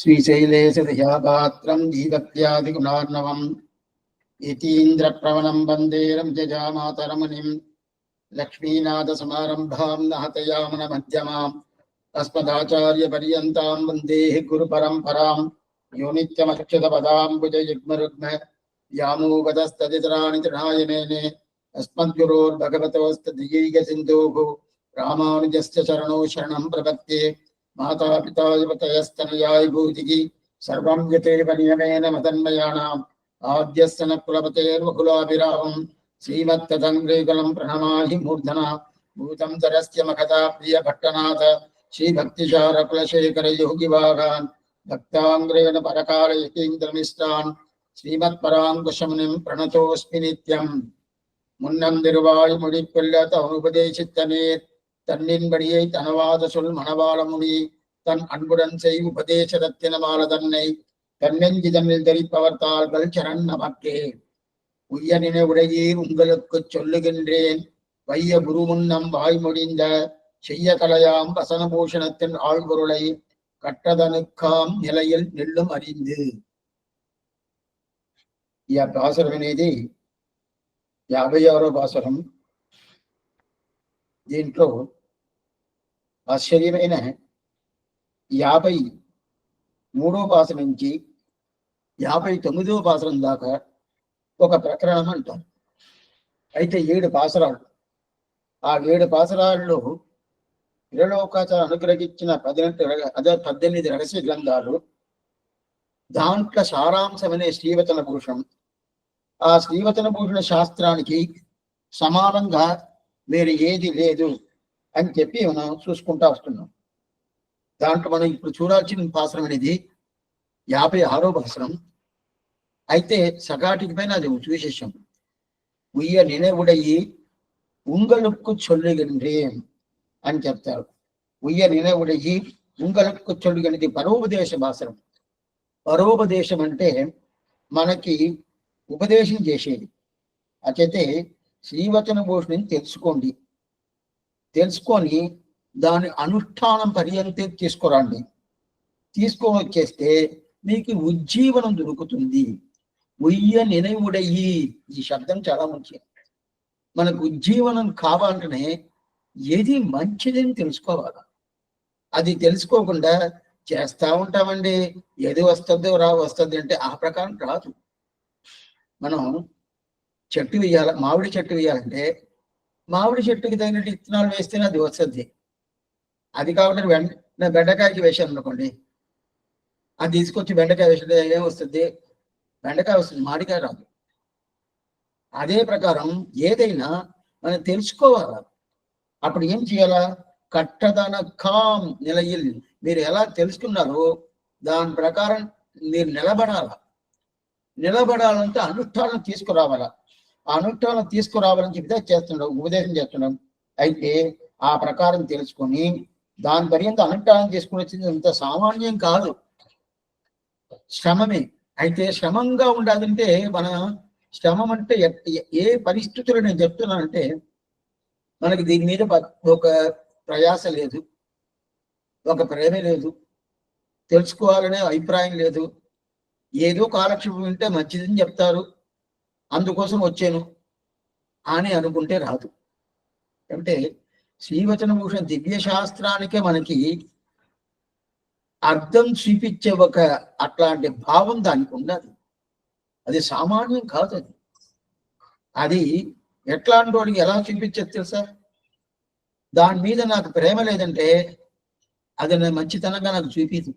श्रीशैलेशदयापात्रं दीभक्त्यादिगुणार्णवम् यतीन्द्रप्रवणं वन्दे रम्यजामातरमुनिं लक्ष्मीनाथसमारम्भां नहतयामनमध्यमाम् अस्मदाचार्यपर्यन्तां वन्दे गुरुपरम्परां यो नित्यमक्षतपदाम्बुजयुग्मरुग्म व्यामोगतस्तदितराणि तृणाय मेने अस्मद्गुरोर्भगवतोऽस्मदीयैकसिन्धोः रामानुजस्य चरणौ शरणं प्रपद्ये माता पिता युवतयस्तनयाय भूतिः सर्वं यतेव नियमेन मदन्मयाणाम् आद्यस्य न कुलपतेर्वकुलाभिरामं श्रीमत्तदङ्ग्रेकलं प्रणमामि मूर्धना भूतं तरस्य मखदा प्रियभट्टनाथ श्रीभक्तिसारकुलशेखर योगिवाहान् भक्ताङ्ग्रेण परकालयतीन्द्रनिष्ठान् श्रीमत्पराङ्कुशमुनिं प्रणतोऽस्मि नित्यम् முன்னம் திருவாய் முடிப்புள்ள தவனுபதேசித்தனேர் தன்னின்படியை தனவாத சொல் மணவாள முனி தன் அன்புடன் செய் உபதேச ரத்தினமால தன்னை தன்னெஞ்சி தன்னில் தரிப்பவர் தாள்கள் சரண் நமக்கே. உய்ய நினைவுடையீர் உங்களுக்கு சொல்லுகின்றேன் வைய குரு முன்னம் வாய்மொழிந்த செய்ய கலையாம் வசனபூஷணத்தின் ஆழ்பொருளை கட்டதனுக்காம் நிலையில் நெல்லும் அறிந்து. ఈ పాసురం అనేది 56వ పాసురం. దీంట్లో ఆశ్చర్యమైన 53వ పాసురం నుంచి 59వ పాసురం దాకా ఒక ప్రకరణం అంటారు. అయితే 7 పాసురాలు. ఆ 7 పాసురాల్లో ఇరలోకాచార్య అనుగ్రహించిన 18 రహస్య గ్రంథాలు. దాంట్లో సారాంశమనే శ్రీవచన భూషణం. ఆ శ్రీవచన భూషణ శాస్త్రానికి సమానంగా వేరే ఏది లేదు అని చెప్పి మనం చూసుకుంటా వస్తున్నాం. దాంట్లో మనం ఇప్పుడు చూడాల్సిన పాసరం అనేది 56వ పాసరం. అయితే సగాటికి పైన అది విశేషం. ఉయ్య నిனைவுடைయి உங்களுக்கு சொல்லுகின்றேன் అని చెప్తారు. ఉయ్య నిனைவுடைయి உங்களுக்கு சொல்லுகின்றది పరోపదేశ భాషరం. పరోపదేశం అంటే మనకి ఉపదేశం చేసేది. అట్లయితే శ్రీవచన భూషణం తెలుసుకోండి, తెలుసుకొని దాని అనుష్ఠానం పర్యంతం తీసుకురండి. తీసుకొని వచ్చేస్తే మీకు ఉజ్జీవనం దొరుకుతుంది. ఉయ్య నిனைవుడయి, ఈ శబ్దం చాలా మంచిది. మనకు ఉజ్జీవనం కావాలంటేనే ఏది మంచిదని తెలుసుకోవాలి. అది తెలుసుకోకుండా చేస్తా ఉంటామండి, ఏది వస్తుందో వస్తుంది అంటే ఆ ప్రకారం రాదు. మనం చెట్టు వేయాలి, మామిడి చెట్టు వేయాలంటే మామిడి చెట్టుకి తగినట్టు విత్తనాలు వేస్తేనే అది వస్తుంది. అది కాబట్టి బెండకాయకి వేసాను అనుకోండి, అది తీసుకొచ్చి బెండకాయ వేస్తే ఏమొస్తుంది? బెండకాయ వస్తుంది, మామిడికాయ రాదు. అదే ప్రకారం ఏదైనా మనం తెలుసుకోవాలా. అప్పుడు ఏం చేయాలా? కట్టదన కాం నిలయిల్. మీరు ఎలా తెలుసుకున్నారో దాని ప్రకారం మీరు నిలబడాలా. నిలబడాలంటే అనుష్ఠానం తీసుకురావాలా. ఆ అనుష్ఠానం తీసుకురావాలని చెప్తే చేస్తున్నాం, ఉపదేశం చేస్తున్నాం. అయితే ఆ ప్రకారం తెలుసుకొని దాని పర్యంత అనుష్ఠానం తీసుకుని వచ్చింది అంత సామాన్యం కాదు, శ్రమమే. అయితే శ్రమంగా ఉండాలంటే మన శ్రమం అంటే ఏ పరిస్థితులు నేను చెప్తున్నానంటే మనకి దీని మీద ఒక ప్రయాస లేదు, ఒక ప్రేమ లేదు, తెలుసుకోవాలనే అభిప్రాయం లేదు. ఏదో కాలక్షేపం వింటే మంచిదని చెప్తారు, అందుకోసం వచ్చాను అని అనుకుంటే రాదు. అంటే శ్రీవచన భూషణ దివ్య శాస్త్రానికే మనకి అర్థం చూపించే ఒక అట్లాంటి భావం దానికి ఉన్నది. అది సామాన్యం కాదు. అది ఎట్లాంటి వాడికి ఎలా చూపించేది తెలుసా? దాని మీద నాకు ప్రేమ లేదంటే అది నేను మంచితనంగా నాకు చూపించదు.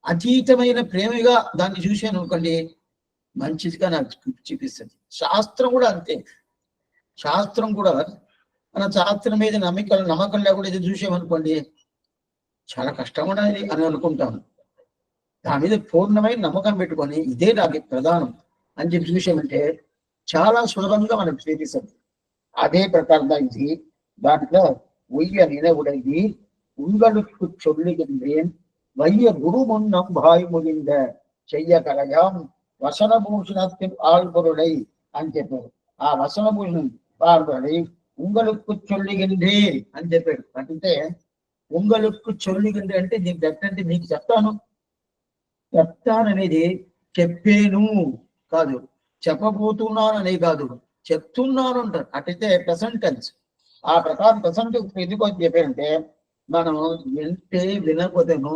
అతీతమైన ప్రేమగా దాన్ని చూశాను అనుకోండి, మంచిదిగా నాకు చూపిస్తుంది. శాస్త్రం కూడా అంతే. శాస్త్రం కూడా మన శాస్త్రం మీద నమ్మకం లేకుండా ఇది చూసామనుకోండి, చాలా కష్టం ఉండాలి అని అనుకుంటాము. దాని మీద పూర్ణమైన నమ్మకం పెట్టుకొని ఇదే నాకు ప్రధానం అని చెప్పి చూసామంటే చాలా సులభంగా మనకు చూపిస్తుంది. అదే ప్రకారంగా ఇది దాంట్లో ఉయ్య నిனைவுடைయి உங்களுக்கு சொல்லுகின்றேன் வைய குரு முன்னம் வாய் முழிந்த செய்ய கலையாம் வசனபூஷணத்தின் ஆழ்பொருளை అని చెప్పారు. ఆ వసనభూషణం ఆழ்பொருளை உங்களுக்கு சொல்லுகின்றேன் అని చెప్పాడు. అంటే உங்களுக்கு சொல்லுகின்றேன் అంటే నీకు మీకు చెప్తాను, చెప్తాననేది చెప్పేను కాదు, చెప్పబోతున్నాను అనేది కాదు, చెప్తున్నాను అంటారు. అటైతే ప్రెసెంట్ టెన్స్. ఆ ప్రకారం ప్రెసెంట్ ఎందుకు అని చెప్పారంటే, మనం వింటే వినకపోతేను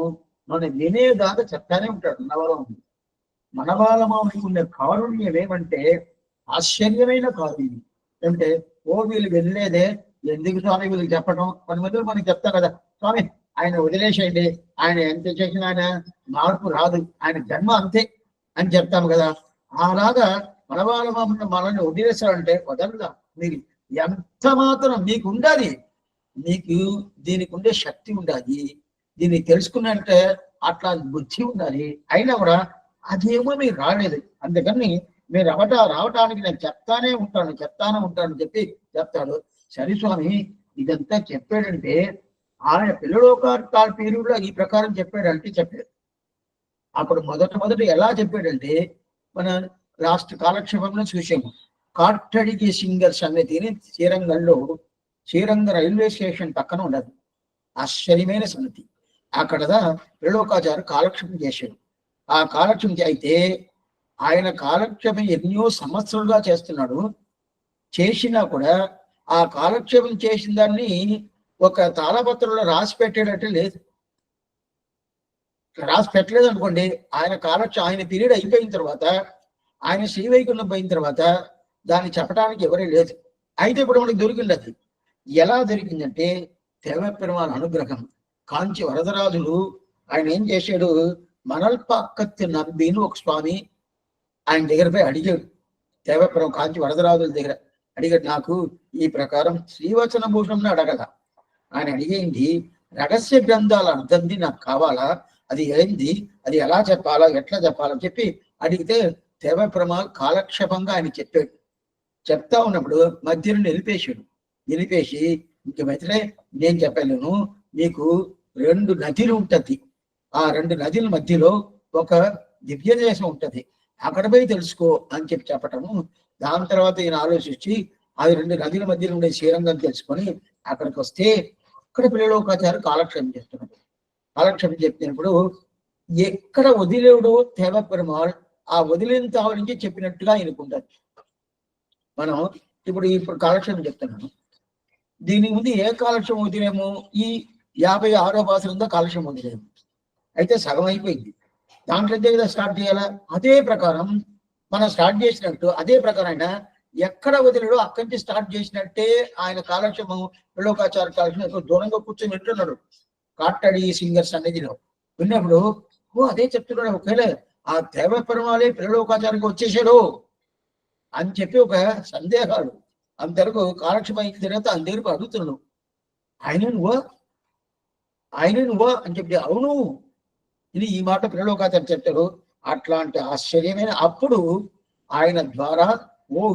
మనం వినేదాకా చెప్తానే ఉంటాడు నవరం. మనవాళ్ళమామకి ఉండే కారుణ్యం ఏమంటే ఆశ్చర్యమైన కారుణ్యం. అంటే ఓ వీళ్ళు వెళ్ళేదే ఎందుకు స్వామి వీళ్ళకి చెప్పడం. కొంతమంది మనకి చెప్తాం కదా, స్వామి ఆయన వదిలేసేయండి, ఆయన ఎంత చేసినా ఆయన మార్పు రాదు, ఆయన జన్మ అంతే అని చెప్తాము కదా. అలాగా మనవాళ్ళమామని మనల్ని వదిలేస్తారంటే వదలగా. మీరు ఎంత మాత్రం మీకు ఉండాలి, మీకు దీనికి ఉండే శక్తి ఉండాలి, దీన్ని తెలుసుకున్నంటే అట్లా బుద్ధి ఉండాలి. అయినా కూడా అదేమో మీరు రాలేదు. అందుకని మీరు రావటానికి నేను చెప్తానే ఉంటాను చెప్పి చెప్తాడు. సరే స్వామి ఇదంతా చెప్పాడంటే ఆయన పిల్లలు కాల పీరియడ్లో ఈ ప్రకారం చెప్పాడంటే చెప్పాడు. అప్పుడు మొదట ఎలా చెప్పాడంటే, మన లాస్ట్ కాలక్షేపంలో చూసాము. కాట్టడికి సింగర్స్ అనేది శ్రీరంగ రైల్వే స్టేషన్ పక్కన ఉండదు. ఆశ్చర్యమైన సంగతి. అక్కడ త్రిలోకాచార్య కాలక్షేపం చేశాడు. ఆ కాలక్షేపం అయితే ఆయన కాలక్షేపం ఎన్నో సంవత్సరాలుగా చేస్తున్నాడు. చేసినా కూడా ఆ కాలక్షేపం చేసిన దాన్ని ఒక తాళపత్రంలో రాసి పెట్టేటట్టు లేదు. రాసి పెట్టలేదు అనుకోండి, ఆయన పీరియడ్ అయిపోయిన తర్వాత, ఆయన శ్రీవైకుంఠం పోయిన తర్వాత దాన్ని చెప్పడానికి ఎవరే లేదు. అయితే ఇప్పుడు మనకు దొరికింది. అది ఎలా దొరికిందంటే దేవపెరుమాళ అనుగ్రహం. కాంచి వరదరాజులు ఆయన ఏం చేశాడు, మనల్పాక్కత్తి నబ్బిను ఒక స్వామి ఆయన దగ్గర పోయి అడిగాడు. దేవపురం కాంచి వరదరాజుల దగ్గర అడిగాడు, నాకు ఈ ప్రకారం శ్రీవచన భూషణం అడగల. ఆయన అడిగేంది రహస్య గ్రంథాల అర్థంది నాకు కావాలా, అది ఏంది, అది ఎలా చెప్పాలా, ఎట్లా చెప్పాలని చెప్పి అడిగితే దేవప్రమాల్ కాలక్షేపంగా ఆయన చెప్పాడు. చెప్తా ఉన్నప్పుడు మధ్యలో నిలిపేసి ఇంక మధ్యనే నేను చెప్పలేను, మీకు 2 నదులు ఉంటది, ఆ 2 నదుల మధ్యలో ఒక దివ్య దేశం ఉంటది, అక్కడ పోయి తెలుసుకో అని చెప్పటము. దాని తర్వాత ఈయన ఆలోచించి అది 2 నదుల మధ్యలో ఉండే శ్రీరంగం తెలుసుకొని అక్కడికి వస్తే అక్కడ పిల్లలోకాచారు కాలక్షేపం చేస్తున్నాడు. కాలక్షేపం చెప్పినప్పుడు ఎక్కడ వదిలేడు దేవపెరుమాళ్, ఆ వదిలిన తావు నుంచి చెప్పినట్టుగా ఆయనకుంటారు. మనం ఇప్పుడు కాలక్షేపం చెప్తున్నాను. దీని ముందు ఏ కాలక్షేపం వదిలేము, ఈ 56వ పాసరంతో కాలక్షేపం వదిలేము. అయితే సగం అయిపోయింది, దాంట్లో దగ్గర స్టార్ట్ చేయాలా. అదే ప్రకారం మనం స్టార్ట్ చేసినట్టు అదే ప్రకారం ఆయన ఎక్కడ వదిలేడో అక్కడి నుంచి స్టార్ట్ చేసినట్టే ఆయన కాలక్షేపం త్రిలోకాచార్య కాలక్షేపం దూరంగా కూర్చొని వింటున్నాడు. కాట్టడి సింగర్స్ అనేది విన్నప్పుడు ఓ అదే చెప్తున్నాడు, ఒకవేళ ఆ దేవపెరుమాళే త్రిలోకాచార్యకి వచ్చేసాడు అని చెప్పి ఒక సందేహాలు. అంతవరకు కాలక్షేపం అయిన తర్వాత అందరికీ అడుగుతున్నాడు, ఆయన నువ్వా అని చెప్పి, అవును ఇది ఈ మాట త్రిలోకాచార్య చెప్తారు. అట్లాంటి ఆశ్చర్యమైన అప్పుడు ఆయన ద్వారా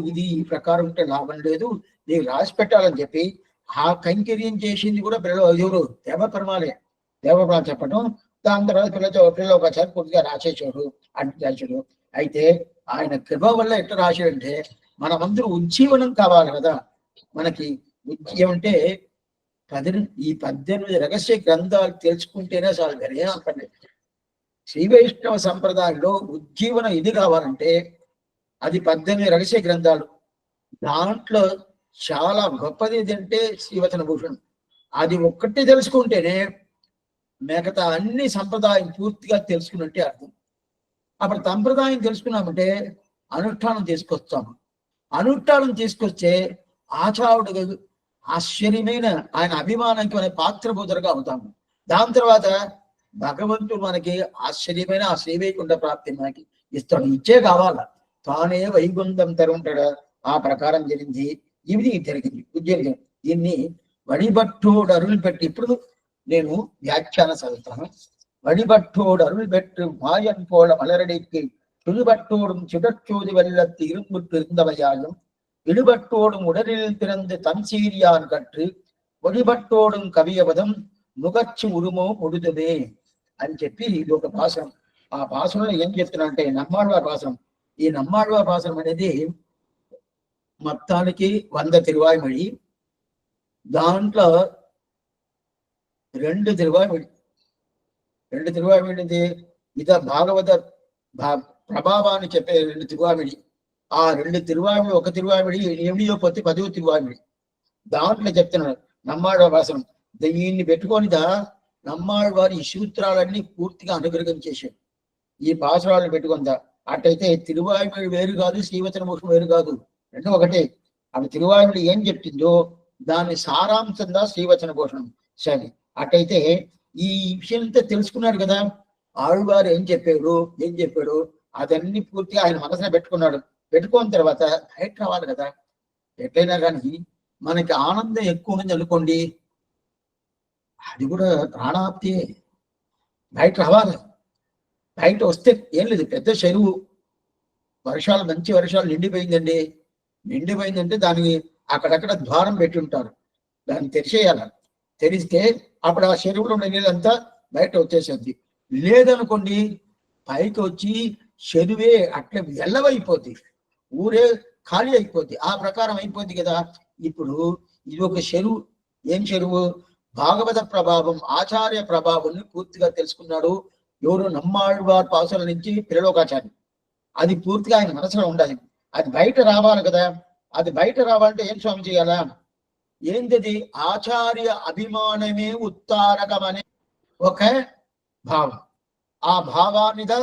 ఇది ఈ ప్రకారం ఉంటే లాభం లేదు, నీకు రాసి పెట్టాలని చెప్పి ఆ కైంకర్యం చేసింది కూడా ఎవరు దేవపెరుమాళే. దేవపెరుమాళ్ చెప్పడం, దాని తర్వాత త్రిలోకాచార్య పూర్తిగా రాసేసాడు రాశాడు. అయితే ఆయన కృప వల్ల ఎట్లా రాశాడంటే, మనమందరూ ఉజ్జీవనం కావాలి కదా. మనకి ఉజ్జీవం అంటే ఈ 18 రహస్య గ్రంథాలు తెలుసుకుంటేనే చాలు, వేరే అక్కర్లేదు. శ్రీ వైష్ణవ సంప్రదాయంలో ఉజ్జీవన ఇది కావాలంటే అది 18 రహస్య గ్రంథాలు. దాంట్లో చాలా గొప్పది ఏదంటే శ్రీవచన భూషణం. అది ఒక్కటి తెలుసుకుంటేనే మిగతా అన్ని సంప్రదాయం పూర్తిగా తెలుసుకున్నట్టే అర్థం. అప్పుడు సంప్రదాయం తెలుసుకున్నామంటే అనుష్ఠానం తీసుకొస్తాము. అనుష్ఠానం తీసుకొచ్చే ఆచారుడు ఆశ్చర్యమైన ఆయన అభిమానానికి పాత్రభూతులుగా అవుతాము. దాని తర్వాత భగవంతుడు మనకి ఆశ్చర్యమైన ఆ శ్రీవైకుంఠ ప్రాప్తి మనకి ఇస్తాడు. ఇచ్చే కావాలా, తానే వైకుంఠం తరుంటాడు. ఆ ప్రకారం జరిగింది. ఇది జరిగింది ఉద్యోగం. దీన్ని వడిబట్టోడు అరులు పెట్టి, ఇప్పుడు నేను వ్యాఖ్యాన చదువుతాను. వడిబట్టోడు అరులు పెట్టు మాయన్ పోల మలరడికి துடுபட்டோடும் சுடற்சோதி வெள்ளத்து இரும்புட்டு இருந்தவையாயும் இடுபட்டோடும் உடலில் பிறந்து தன் சீரியான் கற்று ఒడిబట్టోடும் కవియవదం ముగచ్చు ఉరుమో ముడుదువే అని చెప్పి ఇది ఒక భాషం. ఆ భాషలో ఏం చెప్తున్నా అంటే నమ్మాళ్వార్ భాషం. ఈ నమ్మాళ్వార్ భాషం అనేది మొత్తానికి 100 తిరువాయిమొഴി. దాంట్లో 2 తిరువాయిమొഴി. 2 తిరువాయిమొഴి ఇద భాగవత ప్రభావాన్ని చెప్పే 2 తిరువామిడి. ఆ 2 తిరువామిడి, ఒక తిరువామిడి 8వ పత్తి 10వ తిరువామిడి. దాంట్లో చెప్తున్నాడు నమ్మాళ్ళ వాసనం. దీన్ని పెట్టుకొనిదా నమ్మాళ్ళ వారి ఈ సూత్రాలన్నీ పూర్తిగా అనుగ్రహం చేశాడు. ఈ పాసురాలను పెట్టుకుందా. అట్టయితే తిరువాయుడి వేరు కాదు, శ్రీవచన భూషణం వేరు కాదు, రెండు ఒకటే. అవి తిరువాయుడి ఏం చెప్తుందో దాని సారాంశంగా శ్రీవచన భూషణం. సరే, అట్టయితే ఈ విషయంతో తెలుసుకున్నాడు కదా, ఆళ్వారు ఏం చెప్పాడు అదన్నీ పూర్తిగా ఆయన మనసున పెట్టుకున్నాడు. పెట్టుకున్న తర్వాత బయట రావాలి కదా. ఎట్లయినా కానీ మనకి ఆనందం ఎక్కువ ఉంది అనుకోండి, అది కూడా ప్రాణాప్తి. బయట రావాలి. బయట వస్తే ఏం లేదు, పెద్ద చెరువు, వర్షాలు మంచి వర్షాలు నిండిపోయిందండి. నిండిపోయిందంటే దానికి అక్కడక్కడ ద్వారం పెట్టి ఉంటారు, దాన్ని తెరిచేయాలి. తెరిస్తే అప్పుడు ఆ చెరువులో ఉన్న నీళ్ళంతా బయట వచ్చేసేది. లేదనుకోండి పైకి వచ్చి చెరువే అట్లా ఎల్లవైపోద్ది, ఊరే ఖాళీ అయిపోద్ది. ఆ ప్రకారం అయిపోద్ది కదా. ఇప్పుడు ఇది ఒక చెరువు. ఏం చెరువు? భాగవత ప్రభావం, ఆచార్య ప్రభావం పూర్తిగా తెలుసుకున్నాడు. ఎవరు? నమ్మాళ్వార్ పాసుల నుంచి పిల్లలోకాచార్య. అది పూర్తిగా ఆయన మనసులో ఉండాలి. అది బయట రావాలి కదా. అది బయట రావాలంటే ఏం స్వామి చేయాలా? ఏంటిది? ఆచార్య అభిమానమే ఉత్తారకం అనే ఒక భావం. ఆ భావాన్నిద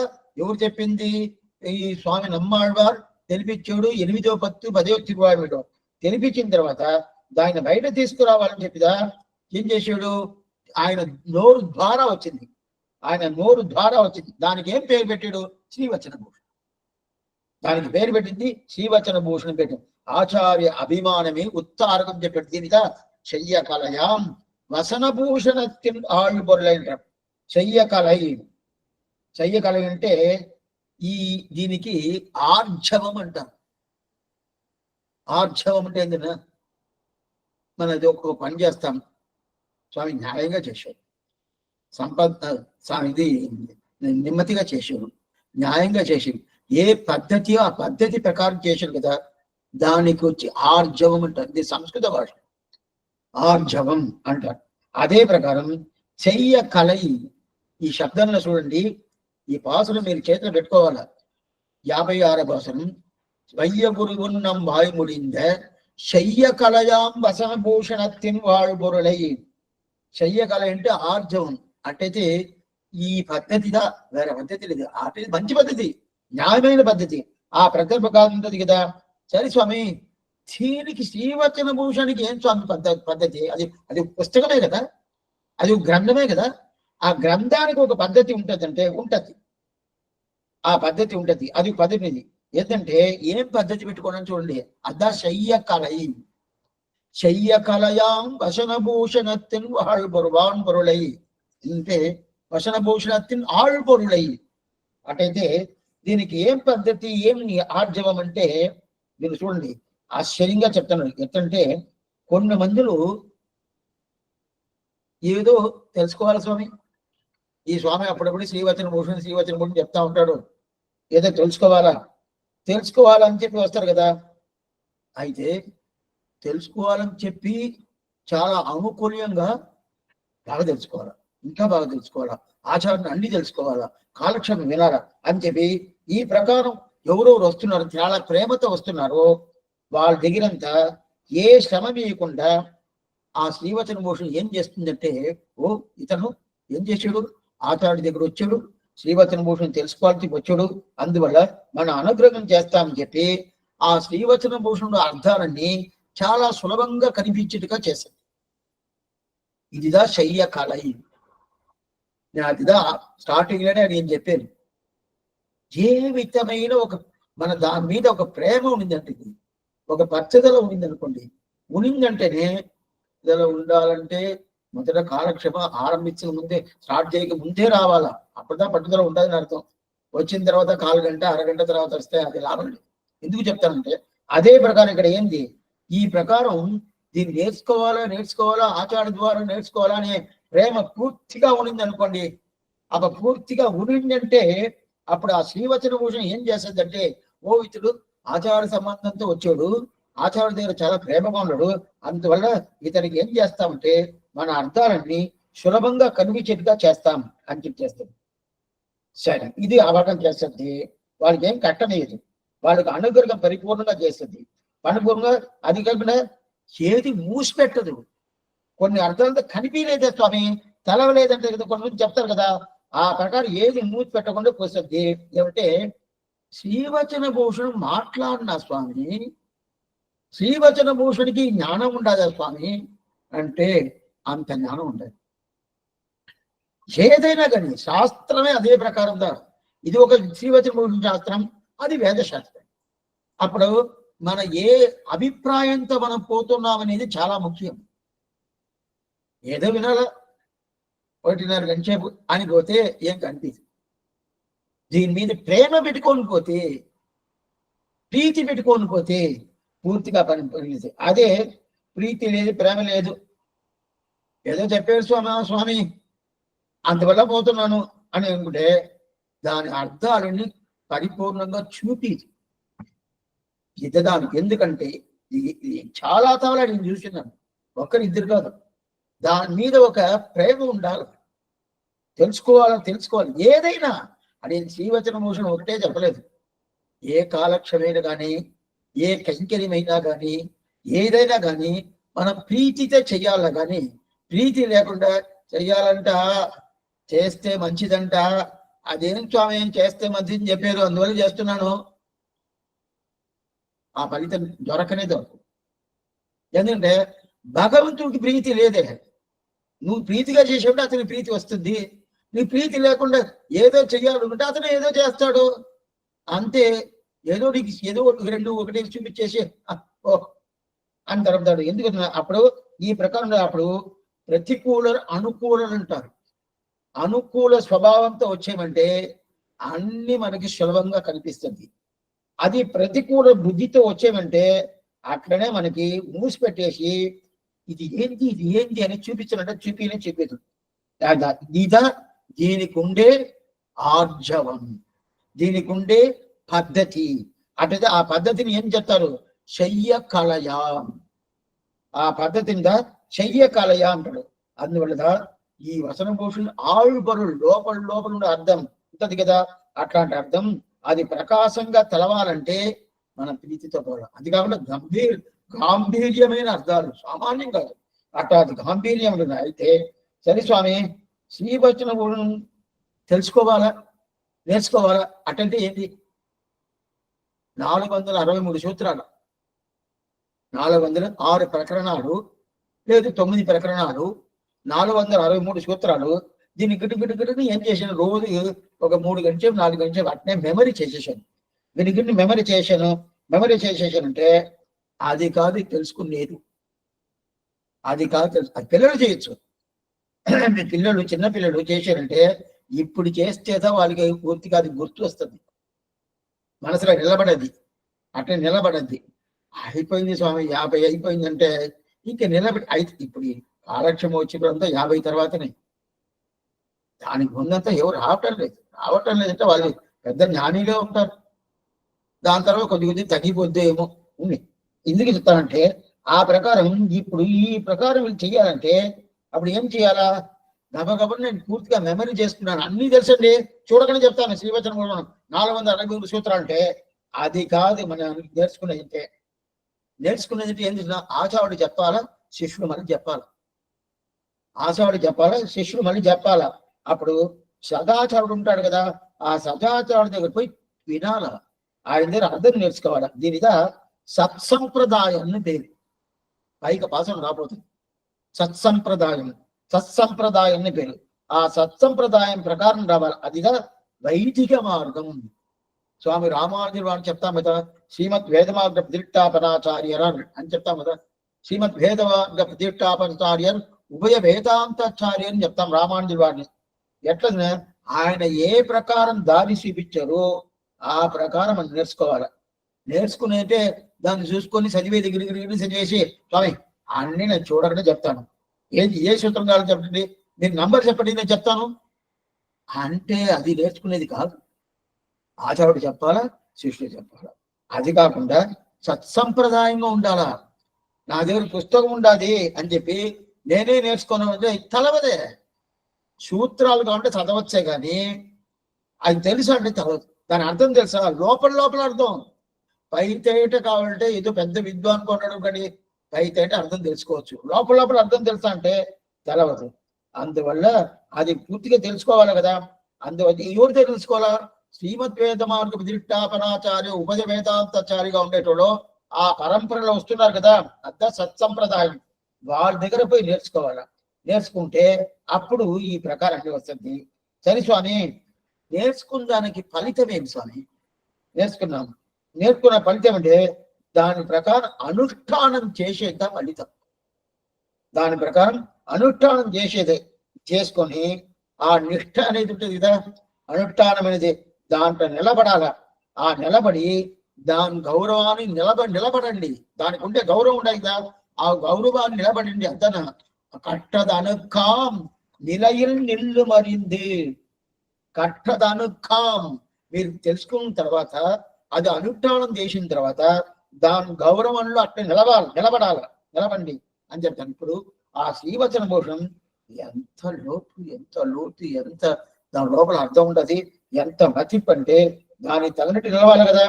ఎవరు చెప్పింది? ఈ స్వామి నమ్మాళ్వార్ తెలిపించాడు. 8వ పత్తు 10వ తిరువాయుడు తెలిపించిన తర్వాత దాన్ని బయట తీసుకురావాలని చెప్పిదా ఏం చేశాడు? ఆయన నోరు ద్వారా వచ్చింది. దానికి ఏం పేరు పెట్టాడు? శ్రీవచన భూషణం. దానికి పేరు పెట్టింది శ్రీవచన భూషణం పెట్టాడు. ఆచార్య అభిమానమే ఉత్తారకం చెప్పాడు. దీనిగా చెయ్య కలయాం వసనభూషణత్తిన్ ఆళ్బొరలైన చెయ్య కలయ అంటే దీనికి ఆర్జవం అంటారు. ఆర్జవం అంటే ఏంటన్నా, మనది ఒక పని చేస్తాం, స్వామి న్యాయంగా చేశాడు, ఇది నెమ్మదిగా చేశాడు, న్యాయంగా చేశాడు, ఏ పద్ధతి ఆ పద్ధతి ప్రకారం చేశాడు కదా, దానికి వచ్చి ఆర్జవం అంటారు. ఇది సంస్కృత భాష, ఆర్జవం అంటారు. అదే ప్రకారం చెయ్య కలయి, ఈ శబ్దంలో చూడండి, ఈ పాసులు మీరు చేతిలో పెట్టుకోవాల. 56వ పాసురం. స్వయ్య గురువున్నం వాయుముడింద చెయ్య కలయాం వసనభూషణత్తిన్ వాళ్బొరలై. చెయ్య కల అంటే ఆర్జవం. అట్టయితే ఈ పద్ధతిగా వేరే పద్ధతి లేదు. అటు మంచి పద్ధతి, న్యాయమైన పద్ధతి. ఆ ప్రకల్ప కాదు ఉంటుంది కదా. సరే స్వామి, దీనికి శ్రీవచన భూషణికి ఏం స్వామి పద్ధతి? అది పుస్తకమే కదా, అది గ్రంథమే కదా. ఆ గ్రంథానికి ఒక పద్ధతి ఉంటుందంటే ఉంటది, ఆ పద్ధతి ఉంటది. అది పద్ధతి ఏంటంటే ఏం పద్ధతి పెట్టుకోవడం చూడండి. అదా శయ్య కలయాం వసనభూషణత్తిన్ వాళ్బొరులై అంటే వసనభూషణత్తిన్ ఆళ్బొరులై. అటైతే దీనికి ఏం పద్ధతి, ఏం ఆర్జవం అంటే దీన్ని చూడండి, ఆశ్చర్యంగా చెప్తున్నాడు. ఎట్లంటే కొన్ని మందులు ఏదో తెలుసుకోవాలి స్వామి. ఈ స్వామి అప్పుడప్పుడు శ్రీవచన భూషణం చెప్తా ఉంటాడు. ఏదో తెలుసుకోవాలని చెప్పి వస్తారు కదా. అయితే తెలుసుకోవాలని చెప్పి చాలా అనుకూలంగా బాగా తెలుసుకోవాలా, ఇంకా బాగా తెలుసుకోవాలా, ఆచారాన్ని అన్ని తెలుసుకోవాలా, కాలక్షేపం వినాలా అని చెప్పి ఈ ప్రకారం ఎవరెవరు వస్తున్నారు, చాలా ప్రేమతో వస్తున్నారో వాళ్ళ దగ్గరంతా ఏ శ్రమ వేయకుండా ఆ శ్రీవచన భూషణం ఏం చేస్తుందంటే, ఇతను ఏం చేశాడు? ఆచార్య దగ్గర వచ్చాడు, శ్రీవచన భూషణం తెలుసుకోవాలని వచ్చాడు, అందువల్ల మన అనుగ్రహం చేస్తామని చెప్పి ఆ శ్రీవచన భూషణుడు అర్థాలన్నీ చాలా సులభంగా కనిపించేట్టుగా చేశాడు. ఇదిదా శయ్య కలై. నేను అదిదా స్టార్టింగ్ లోనే నేను చెప్పాను. ఏ విధమైన మన దాని మీద ఒక ప్రేమ ఉండిందంటే, ఒక పచ్చదల ఉండింది అనుకోండి. ఉనిందంటేనే ఇలా ఉండాలంటే మొదట కాలక్షేపం ఆరంభించిన ముందే, స్టార్ట్ చేయక ముందే రావాలా. అప్పుడుదా పట్టుదల ఉండాలని అర్థం. వచ్చిన తర్వాత 1/4 గంట, అరగంట తర్వాత వస్తే అది లాభం. ఎందుకు చెప్తానంటే అదే ప్రకారం ఇక్కడ ఏంది, ఈ ప్రకారం దీన్ని నేర్చుకోవాలా, ఆచార్య ద్వారా నేర్చుకోవాలా అనే ప్రేమ పూర్తిగా ఉనింది అనుకోండి. అప్పుడు పూర్తిగా ఉనిందంటే అప్పుడు ఆ శ్రీవచన భూషణం ఏం చేస్తుందంటే, ఇతడు ఆచార్య సంబంధంతో వచ్చాడు, ఆచార్య దగ్గర చాలా ప్రేమగా ఉన్నాడు, అందువల్ల ఇతనికి ఏం చేస్తామంటే మన అర్థాలన్నీ సులభంగా కనిపించేట్టుగా చేస్తాం అని చెప్పి చేస్తాం. సరే, ఇది అవగాహన చేస్తుంది. వాళ్ళకి ఏం కట్టలేదు, వాళ్ళకి అనుగ్రహం పరిపూర్ణంగా చేస్తుంది. పరిపూర్ణంగా అది కాకుండా ఏది మూసిపెట్టదు. కొన్ని అర్థాలతో కనిపించలేదే స్వామి, తెలవలేదంటే కదా కొంతమంది చెప్తారు కదా, ఆ ప్రకారం ఏది మూసి పెట్టకుండా పోస్తుంది. ఏమంటే శ్రీవచన భూషణం మాట్లాడినా స్వామి, శ్రీవచన భూషణికి జ్ఞానం ఉండదా స్వామి అంటే అంత జ్ఞానం ఉండదు. ఏదైనా కానీ శాస్త్రమే అదే ప్రకారం దా. ఇది ఒక శ్రీవచన భూషణ శాస్త్రం, అది వేద శాస్త్రం. అప్పుడు మన ఏ అభిప్రాయంతో మనం పోతున్నాం అనేది చాలా ముఖ్యం. ఏదో వినాలా 1:30 గంట సేపు అని పోతే ఏం కనిపించదు. దీని మీద ప్రేమ పెట్టుకొని పోతే, ప్రీతి పెట్టుకొని పోతే పూర్తిగా పని. అదే ప్రీతి లేదు, ప్రేమ లేదు, ఏదో చెప్పారు స్వామి అందువల్ల పోతున్నాను అని అనుకుంటే దాని అర్థాలని పరిపూర్ణంగా చూపి దానికి. ఎందుకంటే చాలా తాళ నేను చూసినాను, ఒక్కరిద్దరు కాదు. దాని మీద ఒక ప్రేమ ఉండాలి, తెలుసుకోవాలి. ఏదైనా అది శ్రీవచన భూషణం ఒకటే చెప్పలేదు. ఏ కాలక్షమైనా కానీ, ఏ కైంకర్యమైనా కానీ, ఏదైనా కానీ మనం ప్రీతితో చెయ్యాల. కానీ ప్రీతి లేకుండా చెయ్యాలంట, చేస్తే మంచిదంట. అదేం స్వామి ఏం చేస్తే మంచిదని చెప్పారు, అందువల్ల చేస్తున్నాను, ఆ ఫలితం దొరకనే దొరకదు. ఎందుకంటే భగవంతుడికి ప్రీతి లేదే. నువ్వు ప్రీతిగా చేసేప్పుడు అతని ప్రీతి వస్తుంది. నీ ప్రీతి లేకుండా ఏదో చెయ్యాలనుకుంటే అతను ఏదో చేస్తాడు అంతే. ఏదో నీకు ఏదో ఒకటి చూపించేసి ఓ అని తరపుతాడు. ఎందుకంటే అప్పుడు ఈ ప్రకారంగా అప్పుడు ప్రతికూల అనుకూలలు అంటారు. అనుకూల స్వభావంతో వచ్చేమంటే అన్ని మనకి సులభంగా కనిపిస్తుంది. అది ప్రతికూల బుద్ధితో వచ్చేమంటే అట్లనే మనకి మూసిపెట్టేసి ఇది ఏంటి అని చూపించాలంటే చూపించదు. దీనికి ఉండే ఆర్జవం, దీనికి ఉండే పద్ధతి. అట్లయితే ఆ పద్ధతిని ఏం చెప్తారు, శయ్య కళయా. ఆ పద్ధతిని శయ్య కళయా అంటాడు. అందువల్ల ఈ వసన భూషణ ఆళ్బరులు లోపల ఉండే అర్థం ఉంటది కదా, అట్లాంటి అర్థం అది ప్రకాశంగా తెలవాలంటే మన ప్రీతితో పోవడం. అది కాకుండా గాంభీర్యమైన అర్థాలు సామాన్యం కాదు, అట్లాంటి గాంభీర్యం ఉంటుంది. అయితే సరే స్వామి, శ్రీవచన తెలుసుకోవాలా, నేర్చుకోవాలా. అటంటే ఏంటి, 463 సూత్రాలు, 406 ప్రకరణాలు, లేదు 9 ప్రకరణాలు, 463 సూత్రాలు. దీన్ని గిట్టుని ఏం చేశాను, రోజు ఒక 3 గంటలు 4 గంటలు అట్నే మెమరీ చేసేసాను. దీనికి మెమరీ చేసేసానంటే అది కాదు తెలుసుకునేది, అది కాదు. అది పిల్లలు చేయొచ్చు. చిన్న పిల్లలు చేశారంటే ఇప్పుడు చేస్తేదా వాళ్ళకి పూర్తిగా అది గుర్తు వస్తుంది, మనసులో నిలబడద్ది. అట్లా నిలబడద్ది. అయిపోయింది స్వామి 50 అయిపోయిందంటే ఇంక నిలబడి అయితే ఇప్పుడు కాలక్షేమం వచ్చినంతా 50 తర్వాతనే. దానికి ముందంతా ఎవరు రావటం లేదంటే వాళ్ళు పెద్ద జ్ఞానిగా ఉంటారు. దాని తర్వాత కొద్ది తగ్గిపోద్ది ఏమో ఉంది. ఎందుకు చెప్తానంటే ఆ ప్రకారం ఇప్పుడు ఈ ప్రకారం వీళ్ళు చెయ్యాలంటే అప్పుడు ఏం చేయాలా, గబగబని నేను పూర్తిగా మెమరీ చేసుకున్నాను, అన్నీ తెలుసండి చూడగానే చెప్తాను. శ్రీవచనం 463 సూత్రాలు అంటే అది కాదు మనం నేర్చుకునేది. ఏం చేసినా ఆచార్యుడు చెప్పాలా, శిష్యుడు మళ్ళీ చెప్పాలా. ఆచార్యుడు చెప్పాలా, శిష్యుడు మళ్ళీ చెప్పాలా. అప్పుడు సదాచారుడు ఉంటాడు కదా, ఆ సదాచారుడి దగ్గర పోయి వినాలా, ఆయన దగ్గర అర్థం నేర్చుకోవాలా. దీనిగా సత్సంప్రదాయాన్ని పేరు, పైకి పాసన రాబోతుంది. సత్సంప్రదాయాన్ని పేరు. ఆ సత్సంప్రదాయం ప్రకారం రావాలి. అదిగా వైదిక మార్గం. స్వామి రామానుజుడు వారు చెప్తాం కదా, శ్రీమద్ వేదమార్గ ప్రతిష్టాపనాచార్యర్ అని చెప్తాం కదా. శ్రీమద్ వేదమార్గ ప్రతిష్టాపనాచార్యర్ ఉభయ వేదాంతాచార్య అని చెప్తాం రామానుజుడు వారిని. ఎట్లా ఆయన ఏ ప్రకారం దారి చూపించారో ఆ ప్రకారం మనం నేర్చుకోవాలి. నేర్చుకునేటే దాన్ని చూసుకొని చదివేది గిరిగిరి చదివేసి స్వామి అన్ని నేను చూడకనే చెప్తాను. ఏ సూత్రం కావాలని చెప్పండి, మీరు నంబర్ చెప్పండి నేను చెప్తాను అంటే అది నేర్చుకునేది కాదు. ఆచార్యుడు చెప్పాలా, శిష్యుడు చెప్పాలా. అది కాకుండా సత్సంప్రదాయంగా ఉండాలా. నా దగ్గర పుస్తకం ఉండాలి అని చెప్పి నేనే నేర్చుకున్నాను అంటే తలవదే. సూత్రాలు కావాలంటే చదవచ్చే కానీ అది తెలుసా అంటే తెలవదు. దాని అర్థం తెలుసా? లోపల లోపల అర్థం. పై తేట కావాలంటే ఏదో పెద్ద విద్వాన్ కొనడం కానీ పై తేట అర్థం తెలుసుకోవచ్చు. లోపల లోపల అర్థం తెలుసా అంటే తెలవదు. అందువల్ల అది పూర్తిగా తెలుసుకోవాలి కదా. అందువల్ల ఎవరితో తెలుసుకోవాలా? శ్రీమద్ వేద మార్గ విదిష్టాపనాచార్య ఉపజ వేదాంతాచారిగా ఉండేటోళ్ళు ఆ పరంపరలో వస్తున్నారు కదా, అద్ద సత్సంప్రదాయం, వాళ్ళ దగ్గర పోయి నేర్చుకోవాలా. నేర్చుకుంటే అప్పుడు ఈ ప్రకారంగా వస్తుంది. సరే స్వామి, నేర్చుకున్న దానికి ఫలితం ఏంటి స్వామి? నేర్చుకున్నాము, నేర్చుకున్న ఫలితం అంటే దాని ప్రకారం అనుష్ఠానం చేసేద్దాం ఫలితం. దాని ప్రకారం అనుష్ఠానం చేసేదే చేసుకొని ఆ నిష్ఠ అనేది ఉంటుంది కదా, అనుష్ఠానం అనేది దాంట్లో నిలబడాల. ఆ నిలబడి దాని గౌరవాన్ని నిలబడండి. దానికి ఉంటే గౌరవం ఉండాలి కదా, ఆ గౌరవాన్ని నిలబడండి. అతను కట్టదనుకాం నిలయిల్ నిల్లు మరింది. కట్టదనుకాం మీరు తెలుసుకున్న తర్వాత అది అనుష్ఠానం చేసిన తర్వాత దాని గౌరవంలో అట్లా నిలబడండి అని చెప్తాను. ఇప్పుడు ఆ శ్రీవచన భూషణం ఎంత లోతు ఎంత దాని లోపల అర్థం ఉండదు, ఎంత మతింపు అంటే దాని తగినట్టు నిలవాలి కదా.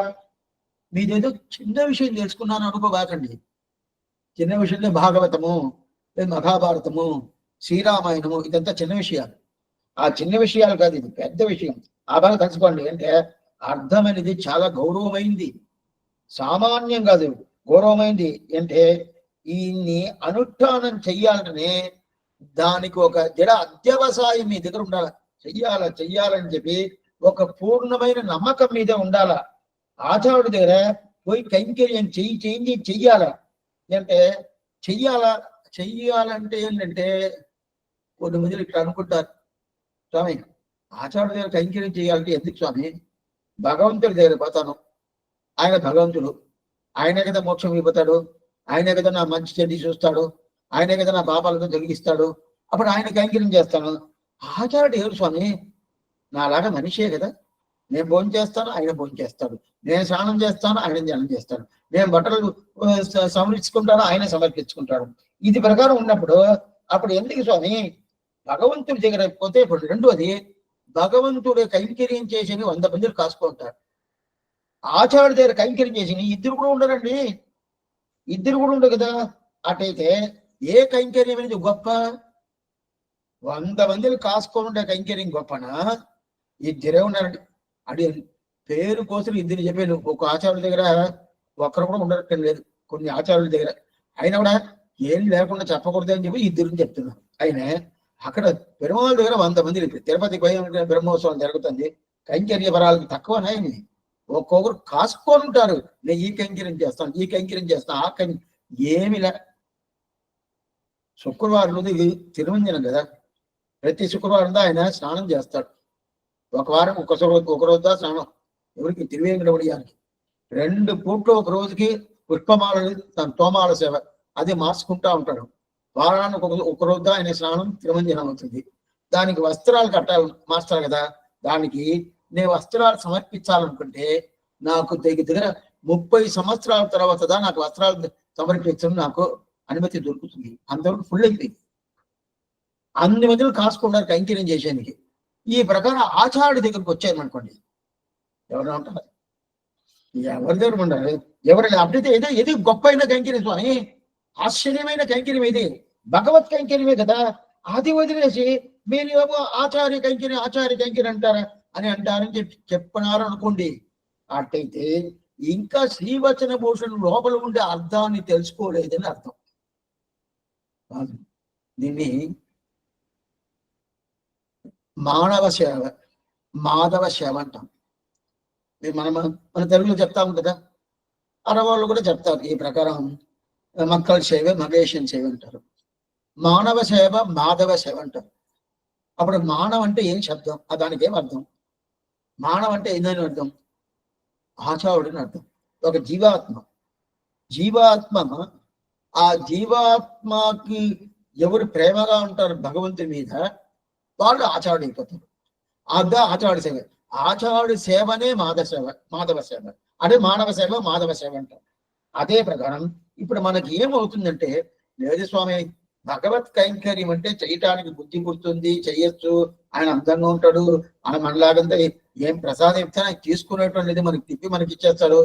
మీదేదో చిన్న విషయం తెలుసుకున్నాను అనుకోబాకండి. చిన్న విషయంలో భాగవతము, మహాభారతము, శ్రీరామాయణము ఇదంతా చిన్న విషయాలు. ఆ చిన్న విషయాలు కాదు, ఇది పెద్ద విషయం. ఆ బాగా తెలుసుకోండి. అంటే అర్థం అనేది చాలా గౌరవమైంది, సామాన్యం కాదు, గౌరవమైంది. అంటే ఈయన్ని అనుష్ఠానం చెయ్యాలంటే దానికి ఒక జడ అత్యవసాయం మీ దగ్గర ఉండాలి. చెయ్యాలని చెప్పి ఒక పూర్ణమైన నమ్మకం మీద ఉండాల. ఆచార్యుడి దగ్గర పోయి కైంకర్యం చెయ్యాల అంటే చెయ్యాలంటే ఏంటంటే కొన్ని మంది ఇట్లా అనుకుంటారు, స్వామి ఆచార్యుడి దగ్గర కైంకర్యం చేయాలంటే ఎందుకు స్వామి? భగవంతుడి దగ్గర పోతాను, ఆయన భగవంతుడు, ఆయనే కదా మోక్షం ఇవ్వతాడు, ఆయనే కదా నా మంచి చెడ్డి చూస్తాడు, ఆయనే కదా నా పాపాలతో తొలగిస్తాడు, అప్పుడు ఆయన కైంకర్యం చేస్తాను. ఆచార్యుడు ఎవరు స్వామి? నాలాగా మనిషే కదా, నేను భోజనం చేస్తాను, ఆయన భోజనం చేస్తాడు, నేను స్నానం చేస్తాను, ఆయన ధ్యానం చేస్తాడు, నేను బట్టలు సమర్పించుకుంటాను, ఆయన సమర్పించుకుంటాడు. ఇది ప్రకారం ఉన్నప్పుడు అప్పుడు ఎందుకు స్వామి భగవంతుడి దగ్గర పోతే? ఇప్పుడు రెండోది, భగవంతుడు కైంకర్యం చేసి 100 మందిని కాసుకుంటారు. ఆచార్యుడి దగ్గర కైంకర్యం చేసి ఇద్దరు కూడా ఉండరండి, ఇద్దరు కూడా ఉండరు కదా. అటైతే ఏ కైంకర్యం అనేది గొప్ప? 100 మందిని కాసుకొని ఉండే కైంకర్యం గొప్పనా? ఇద్దరే ఉన్నారండి. అది పేరు కోసం ఇద్దరు చెప్పాను. ఒక ఆచార్యుల దగ్గర ఒక్కరు కూడా ఉండటం లేదు కొన్ని ఆచార్యుల దగ్గర. అయినా కూడా ఏం లేకుండా చెప్పకూడదు అని చెప్పి ఇద్దరు చెప్తున్నారు. అయినా అక్కడ పెరుమాళ దగ్గర 100 మంది, తిరుపతి బ్రహ్మోత్సవం జరుగుతుంది, కైంకర్య పరాలకు తక్కువనాయని ఒక్కొక్కరు కాసుకొని ఉంటారు. నేను ఈ కైంకర్యం చేస్తాను, ఈ కైంకర్యం చేస్తాను, ఆ ఏమిలా. శుక్రవారం రోజు తిరుమంజనం కదా, ప్రతి శుక్రవారం ఆయన స్నానం చేస్తాడు. ఒక వారం ఒక రోజు స్నానం ఎవరికి? తిరువేంకటపడియానికి 2 పూట్లు ఒక రోజుకి పుష్పమాల తోమాల సేవ అది మార్చుకుంటా ఉంటాడు. వారానికి ఒక రోజు ఆయన స్నానం తిరుమంజనం అవుతుంది. దానికి వస్త్రాలు మార్చాలి కదా. దానికి నేను వస్త్రాలు సమర్పించాలనుకుంటే నాకు దగ్గర 30 సంవత్సరాల తర్వాత నాకు వస్త్రాలు సమర్పించడం నాకు అనుమతి దొరుకుతుంది. అంతవరకు ఫుల్ అయిపోయింది. అన్ని మందిని కాసుకుంటారు కైంకర్యం చేసేందుకు. ఈ ప్రకారం ఆచార్యుడి దగ్గరకు వచ్చాయనుకోండి, ఎవరు ఉంటారు? ఎవరి దగ్గర ఉండాలి? ఎవరైనా అప్పుడైతే ఏది గొప్ప అయిన కైంకర్యం స్వామి, ఆశ్చర్యమైన కైంకర్యం ఇది భగవత్ కైంకర్యమే కదా. అది వదిలేసి మీరు ఏమో ఆచార్య కైంకర్యం అంటారా అని అంటారని చెప్పినారు అనుకోండి. అట్టయితే ఇంకా శ్రీవచన భూషణం లోపల ఉండే అర్థాన్ని తెలుసుకోలేదని అర్థం. దీన్ని మాధవ సేవ అంటాం. మన తెలుగులో చెప్తాము కదా, అరవాళ్ళు కూడా చెప్తారు ఈ ప్రకారం. మక్కల సేవ, మగేషన్ సేవ అంటారు. మానవ సేవ, మాధవ సేవ అంటారు. అప్పుడు మానవ అంటే ఏం శబ్దం? దానికి ఏం అర్థం? మానవ అంటే ఏందని అర్థం? ఆచార్యుడిని అర్థం. ఒక జీవాత్మ ఆ జీవాత్మకి ఎవరు ప్రేమగా ఉంటారు భగవంతుని మీద, వాళ్ళు ఆచార్యుడు అయిపోతారు. ఆచార్యుడి సేవ. ఆచార్యుడి సేవనే మాధవ సేవ. అదే మానవ సేవ, మాధవ సేవ అంటారు. అదే ప్రకారం ఇప్పుడు మనకి ఏమవుతుందంటే, లేదు స్వామి భగవత్ కైంకర్యం అంటే చేయటానికి బుద్ధి పుడుతుంది, చెయ్యొచ్చు, ఆయన అందంగా ఉంటాడు, ఆయన మనలాగంతా ఏం ప్రసాదం ఇస్తే ఆయన తీసుకునేటువంటిది మనకి తిప్పి మనకి ఇచ్చేస్తాడు.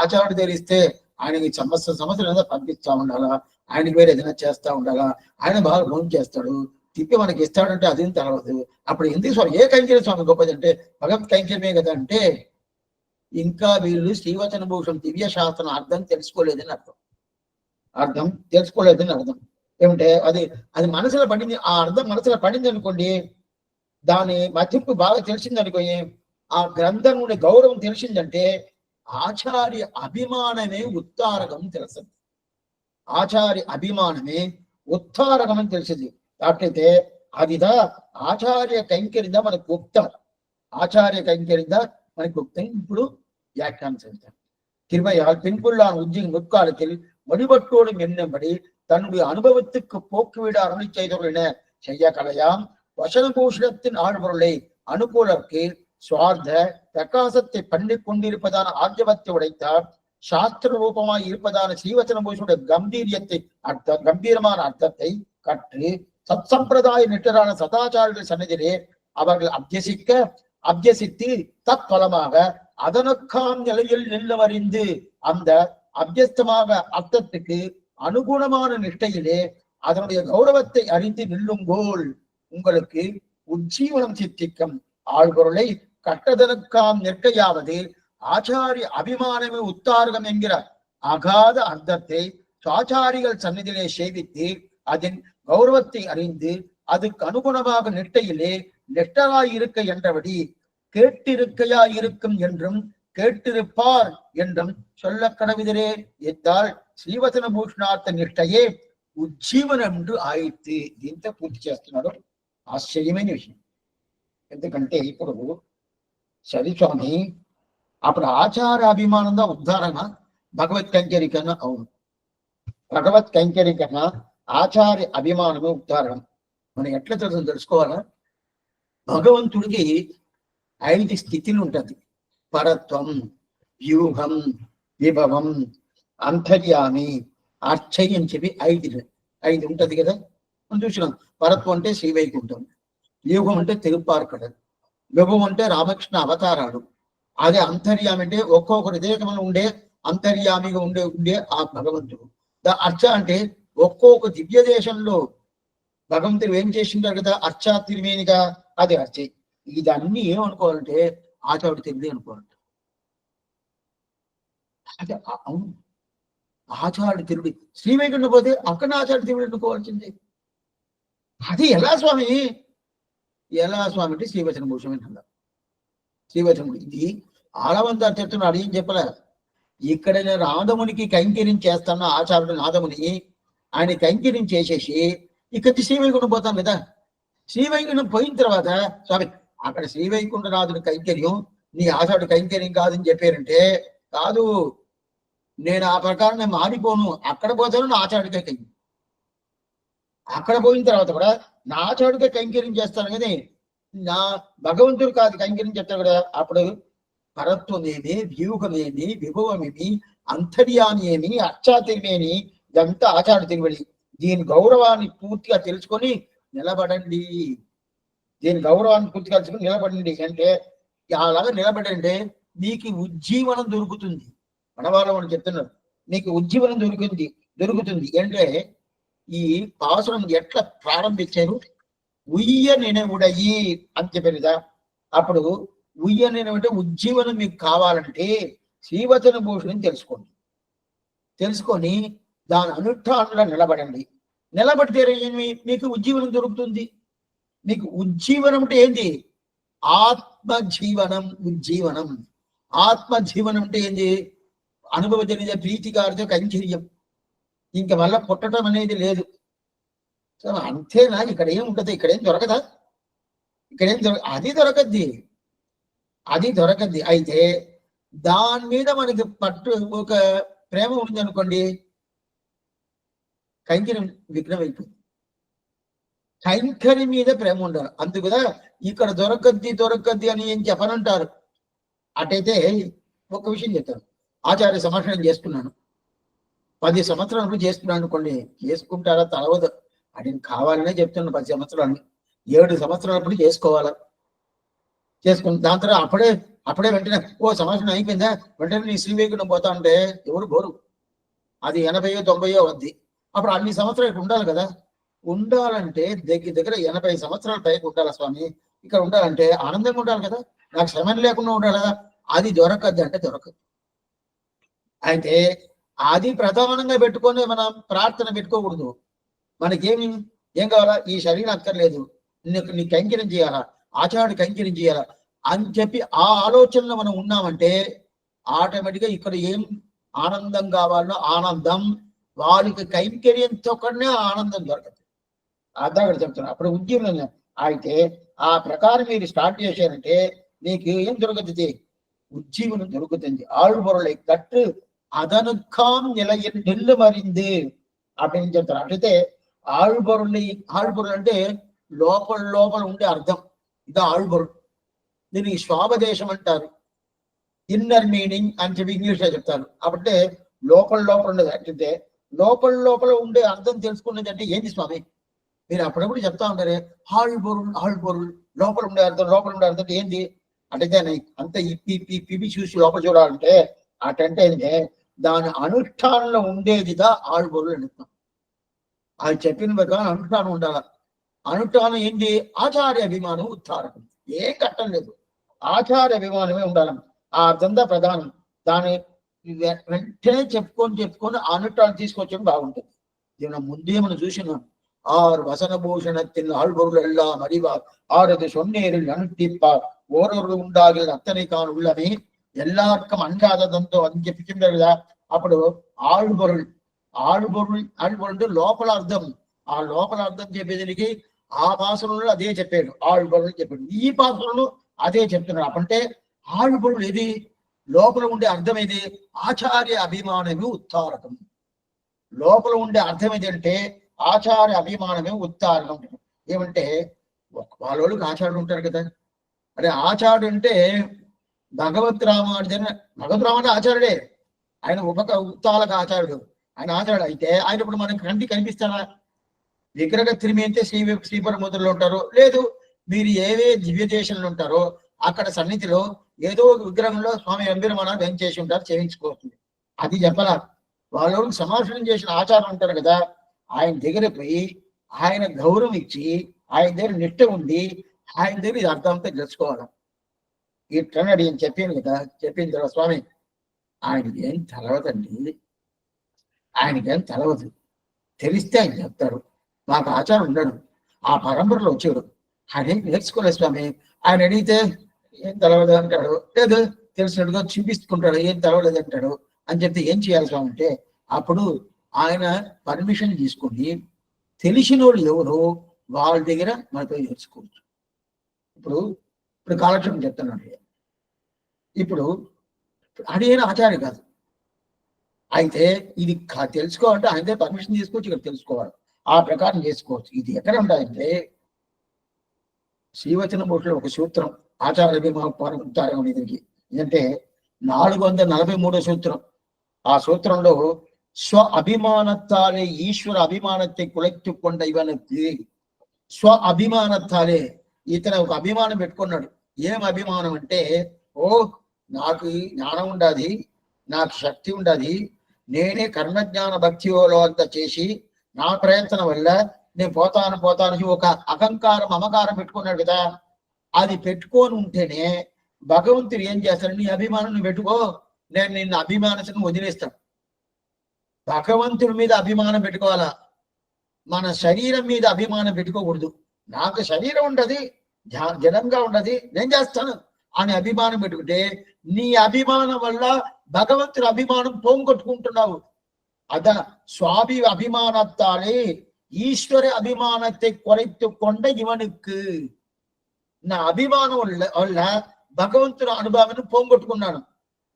ఆచారుడు తెలిస్తే ఆయనకి సంవత్సరం ఏదో పంపిస్తా ఉండాలా, ఆయనకి వేరే ఏదైనా చేస్తా ఉండాలా, ఆయన బాగా భోజనం చేస్తాడు, తిప్పి మనకి ఇస్తాడంటే అది తెలవదు. అప్పుడు ఎందుకు స్వామి ఏ కైంకర్యం స్వామి గొప్పది అంటే భగవత్ కైంకర్యమే కదా అంటే ఇంకా వీళ్ళు శ్రీవచన భూషణం దివ్య శాస్త్రం అర్థం తెలుసుకోలేదని అర్థం ఏమంటే అది అది మనసులో పడింది, ఆ అర్థం మనసులో పడింది అనుకోండి, దాని మతింపు బాగా తెలిసింది అనుకోండి, ఆ గ్రంథం నుండి గౌరవం తెలిసిందంటే ఆచార్య అభిమానమే ఉత్తారకం తెలుస్తుంది. ఆచార్య అభిమానమే ఉత్తారకం అని తెలిసింది. అట్లయితే అదిదా ఆచార్య కైంకర్యంగా మనకు గుప్తం, ஆச்சாரிய கைங்கரிந்தா మనకి గుప్తం. ఇప్పుడు వ్యాఖ్యానం செலுத்தார். திருமையால் பின்புள்ளான் உஜ்ஜின் முற்காலத்தில் வழிபட்டோடு எண்ணம்படி தன்னுடைய அனுபவத்துக்கு போக்குவிட அருளி செய்தவர்கள் என செய்ய கலையாம் வசனபூஷணத்தின் ஆழ்பொருளை அனுகூலருக்கு சுவார்த்த பிரகாசத்தை பண்ணிக் கொண்டிருப்பதான ஆர்ஜவத்தை உடைத்தார். சாஸ்திர ரூபமாய் இருப்பதான ஸ்ரீவச்சன பூஷனுடைய கம்பீரமான அர்த்தத்தை கற்று சத் சம்பிரதாய நிட்டரான சதாச்சாரர்கள் சன்னதியிலே அவர்கள் அபியசித்து தத்பலமாக அதனுக்காம் நிலையில் நில்லவறிந்து அந்த அபியஸ்தமாக அர்த்தத்துக்கு அனுகுணமான நிஷ்டையிலே அதனுடைய கௌரவத்தை அறிந்து நில்லுங்கோல் உங்களுக்கு உஜ்ஜீவனம் சித்திக்கும். ஆழ்பொருளை கட்டதனுக்காம் நிற்கையாவது ஆச்சாரிய அபிமானமே உத்தாரகம் என்கிற அகாத அர்த்தத்தை சுவாச்சாரிகள் சந்நிதியிலே சேவித்து அதன் கௌரவத்தை அறிந்து அதுக்கு அனுகுணமாக நிஷ்டையிலே நெட்டராயிருக்க என்றபடி கேட்டிருக்கையாயிருக்கும் என்றும் கேட்டிருப்பார் என்றும் சொல்ல கடவிதரே ఎత్తాల్ శ్రీవచన భూషణార్థ నిష్టయే ఉజ్జీవనం என்று ఆయితు. దీంతో పూర్తి చేస్తున్నాడు. ఆశ్చర్యమైన విషయం. ఎందుకంటే ఇప్పుడు సరిస్వామి అప్పుడు ఆచార అభిమానంగా ఉద్ధారణ భగవత్ కైంకర్య కన్నా అవును, భగవత్ కైంకర్య కన్నా ఆచార్య అభిమానమే ఉద్ధారణం. మనం ఎట్లా తెలుసుకోవాలా? భగవంతుడికి 5 స్థితిలు ఉంటది. పరత్వం, వ్యూహం, విభవం, అంతర్యామి, అర్చయి అని చెప్పి 5 ఉంటది కదా. మనం చూసినాం. పరత్వం అంటే శ్రీవైకుంఠం, వ్యూహం అంటే తిరుప్పార్కడల్, విభవం అంటే రామకృష్ణ అవతారాలు, అదే అంతర్యామి అంటే ఒక్కొక్క హృదయంలో ఉండే అంతర్యామిగా ఉండే ఆ భగవంతుడు. అర్చ అంటే ఒక్కొక్క దివ్య దేశంలో భగవంతుడు ఏం చేసింటారు కదా, అర్చా తిరుమేనిగా, అది అర్చే. ఇదన్నీ ఏమనుకోవాలంటే ఆచార్యుడు తెలియదు అనుకోవాలంట. అదే అవును, ఆచార్యుడు తిరుడి శ్రీవైకుంఠం పోతే అక్కడ ఆచార్యుడు తిరుడు అనుకోవాల్సింది. అది ఎలా స్వామి అంటే శ్రీవచన భూషమే అన్నారు. శ్రీవచనం ఇది ఆలవంతా చెప్తున్నాడు. ఏం చెప్పలే. ఇక్కడ నేను నాదమునికి కైంకర్యం చేస్తాను, ఆచార్యుడు నాదముని ఆయన కైంకర్యం చేసేసి ఇక్కడికి శ్రీవైకుంఠం పోతాను కదా. శ్రీవైకుంఠం పోయిన తర్వాత స్వామి అక్కడ శ్రీవైకుంఠనాథుడి కైంకర్యం నీ ఆచార్యుడు కైంకర్యం కాదని చెప్పారంటే, కాదు, నేను ఆ ప్రకారం నేను మారిపోను, అక్కడ పోతాను నా ఆచార్యుడికే కైంకర్యం. అక్కడ పోయిన తర్వాత కూడా నా ఆచార్యుడికే కైంకర్యం చేస్తాను కానీ నా భగవంతుడు కాదు కైంకర్యం చెప్తాడు కదా. అప్పుడు పరత్వమేమి, వ్యూహమేమి, విభవమేమి, అంతర్యామి ఏమి, అర్చాతిర్మేమి, ఇదంతా ఆచార్య తిరువడి. దీని గౌరవాన్ని పూర్తిగా తెలుసుకొని నిలబడండి. దీని గౌరవాన్ని పూర్తిగా తెలుసుకొని నిలబడండి అంటే అలాగా నిలబడంటే మీకు ఉజ్జీవనం దొరుకుతుంది. మనవాళ్ళ వాళ్ళు చెప్తున్నారు, నీకు ఉజ్జీవనం దొరుకుతుంది అంటే ఈ పాసురం ఎట్లా ప్రారంభించారు? ఉయ్య నినవుడయి అని చెప్పారు కదా. అప్పుడు ఉయ్య నినవంటే ఉజ్జీవనం మీకు కావాలంటే శ్రీవచన భూషణం తెలుసుకొని దాని అనుష్ఠానంలో నిలబడండి. నిలబడితే మీకు ఉజ్జీవనం దొరుకుతుంది. మీకు ఉజ్జీవనం అంటే ఏంటి? ఆత్మజీవనం. ఆత్మజీవనం అంటే ఏంటి? అనుభవజనిత ప్రీతికారిత కైంకర్యం. ఇంక వల్ల పుట్టడం అనేది లేదు. సో అంతేనా? ఇక్కడ ఏం ఉంటుంది? ఇక్కడేం దొరకదా? అది దొరకద్ది. అయితే దాని మీద మనకి పట్టు ఒక ప్రేమ ఉంది అనుకోండి, కైంకర్యం విఘ్నం అయిపోయింది. కైంకర్యం మీద ప్రేమ ఉండాలి. అందుకుదా ఇక్కడ దొరకద్ది అని ఏం చెప్పనంటారు. అటైతే ఒక విషయం చెప్తాను. ఆచార్య సంభాషణ చేసుకున్నాను, 10 సంవత్సరాలు చేసుకున్నాను అనుకోండి, చేసుకుంటారా తలవదు. అది కావాలనే చెప్తున్నా 10 సంవత్సరాలు 7 సంవత్సరాలప్పుడు చేసుకోవాలా. చేసుకుని దాని తర్వాత అప్పుడే వెంటనే సంవత్సరం అయిపోయిందా వెంటనే నీ శ్రీవేకుడం పోతా అంటే ఎవరు బోరు. అది 80 90 వద్ది. అప్పుడు అన్ని సంవత్సరాలు ఉండాలి కదా. ఉండాలంటే దగ్గర 80 సంవత్సరాల పైకి ఉండాలి స్వామి. ఇక్కడ ఉండాలంటే ఆనందంగా ఉండాలి కదా. నాకు శ్రమ లేకుండా ఉండాలి కదా. అది దొరకద్దు అంటే దొరకదు. అయితే అది ప్రధానంగా పెట్టుకొని మనం ప్రార్థన పెట్టుకోకూడదు. ఏం కావాలా, ఈ శరీరం అక్కర్లేదు, నీ కైంకర్యం చేయాలా, ఆచార్యుడి కైంకర్యం చేయాలా అని చెప్పి ఆ ఆలోచనలో మనం ఉన్నామంటే ఆటోమేటిక్గా ఇక్కడ ఏం ఆనందం కావాలో ఆనందం వాళ్ళకి కైంకర్యంతో కన్నా ఆనందం దొరకదు. అర్థం అక్కడ చెప్తున్నా. అప్పుడు ఉద్యమం అయితే ఆ ప్రకారం మీరు స్టార్ట్ చేశారంటే మీకు ఏం దొరుకుతుంది, ఉజ్జీవనం దొరుకుతుంది. ఆళ్పొరలై కట్టు అదనుకాం నిలయం నెల్లు మరింది அப்படின்னு చెప్తారు. అంటే ఆళ్పొరలు అంటే లోపల ఉండే అర్థం. ఇది ఆళ్పొరలు. దీనికి స్వాపదేశం అంటారు, ఇన్నర్ మీనింగ్ అని చెప్పి ఇంగ్లీష్ లో చెప్తారు. కాబట్టి లోపల ఉండేది. అంటే లోపల ఉండే అర్థం తెలుసుకున్నది అంటే ఏంటి స్వామి, మీరు అప్పుడప్పుడు చెప్తా ఉంటారే ఆళ్పొరులు లోపల ఉండే అర్థం ఏంటి అంటే అంత ఇప్పి చూసి లోపల చూడాలంటే అటంటే దాని అనుష్ఠానంలో ఉండేదిగా ఆళ్పొరులు అడుగుతాం. అది చెప్పిన ప్రకారం అనుష్ఠానం ఉండాలి. అనుష్ఠానం ఏంటి, ఆచార్య అభిమానం ఉత్తారకం. ఏం కట్టం లేదు, ఆచార్య అభిమానమే ఉండాలి. ఆ అర్థంగా ప్రధానం. దాని వెంటనే చెప్పుకొని అనుష్ఠానం తీసుకొచ్చడం బాగుంటుంది. దీని ముందే మనం చూసినాం. ஆர் வசனபூஷணத்தின் ஆழ்பொருள் எல்லாம் அறிவார் ஆறது சொன்னேரில் அனுட்டிப்பார் ஓரொரு உண்டாகில் அத்தனை கான் உள்ளமே எல்லாருக்கும் அன்றாதదంతో అని చెప్పింది కదా. అప్పుడు ఆళ్పొరుల్ అంటే లోపల అర్థం. ఆ లోపల అర్థం చెప్పేదానికి ఆ భాషలో అదే చెప్పాడు, ఆళ్పొరుల్ చెప్పాడు. ఈ భాషలో అదే చెప్తున్నాడు. అంటే ఆళ్పొరుల్ ఏది, లోపల ఉండే అర్థం ఏది, ఆచార్య అభిమానమే ఉత్తారకం. లోపల ఉండే అర్థం ఏదంటే ఆచార్య అభిమానమే ఉత్తారణం. ఏమంటే వాళ్ళకి ఆచార్యుడు ఉంటారు కదా. అదే ఆచార్యుడు అంటే భగవత్ రామానుజన్ ఆచార్యుడే. ఆయన ఉత్తాలక ఆచార్యుడు. ఆయన ఆచార్యుడు అయితే ఆయన ఇప్పుడు మనకి కంటికి కనిపిస్తారా? విగ్రహ త్రిమి అంటే శ్రీపరముద్రలో ఉంటారు. లేదు, మీరు ఏవే దివ్య దేశంలో ఉంటారో అక్కడ సన్నిధిలో ఏదో విగ్రహంలో స్వామి ఎంబిరమణ చేసి ఉంటారు, చేయించుకోవచ్చు. అది చెప్పాల. వాళ్ళకి సమాధానం చేసిన ఆచారం ఉంటారు కదా, ఆయన దగ్గర పోయి ఆయన గౌరవం ఇచ్చి ఆయన దగ్గర నిష్ట ఉండి ఆయన దగ్గర ఇది అర్థంతో తెలుసుకోవాలి. ఇట్లన్నాడు ఈయన చెప్పాను కదా. చెప్పిన తర్వాత స్వామి ఆయనకేం తెలవదండి, ఆయనకేం తెలవదు. తెలిస్తే ఆయన చెప్తారు. మాకు ఆచారం ఉండడు, ఆ పరంపరలో వచ్చాడు, ఆయన ఏం నేర్చుకోలేదు స్వామి. ఆయన అడిగితే ఏం తెలవదు అంటాడు, లేదు తెలిసినట్టుగా చూపిస్తుంటాడు, ఏం తెలవలేదు అంటాడు. అని చెప్తే ఏం చేయాలి స్వామి అంటే అప్పుడు ఆయన పర్మిషన్ తీసుకుని తెలిసిన వాళ్ళు ఎవరో వాళ్ళ దగ్గర మనతో నేర్చుకోవచ్చు. ఇప్పుడు కాలక్షేపం చెప్తున్నాడు. ఇప్పుడు అదేనా ఆచార్య కాదు. అయితే ఇది తెలుసుకోవాలంటే ఆయన దగ్గర పర్మిషన్ తీసుకోవచ్చు, ఇక్కడ తెలుసుకోవాలి, ఆ ప్రకారం చేసుకోవచ్చు. ఇది ఎక్కడ ఉంటాయంటే శ్రీవచన బోట్లో ఒక సూత్రం ఆచార్య అభిమానం దీనికి ఏంటంటే 443 సూత్రం. ఆ సూత్రంలో ஸ்வ அபிமானத்தாலே ஈஸ்வர அபிமானத்தை குலைத்து கொண்ட இவனுக்கு స్వ అభిమానத்தாலே ఇతను ఒక అభిమానం పెట్టుకున్నాడు. ఏం అభిమానం అంటే, నాకు జ్ఞానం ఉండాది, నాకు శక్తి ఉండాది, నేనే కర్మజ్ఞాన భక్తిలో అంతా చేసి నా ప్రయత్నం వల్ల నేను పోతాను ఒక అహంకారం అమకారం పెట్టుకున్నాడు కదా. అది పెట్టుకొని ఉంటేనే భగవంతుడు ఏం చేస్తాడు, నీ అభిమానం నువ్వు పెట్టుకో, నేను నిన్ను అభిమానించడం వదిలేస్తాను. భగవంతుడి మీద అభిమానం పెట్టుకోవాలా, మన శరీరం మీద అభిమానం పెట్టుకోకూడదు. నాకు శరీరం ఉండదు, జడంగా ఉండదు, నేను చేస్తాను అని అభిమానం పెట్టుకుంటే నీ అభిమానం వల్ల భగవంతుడి అభిమానం పోంగొట్టుకుంటున్నావు. అద స్వామి అభిమానத்தாலே ஈஸ்வர அபிமானத்தை குறைத்து கொண்ட இவனுக்கு, నా అభిమానం వల్ల భగవంతుడి అనుభవాన్ని పోంగొట్టుకున్నాను.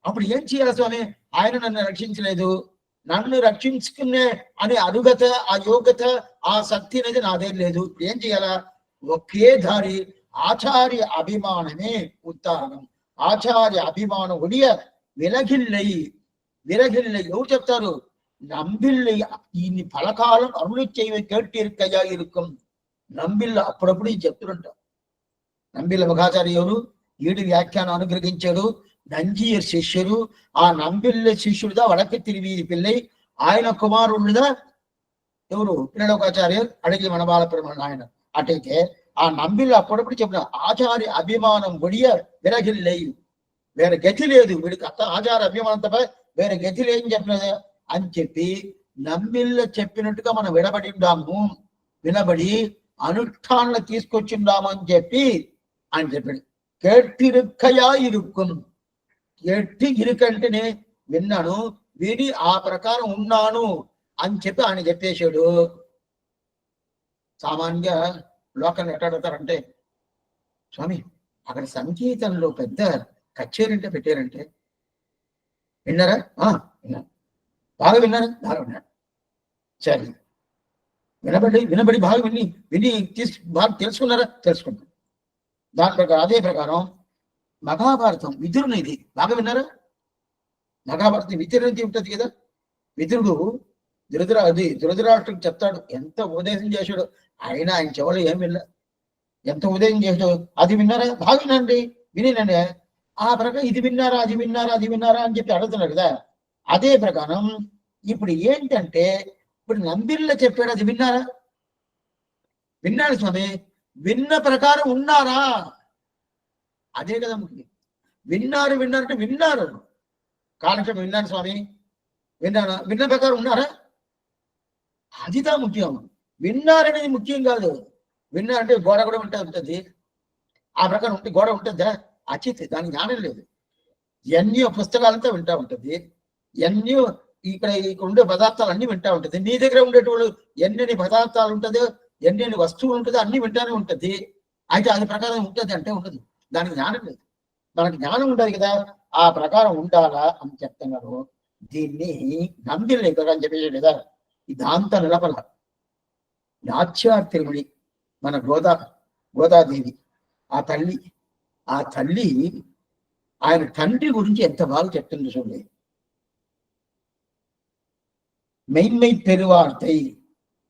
అప్పుడు ఏం చేయాలి స్వామి, ఆయన నన్ను రక్షించలేదు, నన్ను రక్షించుకునే అనే అర్హత, ఆ యోగ్యత, ఆ శక్తి అనేది నా దగ్గర లేదు. ఏం చేయాలా, ఒకే దారి ఆచార్య అభిమానమే ఉత్తారణం. ఆచార్య అభిమానం ఒడియ విరగిల్లై ఎవరు చెప్తారు, நம்பில்லை இனி பலகாலம் அருளை செய்வ கேட்டிருக்கையா இருக்கும். నంబిల్ల అప్పుడప్పుడు చెప్తుంటాం. నంబిల్ల మహాచార్యులు ఈడు వ్యాఖ్యానం అనుగ్రహించాడు. నంజీయర్ శిష్యుడు. ఆ నంబిల్ల శిష్యుడుదా వడకి తిరిగి పిల్లై ఆయన కుమారుడుదా ఎవరు పిల్లడోకాచార్యర్ అడిగి మన బాలపెరుమాళ్ ఆయన. అటైతే ఆ నంబిల్ల అప్పుడప్పుడు చెప్పిన ఆచార్య అభిమానం ఒడియ విరగిల్లై, వేరే గతి లేదు వీడికి అత్త ఆచార అభిమానం తప్ప వేరే గతి లేదని చెప్పినది అని చెప్పి నంబిల్ల చెప్పినట్టుగా మనం వినబడిందాము. వినబడి అనుష్ఠానంలో తీసుకొచ్చిందామని చెప్పి ఆయన చెప్పాడు. కేట్టిరుక్కయా ఇరుక్కుం, ఎట్టి ఇరుకంటేనే విన్నాను, విని ఆ ప్రకారం ఉన్నాను అని చెప్పి ఆయన చెప్పేశాడు. సామాన్యంగా లోకల్ ఎట్లా అడుగుతారంటే, స్వామి అక్కడ సంగీతంలో పెద్ద కచేరీ అంటే పెట్టారంటే విన్నారా? విన్నాను. బాగా విన్నారా? బాగా విన్నాను. సరే, వినబడి బాగా విని బాగా తెలుసుకున్నారా? తెలుసుకున్నాను. దాని ప్రకారం అదే ప్రకారం మహాభారతం విదురుని ఇది బాగా విన్నారా? మహాభారతం విదురుని ఉంటుంది కదా. విదురుడు ధృతరాష్ట్రుడికి చెప్తాడు, ఎంత ఉపదేశం చేశాడు. ఆయన చెవులు ఏం విన్నా, ఎంత ఉపదేశం చేశాడు అది విన్నారా? బాగా వినండి, వినండి. ఆ ప్రకారం ఇది విన్నారా, అది విన్నారా, అది విన్నారా అని చెప్పి అడుగుతున్నాడు కదా. అదే ప్రకారం ఇప్పుడు ఏంటంటే, ఇప్పుడు నంబిల్ల చెప్పాడు, అది విన్నారా? విన్నాడు స్వామి. విన్న ప్రకారం ఉన్నారా? అదే కదా ముఖ్యం. విన్నారంటే విన్నారు. కాలక్షేపం విన్నాను స్వామి, విన్నానా? విన్న ప్రకారం ఉన్నారా? అదిదా ముఖ్యం. విన్నారనేది ముఖ్యం కాదు. విన్నారంటే గోడ కూడా ఉంటుంది. ఆ ప్రకారం ఉంటే గోడ ఉంటుందా? అచిత్, దానికి జ్ఞానం లేదు. ఎన్నో పుస్తకాలంతా వింటా ఉంటుంది. ఎన్నో ఇక్కడ ఉండే పదార్థాలు అన్ని వింటా ఉంటుంది. నీ దగ్గర ఉండేటోళ్ళు ఎన్ని పదార్థాలు ఉంటుందో, ఎన్ని వస్తువులు ఉంటుందో అన్ని వింటానే ఉంటుంది. అయితే అది ప్రకారం ఉంటుంది అంటే ఉండదు. దానికి జ్ఞానం లేదు. మనకి జ్ఞానం ఉండదు కదా. ఆ ప్రకారం ఉండాలా అని చెప్తున్నారు. దీన్ని నంబిల్ల ప్రకారం చెప్పేది కదా. ఇదంతా నిలబల నాట్యార్తిముడి మన గోదాదేవి ఆ తల్లి ఆయన తండ్రి గురించి ఎంత బాగా చెప్తుంది చూడండి. மெய்மை பெருவார்த்தை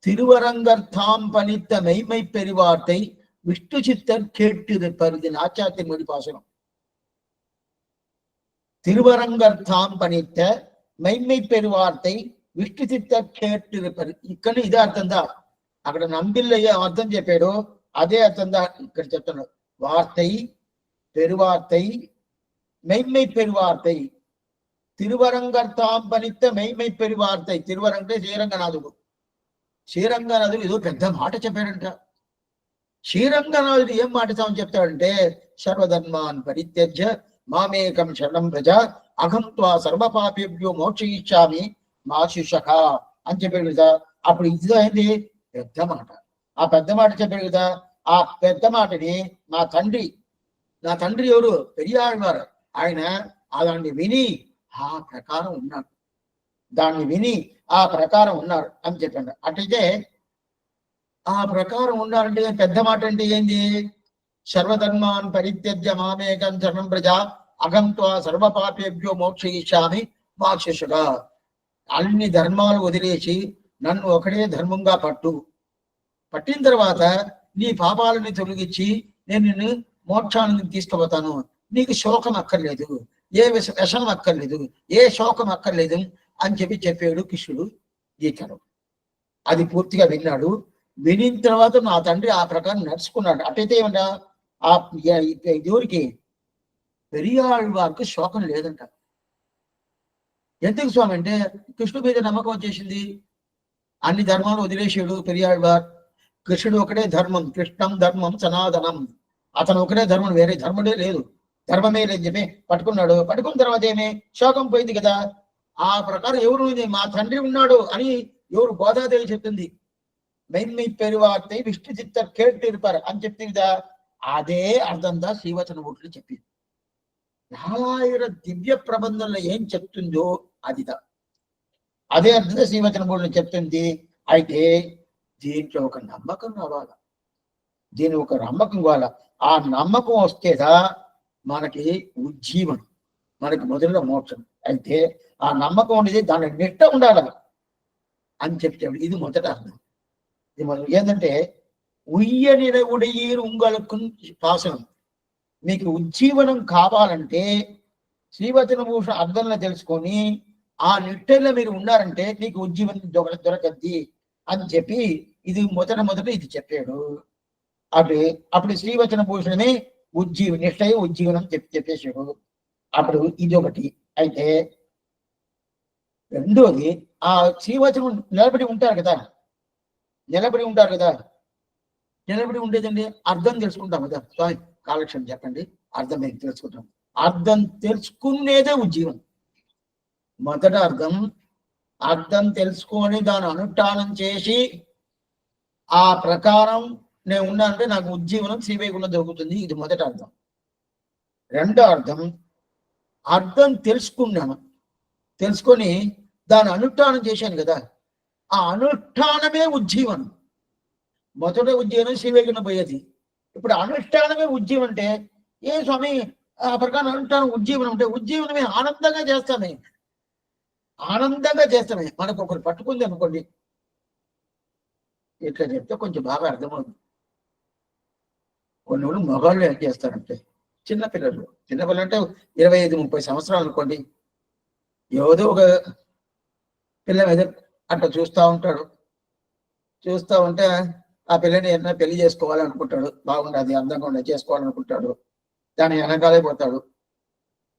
திருவரங்கர்தாம் பணித்த மெய்மை பெருவார்த்தை விஷ்ணு சித்தர் கேட்டிருப்பர். இது நாச்சாத்தின் மொழி பாசனம். திருவரங்கர்தாம் பணித்த மெய்மை பெருவார்த்தை విష్ణు చిత్తర్ కేట్టిరుపర్. ఇక్కడ ఇదే అర్థం దా. అక్కడ నంబిల్లయ్య అర్థం చెప్పాడు, అదే అర్థం దా ఇక్కడ చెప్తున్నాడు. వార్తై పెరువార్తై மெய்மை பெருவார்த்தை తిరువరంగర్తాం పనిత్త மெய்மை పెరువార్తై. తిరువరంగే శ్రీరంగనాథుడు. శ్రీరంగనాథుడు ఏదో పెద్ద మాట చెప్పాడంట. శ్రీరంగనాథుడు ఏం మాట చెప్తాడంటే, సర్వధర్మాన్ పరిత్యజ్య మామేకం శరణం ప్రజ అహం త్వా సర్వపాపేభ్యో మోక్షయిష్యామి మా శిష్యక అని చెప్పాడు కదా. అప్పుడు ఇది అయింది పెద్ద మాట. ఆ పెద్ద మాట చెప్పాడు కదా. ఆ పెద్ద మాటని నా తండ్రి ఎవరు? పెరియాళ్వారు. ఆయన దాన్ని విని ఆ ప్రకారం ఉన్నాడు. దాన్ని విని ఆ ప్రకారం ఉన్నారు అని చెప్పండి. అట్లయితే ఆ ప్రకారం ఉన్నారంటే పెద్ద మాట అంటే ఏంది? సర్వధర్మాన్ పరిత్యజ్య మామేకం శరణం ప్రజ అహం త్వా సర్వపాపేభ్యో మోక్షయిష్యామి మా శిష్యుడా. అన్ని ధర్మాలు వదిలేసి నన్ను ఒకటే ధర్మంగా పట్టిన తర్వాత నీ పాపాలని తొలగించి నేను నిన్ను మోక్షానికి తీసుకుపోతాను. నీకు శోకం అక్కర్లేదు, ఏ వ్యసనం అక్కర్లేదు, ఏ శోకం అక్కర్లేదు అని చెప్పాడు కృష్ణుడు గీతలో. అది పూర్తిగా విన్నాడు. వినిన తర్వాత నా తండ్రి ఆ ప్రకారం నడుచుకున్నాడు. అటైతే ఏమన్నా ఆ దేవుడికి పెరియాళ్వారికి శోకం లేదంట. ఎందుకు స్వామి అంటే కృష్ణుడి మీద నమ్మకం వచ్చేసింది. అన్ని ధర్మాలు వదిలేసాడు పెరియాళ్వార్. కృష్ణుడు ఒకటే ధర్మం, కృష్ణం ధర్మం సనాతనం. అతను ఒకటే ధర్మం, వేరే ధర్మమే లేదు, ధర్మమే లేదని చెప్పి పట్టుకున్న తర్వాత ఏమి శోకం పోయింది కదా. ఆ ప్రకారం ఎవరు మా తండ్రి ఉన్నాడు అని ఎవరు గోదాదేవి చెప్తుంది. மெய்மை பெருவார்த்தை విష్ణు చిత్తర్ కేట్టిరుపర్ అని చెప్తుంది కదా. అదే అర్థంగా శ్రీవచన బోట్లు చెప్పింది. నారాయణ దివ్య ప్రబంధంలో ఏం చెప్తుందో అదిదా. అదే అర్థంగా శ్రీవచన బోట్లు చెప్తుంది. అయితే దీంట్లో ఒక నమ్మకం రావాలా, దీని ఒక నమ్మకం కావాలా. ఆ నమ్మకం వస్తేదా మనకి ఉజ్జీవనం, మనకి మొదలుగా మోక్షం. అయితే ఆ నమ్మకం ఉండేది, దాని నిట్ట ఉండాలి. అని చెప్తాడు. ఇది మొదట అర్థం. ఇది మనం ఏంటంటే ఉయ్యనిర ఉడయీరు ఉంగలకు పాసనం. మీకు ఉజ్జీవనం కావాలంటే శ్రీవచనభూష అర్థంలో తెలుసుకొని ఆ నిట్టెల్లో మీరు ఉన్నారంటే మీకు ఉజ్జీవనం దొరకద్ది అని చెప్పి ఇది మొదట ఇది చెప్పాడు. అప్పుడు శ్రీవచన భూషణమే నిష్ఠయ ఉజ్జీవనం చెప్పేశాడు. అప్పుడు ఇది ఒకటి. అయితే రెండోది ఆ శ్రీవచనం నిలబడి ఉంటారు కదా, నిలబడి ఉండేదండి అర్థం తెలుసుకుంటాం కదా. స్వామి కాలక్షేపం చెప్పండి, అర్థం మేము తెలుసుకుంటాం. అర్థం తెలుసుకునేదే ఉజ్జీవనం. మొదట అర్థం తెలుసుకొని దాన్ని అనుష్ఠానం చేసి ఆ ప్రకారం నేను ఉన్నానంటే నాకు ఉజ్జీవనం శ్రీవైకుంఠం దొరుకుతుంది. ఇది మొదటి అర్థం. రెండో అర్థం తెలుసుకొని దాన్ని అనుష్ఠానం చేశాను కదా, ఆ అనుష్ఠానమే ఉజ్జీవనం. మొదట ఉజ్జీవనం శ్రీవైకుంఠం పోయేది. ఇప్పుడు అనుష్ఠానమే ఉజ్జీవనం అంటే ఏ స్వామి ఆ ప్రకారం అనుష్ఠానం ఉజ్జీవనం అంటే ఉజ్జీవనమే ఆనందంగా చేస్తామే. మనకు ఒకరు పట్టుకుంది అనుకోండి, ఇట్లా చెప్తే కొంచెం బాగా అర్థమవుతుంది. కొన్ని వాళ్ళు మగవాళ్ళు ఏం చేస్తారంటే చిన్నపిల్లలు అంటే 25-30 సంవత్సరాలు అనుకోండి, ఏదో ఒక పిల్ల మీద అట్లా చూస్తూ ఉంటే ఆ పిల్లని ఏదైనా పెళ్లి చేసుకోవాలనుకుంటాడు. బాగుండదు, అందంగా ఉండదు, చేసుకోవాలనుకుంటాడు. దాని వెనకాలే పోతాడు.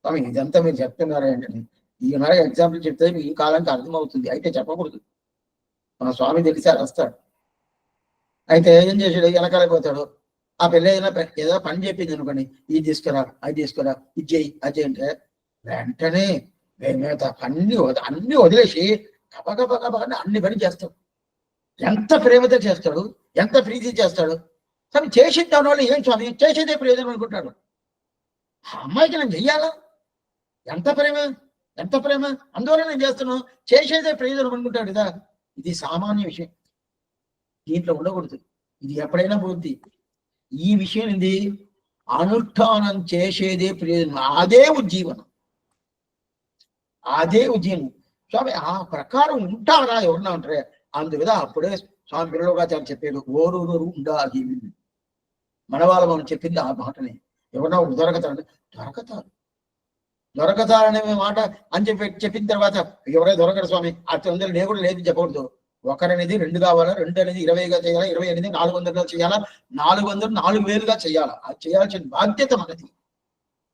స్వామి ఇదంతా మీరు చెప్తున్నారా ఏంటని ఈనాడు ఎగ్జాంపుల్ చెప్తే ఈ కాలానికి అర్థమవుతుంది. అయితే చెప్పకూడదు. మన స్వామి తెలిసారు వస్తాడు. అయితే ఏం చేసాడు, వెనకాలే పోతాడు. ఆ పిల్ల ఏదో పని చెప్పింది అనుకోండి, ఇది తీసుకురా, అది తీసుకురా, ఇది చేయి, అది అంటే వెంటనే అన్ని వదిలేసి గబగబా అన్ని పని చేస్తాడు. ఎంత ప్రేమతో చేస్తాడు, ఎంత ప్రీతి చేస్తాడు. కానీ చేసిన దానివల్ల ఏం స్వామి చేసేదే ప్రయోజనం అనుకుంటాడు. అమ్మాయికి నేను చెయ్యాలా, ఎంత ప్రేమ అందువల్ల నేను చేస్తున్నాను, చేసేదే ప్రయోజనం అనుకుంటాడు కదా. ఇది సామాన్య విషయం, దీంట్లో ఉండకూడదు. ఇది ఎప్పుడైనా పోద్ది. ఈ విషయం ఇది అనుష్ఠానం చేసేదే ప్రయోజనం, అదే ఉజ్జీవనం. స్వామి ఆ ప్రకారం ఉంటారా ఎవరన్నా ఉంటారే అందువిధా. అప్పుడే స్వామి పిల్లలుగాచారు చెప్పాడు, ఓరూరు ఉండాలి. మన వాళ్ళు మనం చెప్పింది ఆ మాటనే. ఎవరన్నా దొరకతారనే మాట అని చెప్పిన తర్వాత ఎవరైనా దొరకరు స్వామి, ఆ 900 నేను కూడా లేదు చెప్పకూడదు. ఒకరనేది 2 కావాలా, 2 అనేది 20గా చేయాలా, 20 అనేది 400గా చేయాలా, 400 4000గా చేయాలా. అది చేయాల్సిన బాధ్యత మనది.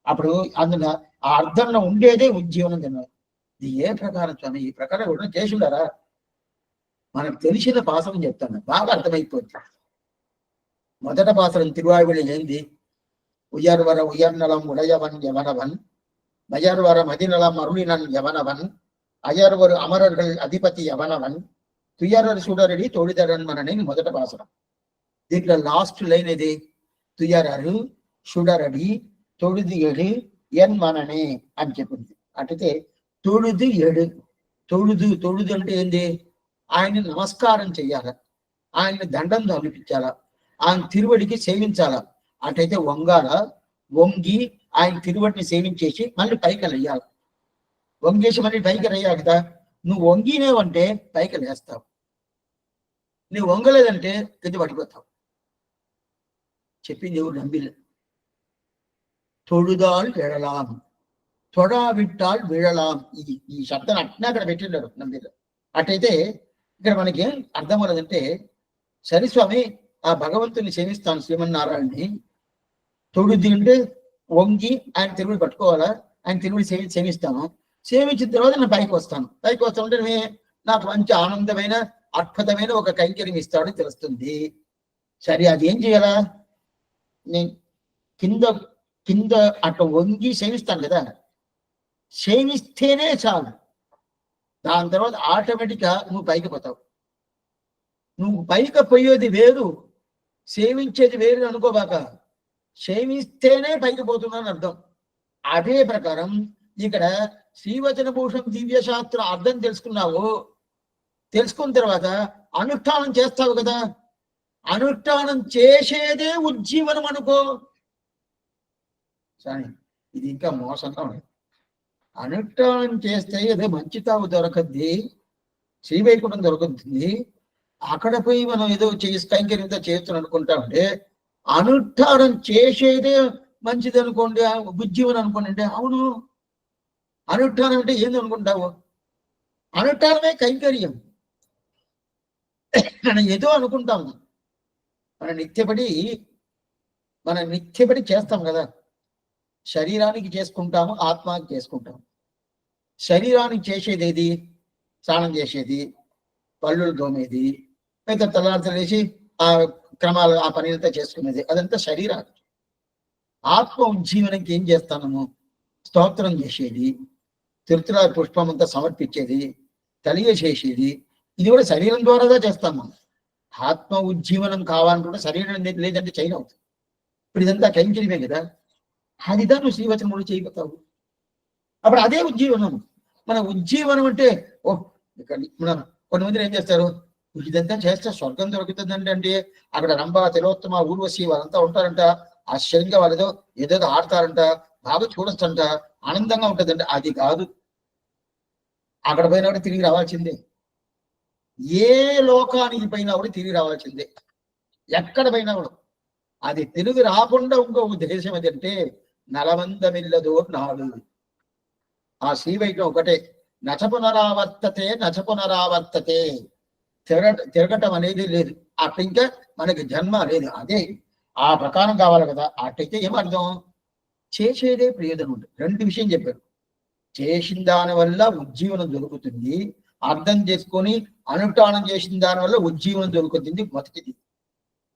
అప్పుడు అందున ఆ అర్థంలో ఉండేదే ఉజ్జీవనం తిన్నారు. ఇది ఏ ప్రకారం స్వామి, ఈ ప్రకారం ఎవరైనా చేసి ఉండారా? మనకు తెలిసిన పాసరం చెప్తాను, బాగా అర్థమైపోతుంది. మొదట పాసరం తిరువాయువులు ఏంది? ఉయర్వర ఉయర్నలం ఉడయవన్ యవనవన్ மயர்வர மதிநலம் அருளினன் எவனவன் அயர்வரு அமரர்கள் அதிபதி எவனவன் துயரர் சுடரடி தொழிதரன் మనని మొదట పాసరం. దీంట్లో లాస్ట్ లైన్ ఇది, తుయరరు సుడరడి తొడిది ఎడు ఎన్ మననే అని చెప్పింది. అంటే తొడుదు ఎడు, తొడుదు అంటే ఏంది? ఆయన్ని నమస్కారం చెయ్యాల, ఆయన్ని దండం తొలిపించాలా, ఆయన తిరువడికి సేవించాలా. అటైతే వంగి ఆయన తిరువడిని సేవించేసి మళ్ళీ పైకి లేయాలి. వంగేసి మళ్ళీ పైకి లేయాలి కదా. నువ్వు వంగినేవంటే పైకి లేస్తావు, నువ్వు వంగలేదంటే కింద పడిపోతావు. చెప్పింది ఎవరు? నమ్మిలే. తొడుదాల్ విడలాం, తొడా విట్టాల్ విడలాం. ఈ శబ్దాన్ని అట్నే అక్కడ పెట్టిండారు నమ్మిల. అటైతే ఇక్కడ మనకి అర్థం అవ్వలేదంటే, సరిస్వామి ఆ భగవంతుని సేవిస్తాను శ్రీమన్నారాయణని, తొడుది అంటే వంగి ఆయన తిరువుడు పట్టుకోవాలా, ఆయన తిరువుడు సేవిస్తాను. సేవించిన తర్వాత నేను పైకి వస్తానంటే నాకు మంచి ఆనందమైన అద్భుతమైన ఒక కైంకర్యం ఇస్తాడని తెలుస్తుంది. సరే అది ఏం చేయాలా? నేను కింద అట్లా వంగి సేవిస్తాను కదా, సేవిస్తేనే చాలు. దాని తర్వాత ఆటోమేటిక్గా నువ్వు పైకి పోతావు. నువ్వు పైకి పోయేది వేరు, సేవించేది వేరు అనుకోబాక. సేవిస్తేనే పైకి పోతున్నాను అర్థం. అదే ప్రకారం ఇక్కడ శ్రీవచన భూషణం దివ్య శాస్త్ర అర్థం తెలుసుకున్నావు. తెలుసుకున్న తర్వాత అనుష్ఠానం చేస్తావు కదా, అనుష్ఠానం చేసేదే ఉజ్జీవనం అనుకో. సరే, ఇది ఇంకా మోసంగా ఉంది. అనుష్ఠానం చేస్తే ఏదో మంచి తావు దొరకద్ది, శ్రీవైకుంఠం దొరుకుతుంది. అక్కడ పోయి మనం ఏదో చేసి కైంకర్యంతో చేస్తున్నాం అనుకుంటామంటే అనుష్ఠానం చేసేదే మంచిది అనుకోండి, ఉజ్జీవనం అనుకోండి. అంటే అవును, అనుష్ఠానం అంటే ఏంది అనుకుంటావు? అనుష్ఠానమే కైంకర్యం. మనం ఏదో అనుకుంటాము, మనం నిత్యపడి చేస్తాం కదా. శరీరానికి చేసుకుంటాము, ఆత్మాకి చేసుకుంటాము. శరీరానికి చేసేది ఏది? స్నానం చేసేది, పళ్ళు తోమేది, అయితే తెల్లారితలేసి ఆ క్రమాలు ఆ పని అంతా చేసుకునేది, అదంతా శరీరానికి. ఆత్మ ఉజ్జీవనంకి ఏం చేస్తాము? స్తోత్రం చేసేది, తిరుతుల పుష్పం అంతా సమర్పించేది, తెలియచేసేది, ఇది కూడా శరీరం ద్వారాగా చేస్తాం మనం. ఆత్మ ఉజ్జీవనం కావాలనుకుంటే శరీరం లేదంటే చేయనవుతుంది. ఇప్పుడు ఇదంతా కైంకర్యమే కదా. అదిదా నువ్వు శ్రీవచనములు చేయగలుగుతావు. అప్పుడు అదే ఉజ్జీవనం. మన ఉజ్జీవనం అంటే మన కొంతమంది ఏం చేస్తారు, ఇదంతా చేస్తే స్వర్గం దొరుకుతుందంటే అంటే అక్కడ రంభ, తిలోత్తమ, ఊర్వశి వాళ్ళంతా ఉంటారంట, ఆశ్చర్యంగా వాళ్ళేదో ఏదేదో ఆడతారంట, బాగా చూడొచ్చంట, ఆనందంగా ఉంటుందంట. అది కాదు. అక్కడ పోయినా కూడా తిరిగి రావాల్సిందే. ఏ లోకానికి పోయినా కూడా తిరిగి రావాల్సిందే. ఎక్కడ పోయినా కూడా అది తిరిగి రాకుండా ఇంకో ఉద్దేశం ఏదంటే నలవందమిల్లదో నాడు. ఆ శ్రీవైకుంఠం ఒకటే. నచపునరావర్తతే. తిరగటం అనేది లేదు. అట్లా ఇంకా మనకి జన్మ లేదు. అదే ఆ ప్రకారం కావాలి కదా. అట్టయితే ఏమర్థం? చేసేదే ప్రయోజనం ఉంటుంది. రెండు విషయం చెప్పారు. చేసిన దాని వల్ల ఉజ్జీవనం దొరుకుతుంది, అర్థం చేసుకొని అనుష్ఠానం చేసిన దాని వల్ల ఉజ్జీవనం దొరుకుతుంది, మొదటిది.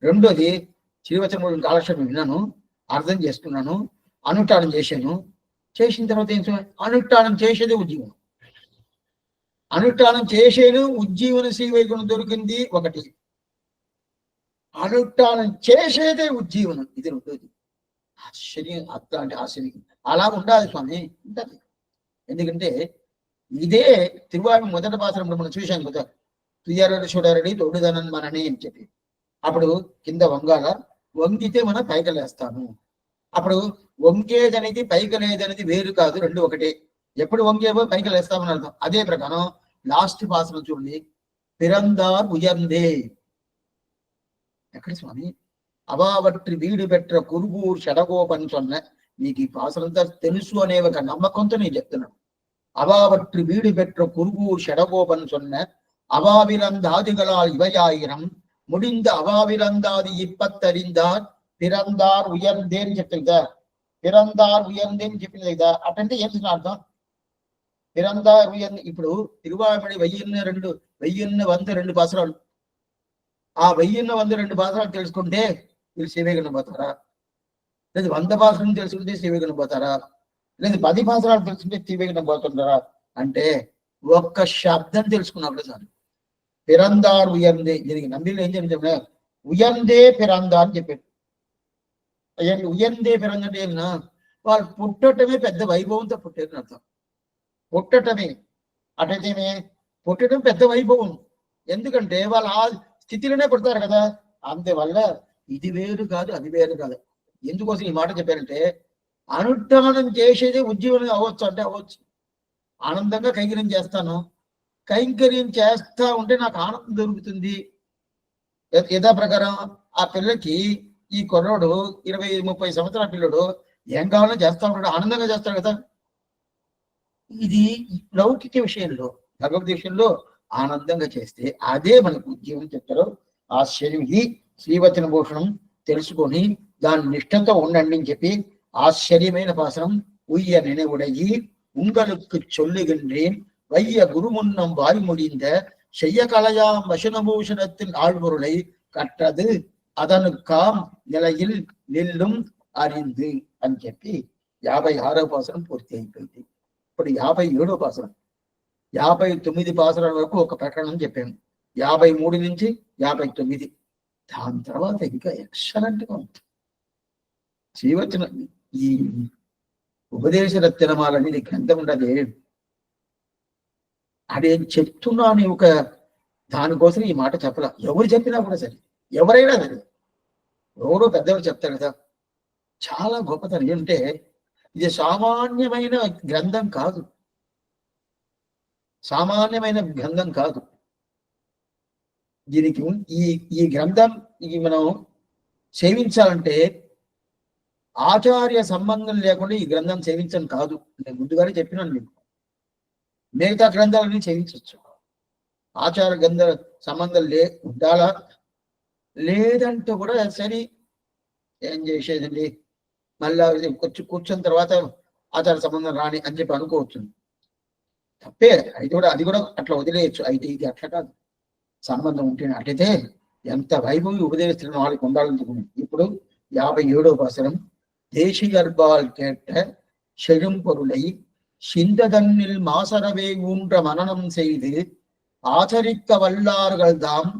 రెండోది, శ్రీవచనం కాలక్షేపం విన్నాను, అర్థం చేసుకున్నాను, అనుష్ఠానం చేశాను. చేసిన తర్వాత ఏం అనుష్ఠానం చేసేదే ఉజ్జీవనం. అనుష్ఠానం చేసేను ఉజ్జీవన శ్రీవైకుంఠం దొరికింది ఒకటి. అనుష్ఠానం చేసేదే ఉజ్జీవనం, ఇది రెండోది. ఆశ్చర్యం, అట్లాంటి ఆశ్చర్యం అలా ఉండాలి స్వామి, ఉండాలి. ఎందుకంటే ఇదే తిరువాయి మొదటి పాత్రంలో మనం చూశాం కదా, తుయ్యారడి చూడారడి తోడుదనని మనని అని చెప్పి. అప్పుడు కింద వంగాల, వంగితే మనం పైకలేస్తాము. అప్పుడు వంగేది అనేది పైకలేది అనేది వేరు కాదు, రెండు ఒకటే. ఎప్పుడు వంగేవో పైకలేస్తామని అర్థం. అదే ప్రకారం లాస్ట్ పాసనం చూడండి, పిరందార్ ఉయర్ందే. ఎక్కడ స్వామి? అవావట్రి వీడు పెట్ర కురుగూర్ షడగోపని సొన్న. నీకు ఈ పాసనంతా తెలుసు అనే ఒక నమ్మకంతో నేను చెప్తున్నాను. அவாவற்று வீடு பெற்ற குருகூர் ஷடகோபன் சொன்ன அவாவிலந்தாதிகளால் இவையாயிரம் முடிந்த அவாவிலந்தாதி இப்பத்தறிந்தார் பிறந்தார் ఉయర్ందేని చెప్తుంది కదా. పిరందార్ ఉయర్ందేని చెప్పింది కదా. అటంటే ఏం అర్థం? పిరందార్ ఉయర్ంది. ఇప్పుడు తిరువామణి 1002 పాసరాలు. ఆ 1002 పాసరాలు తెలుసుకుంటే వీళ్ళు శ్రీవైకుంఠం పోతారా? లేదు 100 పాసరాలు తెలుసుకుంటే శ్రీవైకుంఠం పోతారా? లేదు 10 పాసరాలు తెలుసుకుంటే శ్రీవైకుంఠం పోతుంటారా? అంటే ఒక్క శబ్దం తెలుసుకున్నప్పుడు సార్, పిరందార్ ఉయర్ందే. దీనికి నందిలో ఏం చెప్తున్నా, ఉయర్ందే పిరందా అని చెప్పాడు. ఉయర్ందే పిరంద అంటే ఏమన్నా, వాళ్ళు పుట్టటమే పెద్ద వైభవంతో పుట్టారని అర్థం. పుట్టటమే అటైతేనే పుట్టడం పెద్ద వైభవం. ఎందుకంటే వాళ్ళు ఆ స్థితిలోనే పుడతారు కదా. అందువల్ల ఇది వేరు కాదు, అది వేరు కాదు. ఎందుకోసం ఈ మాట చెప్పారంటే, అనుష్ఠానం చేసేదే ఉజ్జీవనం అవ్వచ్చు అంటే అవ్వచ్చు. ఆనందంగా కైంకర్యం చేస్తాను, కైంకర్యం చేస్తా ఉంటే నాకు ఆనందం దొరుకుతుంది. యథా ప్రకారం ఆ పిల్లకి, ఈ కుర్రోడు 20-30 సంవత్సరాల పిల్లడు ఏం కావాలో చేస్తా ఉంటాడు, ఆనందంగా చేస్తాడు కదా. ఇది లౌకిక విషయంలో, భగవద్ విషయంలో ఆనందంగా చేస్తే అదే మనకు ఉజ్జీవనం చెప్తారు. ఆశ్చర్యం. ఇది శ్రీవచన భూషణం తెలుసుకొని దాని నిష్ఠతో ఉండండి అని చెప్పి ஆச்சரியమైన பாசனம். உய்ய நினைவுடையி உங்களுக்கு சொல்லுகின்றேன், வைய குருமுன்னம் வாய் முடிந்த செய்ய கலையாம் வசனபூஷணத்தின் ஆழ்பொருளை கற்றது அதனுக்காம் நிலையில் நில்லும் அறிந்து అని చెప్పి 56వ పాసనం పూర్తి అయిపోయింది. ఇప్పుడు 57వ పాసనం. 59 పాసనాల వరకు ఒక ప్రకరణం చెప్పాము. 53 నుంచి 59. దాని తర్వాత ఇంకా ఎక్సలెంట్ గా ఉంటుంది శ్రీవచనం. ఈ ఉపదేశ రత్నమాల అనేది గ్రంథం ఉండదు. అదేం చెప్తున్నా అని ఒక దానికోసం ఈ మాట చెప్పలా. ఎవరు చెప్పినా కూడా సరే, ఎవరైనా సరే, ఎవరో పెద్దవారు చెప్తారు కదా. చాలా గొప్పతనం ఏంటంటే ఇది సామాన్యమైన గ్రంథం కాదు, సామాన్యమైన గ్రంథం కాదు. దీనికి ఈ ఈ గ్రంథం మనం సేవించాలంటే ఆచార్య సంబంధం లేకుండా ఈ గ్రంథం సేవించడం కాదు. నేను ముందుగానే చెప్పినాను మీకు. మిగతా గ్రంథాలని సేవించవచ్చు, ఆచార గ్రంథ సంబంధం ఉండాలా, లేదంటే కూడా సరే ఏం చేసేదండి, మళ్ళా కూర్చున్న తర్వాత ఆచార సంబంధం రాని అని చెప్పి అనుకోవచ్చు. తప్పే అది కూడా అట్లా వదిలేయచ్చు. అయితే ఇది అట్లా కాదు, సంబంధం ఉంటేనే. అట్లయితే ఎంత వైభవం ఉపదేశిస్తున్న వాళ్ళకి ఉండాలనుకున్నాను. ఇప్పుడు 57వ వసనం. தேசி கர்பால் கேட்ட செழும்பொருளை சிந்ததன்னில் மாசரவே ஊன்ற மனனம் செய்து ஆச்சரிக்க வல்லார்கள் தாம்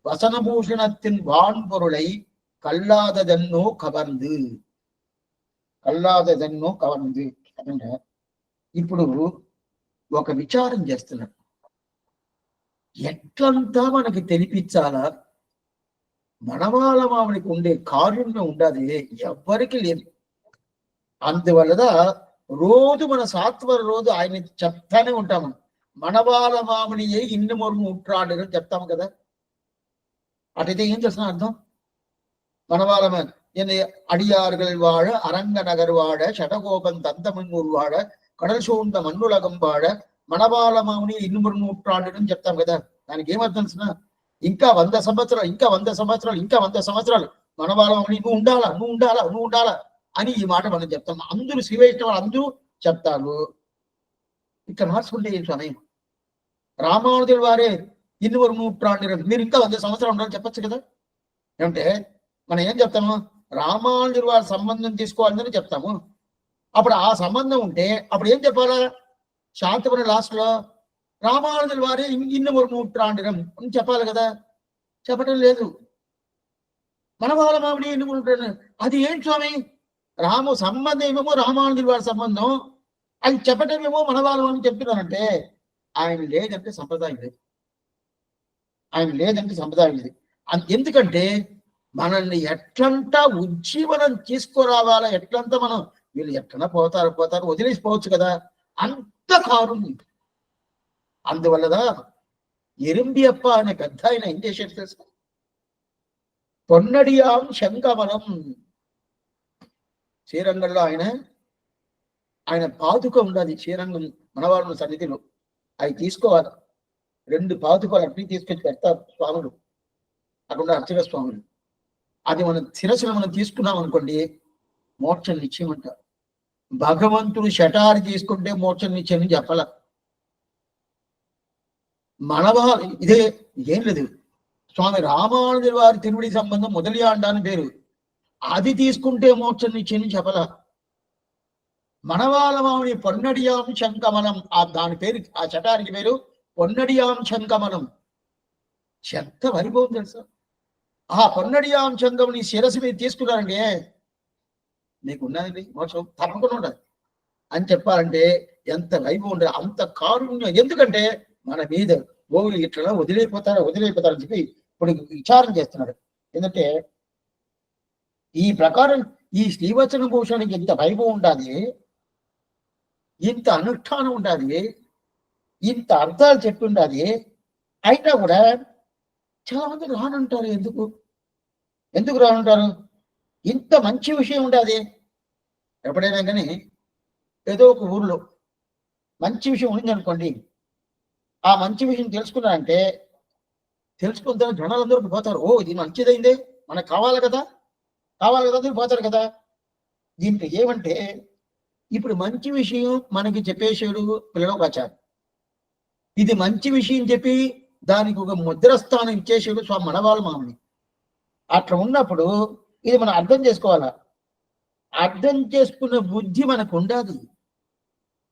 வசனபூஷணத்தின் வான்பொருளை கல்லாததன்னோ கவர்ந்து ఇప్పుడు ఒక విచారం చేస్తున్నాడు. ఎట్లంతా మనకి తెలిపించాలా, మనవాళ్ళ మామనికి ఉండే కారుణ్యం ఉండాలి, ఎవ్వరికి లేదు. అందువల్ల రోజు మన సాత్వర రోజు ఆయన చెప్తానే ఉంటాము. మనవాళ్ళ మామని ఇన్ని మొరుగు ముట్రాడు అని చెప్తాము కదా. అటైతే ఏం చేస్తున్నా అర్థం? మనవాళ్ళ అడియారుగల్ వాడ అరంగ నగర్ వాడ శటగోపం తంతమూరు వాడ కడల్ సూండ మన్నులగం వాడ మనవాళ్ళ మామని ఇన్ని మొరుగు ముట్రాడు అని చెప్తాం కదా. దానికి ఏమర్థం? ఇంకా 100 సంవత్సరాలు, ఇంకా 100 సంవత్సరాలు, ఇంకా 100 సంవత్సరాలు మనవాళ్ళ మామని నువ్వు ఉండాలా అని ఈ మాట మనం చెప్తాం. అందరూ శ్రీ వైష్ణవులు అందరూ చెప్తారు. ఇక్కడ మార్చుకుంటే ఏం స్వామి, రామానుజుల వారే ఇన్ని వరకు మీరు ఇంకా 100 సంవత్సరాలు ఉండాలని చెప్పచ్చు కదా. ఏమంటే మనం ఏం చెప్తాము? రామానుజుల వారి సంబంధం తీసుకోవాలని చెప్తాము. అప్పుడు ఆ సంబంధం ఉంటే అప్పుడు ఏం చెప్పాలా? శాంతపడి లాస్ట్ లో రామానుజుల వారే ఇన్ని వరకు అని చెప్పాలి కదా. చెప్పటం లేదు. మనవాళ్ళ మామిడి ఇన్ని ఉంటాడు. అది ఏంటి స్వామి? సంబంధం ఏమేమో రామానుజుల వారి సంబంధం, అది చెప్పటమేమో మనవాళ్ళం అని చెప్తున్నారంటే ఆయన లేదంటే సంప్రదాయం లేదు. ఎందుకంటే మనల్ని ఎట్లంతా ఉజ్జీవనం తీసుకురావాలా, ఎట్లంతా మనం వీళ్ళు ఎట్లన్నా పోతారు వదిలేసిపోవచ్చు కదా, అంత కారుంది. అందువల్ల ఎరింబియప్ప అనే పెద్ద ఆయన ఏం చేసేది తెలుసు? పొన్నడియాం శంకమలం, శ్రీరంగంలో ఆయన పాదుక ఉండాలి. శ్రీరంగం మనవాళ్ళ సన్నిధిలో అవి తీసుకోవాలి. 2 పాదుకలు అట్లా తీసుకొచ్చి పెడతారు స్వాములు, అక్కడ అర్చక స్వాములు. అది మన శిరస్సును మనం తీసుకున్నాం అనుకోండి, మోక్షం నిశ్చయమంటారు. భగవంతుడు శటారి తీసుకుంటే మోక్షం నిశ్చయం చెప్పాల. మనవాళ్ళు ఇదే ఏం లేదు. స్వామి రామానుజుల వారి తిరువడి సంబంధం మొదలియాండ అని పేరు, అది తీసుకుంటే మోక్షం నిశ్చయం చెప్పలా. మనవాళ్ళ మామిడి పొన్నడియాం శంకమలం, దాని పేరు, ఆ చటానికి పేరు పొన్నడియాం శంకమలం. ఎంత వైభవం తెలుసా? ఆ పొన్నడియాం శంకం నీ శిరస్సు మీద తీసుకున్నారండి, మీకు ఉన్నదండి మోక్షం తప్పకుండా ఉండదు అని చెప్పాలంటే ఎంత వైభవం ఉండదు, అంత కారుణ్యం. ఎందుకంటే మన మీద గోవులు ఇట్లా వదిలేపోతారని చెప్పి ఇప్పుడు విచారం చేస్తున్నాడు. ఎందుకంటే ఈ ప్రకారం ఈ శ్రీవచన భూషణకి ఇంత వైభవం ఉండాలి, ఇంత అనుష్ఠానం ఉండాలి, ఇంత అర్థాలు చెప్పి ఉండాలి. అయినా కూడా చాలా మంది రానంటారు. ఎందుకు రానంటారు? ఇంత మంచి విషయం ఉండాలి. ఎప్పుడైనా కానీ ఏదో ఒక ఊర్లో మంచి విషయం ఉంది అనుకోండి, ఆ మంచి విషయం తెలుసుకున్నారంటే తెలుసుకున్న జనాలందరూ పోతారు. ఓ ఇది మంచిదైందే, మనకు కావాలి కదా అందరూ పోతారు కదా. దీంట్లో ఏమంటే ఇప్పుడు మంచి విషయం మనకి చెప్పేసాడు పిల్లలోకాచార్య, ఇది మంచి విషయం చెప్పి దానికి ఒక ముద్రస్థానం ఇచ్చేసాడు స్వామి మనవాళ్ళ మామని. అట్లా ఉన్నప్పుడు ఇది మనం అర్థం చేసుకోవాలా. అర్థం చేసుకున్న బుద్ధి మనకు ఉండాలి,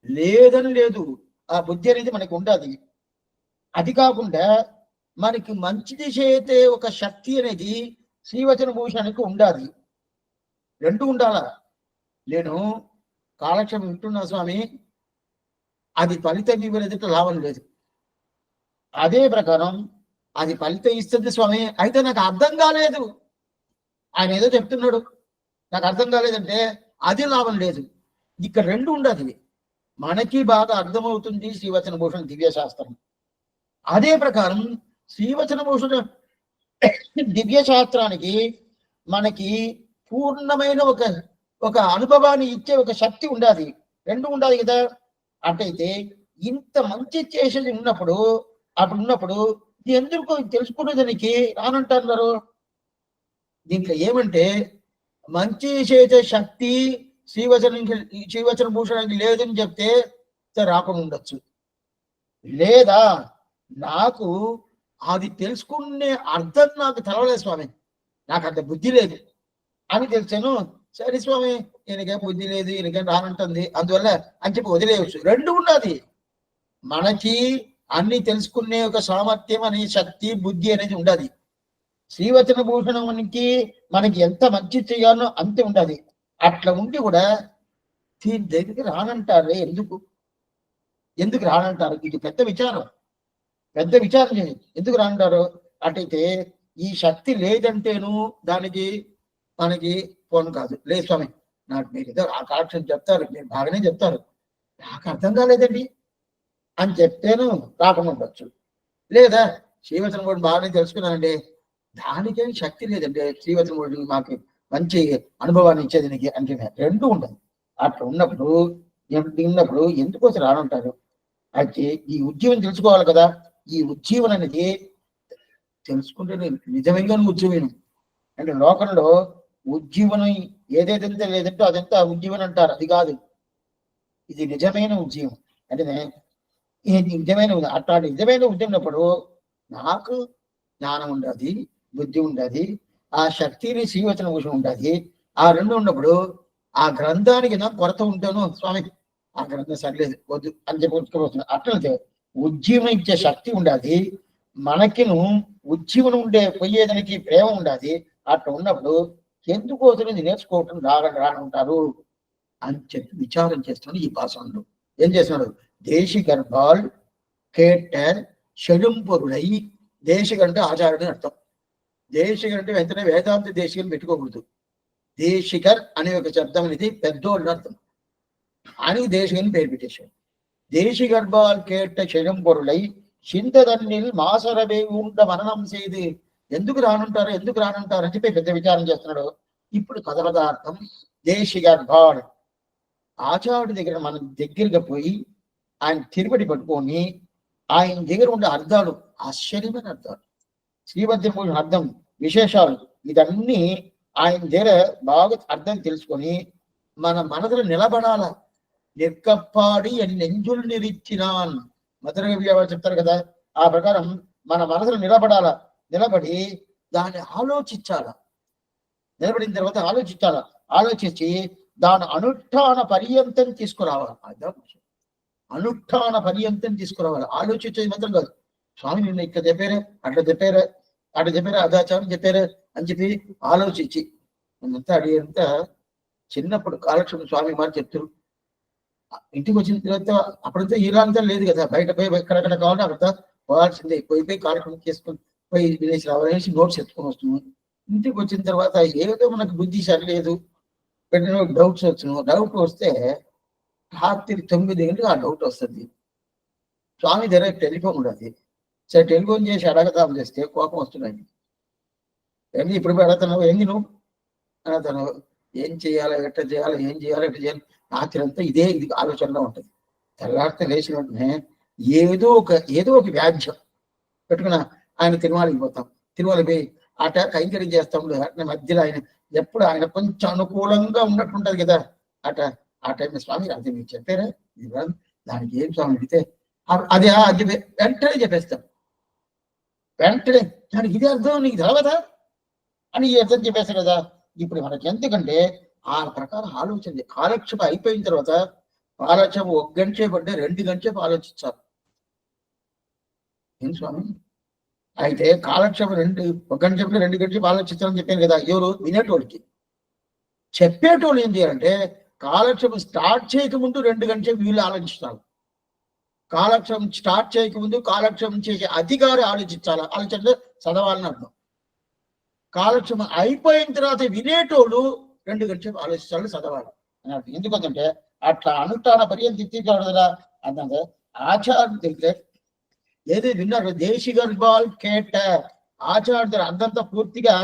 లేదని లేదు. ఆ బుద్ధి అనేది మనకు ఉండాలి. అది కాకుండా మనకి మంచిది చేతే ఒక శక్తి అనేది శ్రీవచన భూషణకి ఉండాలి. 2 ఉండాలా. నేను కాలక్షేపం వింటున్నా స్వామి, అది ఫలితం ఇవ్వలేదు, లాభం లేదు. అదే ప్రకారం అది ఫలితం ఇస్తుంది స్వామి, అయితే నాకు అర్థం కాలేదు, ఆయన ఏదో చెప్తున్నాడు నాకు అర్థం కాలేదంటే అది లాభం లేదు. ఇక్కడ 2 ఉండాలి. మనకి బాగా అర్థమవుతుంది శ్రీవచన భూషణ దివ్య శాస్త్రం. అదే ప్రకారం శ్రీవచన భూషణ దివ్య శాస్త్రానికి మనకి పూర్ణమైన ఒక అనుభవాన్ని ఇచ్చే ఒక శక్తి ఉండాలి, రెండు ఉండాలి కదా. అటైతే ఇంత మంచి చేసేది ఉన్నప్పుడు అప్పుడు ఉన్నప్పుడు ఎందుకు తెలుసుకునేదానికి రానంటున్నారు. దీంట్లో ఏమంటే మంచి చేసే శక్తి శ్రీవచన భూషణానికి లేదని చెప్తే రాకుండా ఉండొచ్చు, లేదా నాకు అది తెలుసుకునే అర్థం నాకు తెలవలేదు స్వామి, నాకు అంత బుద్ధి లేదు అని తెలిసాను. సరే స్వామి ఈయనకేం బుద్ధి లేదు, ఈయనకేం రానంటుంది, అందువల్ల అని చెప్పి వదిలేయచ్చు. రెండు ఉన్నది, మనకి అన్ని తెలుసుకునే ఒక సామర్థ్యం అనే శక్తి బుద్ధి అనేది ఉండాలి. శ్రీవచన భూషణానికి మనకి ఎంత మంచి చేయాలో అంతే ఉండాలి. అట్లా ఉండి కూడా దీని దగ్గరికి రానంటారే, ఎందుకు రానంటారు? ఇది పెద్ద విచారం ఎందుకు రానంటారు. అటైతే ఈ శక్తి లేదంటేను దానికి మనకి ఫోన్ కాదు. లేదు స్వామి నాకు మీరు ఏదో ఆ కాక్షం చెప్తారు, మీరు బాగానే చెప్తారు, నాకు అర్థం కాలేదండి అని చెప్తేను రాకుండా ఉండొచ్చు. లేదా శ్రీవచన కూడా బాగానే తెలుసుకున్నానండి, దానికేం శక్తి లేదండి, శ్రీవచన కూడా మాకు మంచి అనుభవాన్ని ఇచ్చేది నీకు అంటే రెండు ఉండదు. అట్లా ఉన్నప్పుడు ఎందుకోసం రానంటారు. అయితే ఈ ఉద్యమం తెలుసుకోవాలి కదా. ఈ ఉజ్జీవన అనేది తెలుసుకుంటే నిజంగా ఉజ్జీవనం అంటే లోకంలో ఉజ్జీవనం ఏదైతే లేదంటే అదంతా ఉజ్జీవనం అంటారు, అది కాదు. ఇది నిజమైన ఉజ్జీవం అంటే నిజమైన అట్లాంటి నిజమైన ఉద్యమైనప్పుడు నాకు జ్ఞానం ఉండదు, బుద్ధి ఉండదు, ఆ శక్తిని శ్రీవచన భూషణ ఉండదు. ఆ రెండు ఉన్నప్పుడు ఆ గ్రంథానికి నాకు కొరత ఉంటాను స్వామి, ఆ గ్రంథం సరిలేదు వద్దు అని చెప్పి అట్లయితే ఉజ్జీవనం ఇచ్చే శక్తి ఉండాలి, మనకిను ఉజ్జీవనం ఉండే పోయేదానికి ప్రేమ ఉండాలి. అట్లా ఉన్నప్పుడు ఎందుకోసం ఇది నేర్చుకోవటం రానుంటారు అని చెప్పి విచారం చేస్తున్నాడు. ఈ భాషలో ఏం చేస్తున్నాడు, దేశి గర్భాల్ కేట షడుంపరుడై, దేశికంటే ఆచార్యుడు అర్థం. దేశికర్ అంటే వెంటనే వేదాంత దేశికని పెట్టుకోకూడదు. దేశికర్ అనే ఒక శబ్దం అనేది పెద్దోళ్ళు అర్థం అని దేశికని పేరు పెట్టేశాడు. దేశి గర్భాల్ కేట షడుంపరులై చింతదన్నిల్ మాసరబే ఉండ మననం చేది, ఎందుకు రానుంటారు అని చెప్పి పెద్ద విచారం చేస్తున్నాడు. ఇప్పుడు కథ పదార్థం దేశి గర్భాల్ ఆచార్యుడి దగ్గర మనం దగ్గరగా పోయి ఆయన తిరుపతి పట్టుకొని ఆయన దగ్గర ఉండే అర్థాలు ఆశ్చర్యమైన అర్థాలు, శ్రీవద్యమూల అర్థం విశేషాలు ఇదన్నీ ఆయన దగ్గర బాగా అర్థం తెలుసుకొని మన మనసులో నిలబడాల. నిర్కప్పాడి అని నెంజులు నిరిచ్చినాన్ మధురగా చెప్తారు కదా, ఆ ప్రకారం మన మనసులో నిలబడాల. నిలబడి దాన్ని ఆలోచించాల. నిలబడిన తర్వాత ఆలోచించి దాని అనుష్ఠాన పర్యంతం తీసుకురావాలి. అనుష్ఠాన పర్యంతం తీసుకురావాలి. ఆలోచించేది మాత్రం కాదు, స్వామి నిన్న ఇక్కడ చెప్పారే అట్లా చెప్పారా అదాచారం చెప్పారా అని చెప్పి ఆలోచించి అడిగంతా. చిన్నప్పుడు కాలక్షేపం స్వామి మాట చెప్తారు, ఇంటికి వచ్చిన తర్వాత అప్పుడంతా హీరాంతా లేదు కదా, బయట పోయి ఎక్కడెక్కడ కావాలంటే అక్కడ పోవాల్సిందే. పోయి కాలక్షేపం చేసుకొని పోయి వినేసి రావాలనేసి నోట్స్ ఎత్తుకొని వస్తున్నాం. ఇంటికి వచ్చిన తర్వాత ఏదో మనకు బుద్ధి సరిలేదు, పెట్టిన డౌట్స్ డౌట్ వస్తే రాత్రి 9 గంటలకు ఆ డౌట్ వస్తుంది. స్వామి దగ్గర టెలిఫోన్ ఉండదు. సరే టెలిఫోన్ చేసి అడగదాం చేస్తే కోపం వస్తున్నాయి. ఏంటి ఇప్పుడు అడుగుతున్నావు, ఏంది నువ్వు అడుగుతున్నావు, ఏం చేయాలి ఎట్లా చేయాలి ఎట్లా చేయాలి రాత్రి అంతా ఇది ఆలోచనలో ఉంటుంది. తెల్లారితే లేచిన వెంటనే ఏదో ఒక వ్యాధ్యం పెట్టుకున్న ఆయన తిరుమలకి పోతాం. తిరుమలకి పోయి అట కైంకర్యం చేస్తాం. అట్లా మధ్యలో ఆయన ఎప్పుడు ఆయన కొంచెం అనుకూలంగా ఉన్నట్టుంటది కదా, ఆ టైంలో స్వామి అది మీకు చెప్పారా ఇది దానికి ఏం స్వామి అడిగితే అది వెంటనే చెప్పేస్తాం. వెంటనే దానికి ఇది అర్థం నీకు తెలవదా అని ఈ అర్థం చెప్పేస్తారు కదా. ఇప్పుడు మనకి ఎందుకంటే ఆ ప్రకారం ఆలోచన కాలక్షేపం అయిపోయిన తర్వాత కాలక్షేపం 1 గంట సేపు అంటే 2 గంటల సేపు ఆలోచించాలి. ఏం స్వామి అయితే కాలక్షేపం 1 గంట సేపు 2 గంటల సేపు ఆలోచించాలని చెప్పాను కదా. ఎవరు వినేటోళ్ళకి. చెప్పేటోళ్ళు ఏం చేయాలంటే కాలక్షేపం స్టార్ట్ చేయకముందు 2 గంటల సేపు వీళ్ళు ఆలోచిస్తారు. కాలక్షేపం స్టార్ట్ చేయకముందు కాలక్షేపం చేసే అధికారి ఆలోచనలో చదవాలని అర్థం. కాలక్షేపం అయిపోయిన తర్వాత వినేటోళ్ళు 2 గంటల సేపు ఆలోచించాలి, చదవాలి అని అర్థం. ఎందుకంటే అట్లా అనుష్ఠాన పర్యంతం తీసుకోవాలి కదా. అంటే ఆచార్యుడి దగ్గర ఏదో విన్నారు దేశి గర్భాల్ కేట ఆచార్యుడు అర్థంతా పూర్తిగా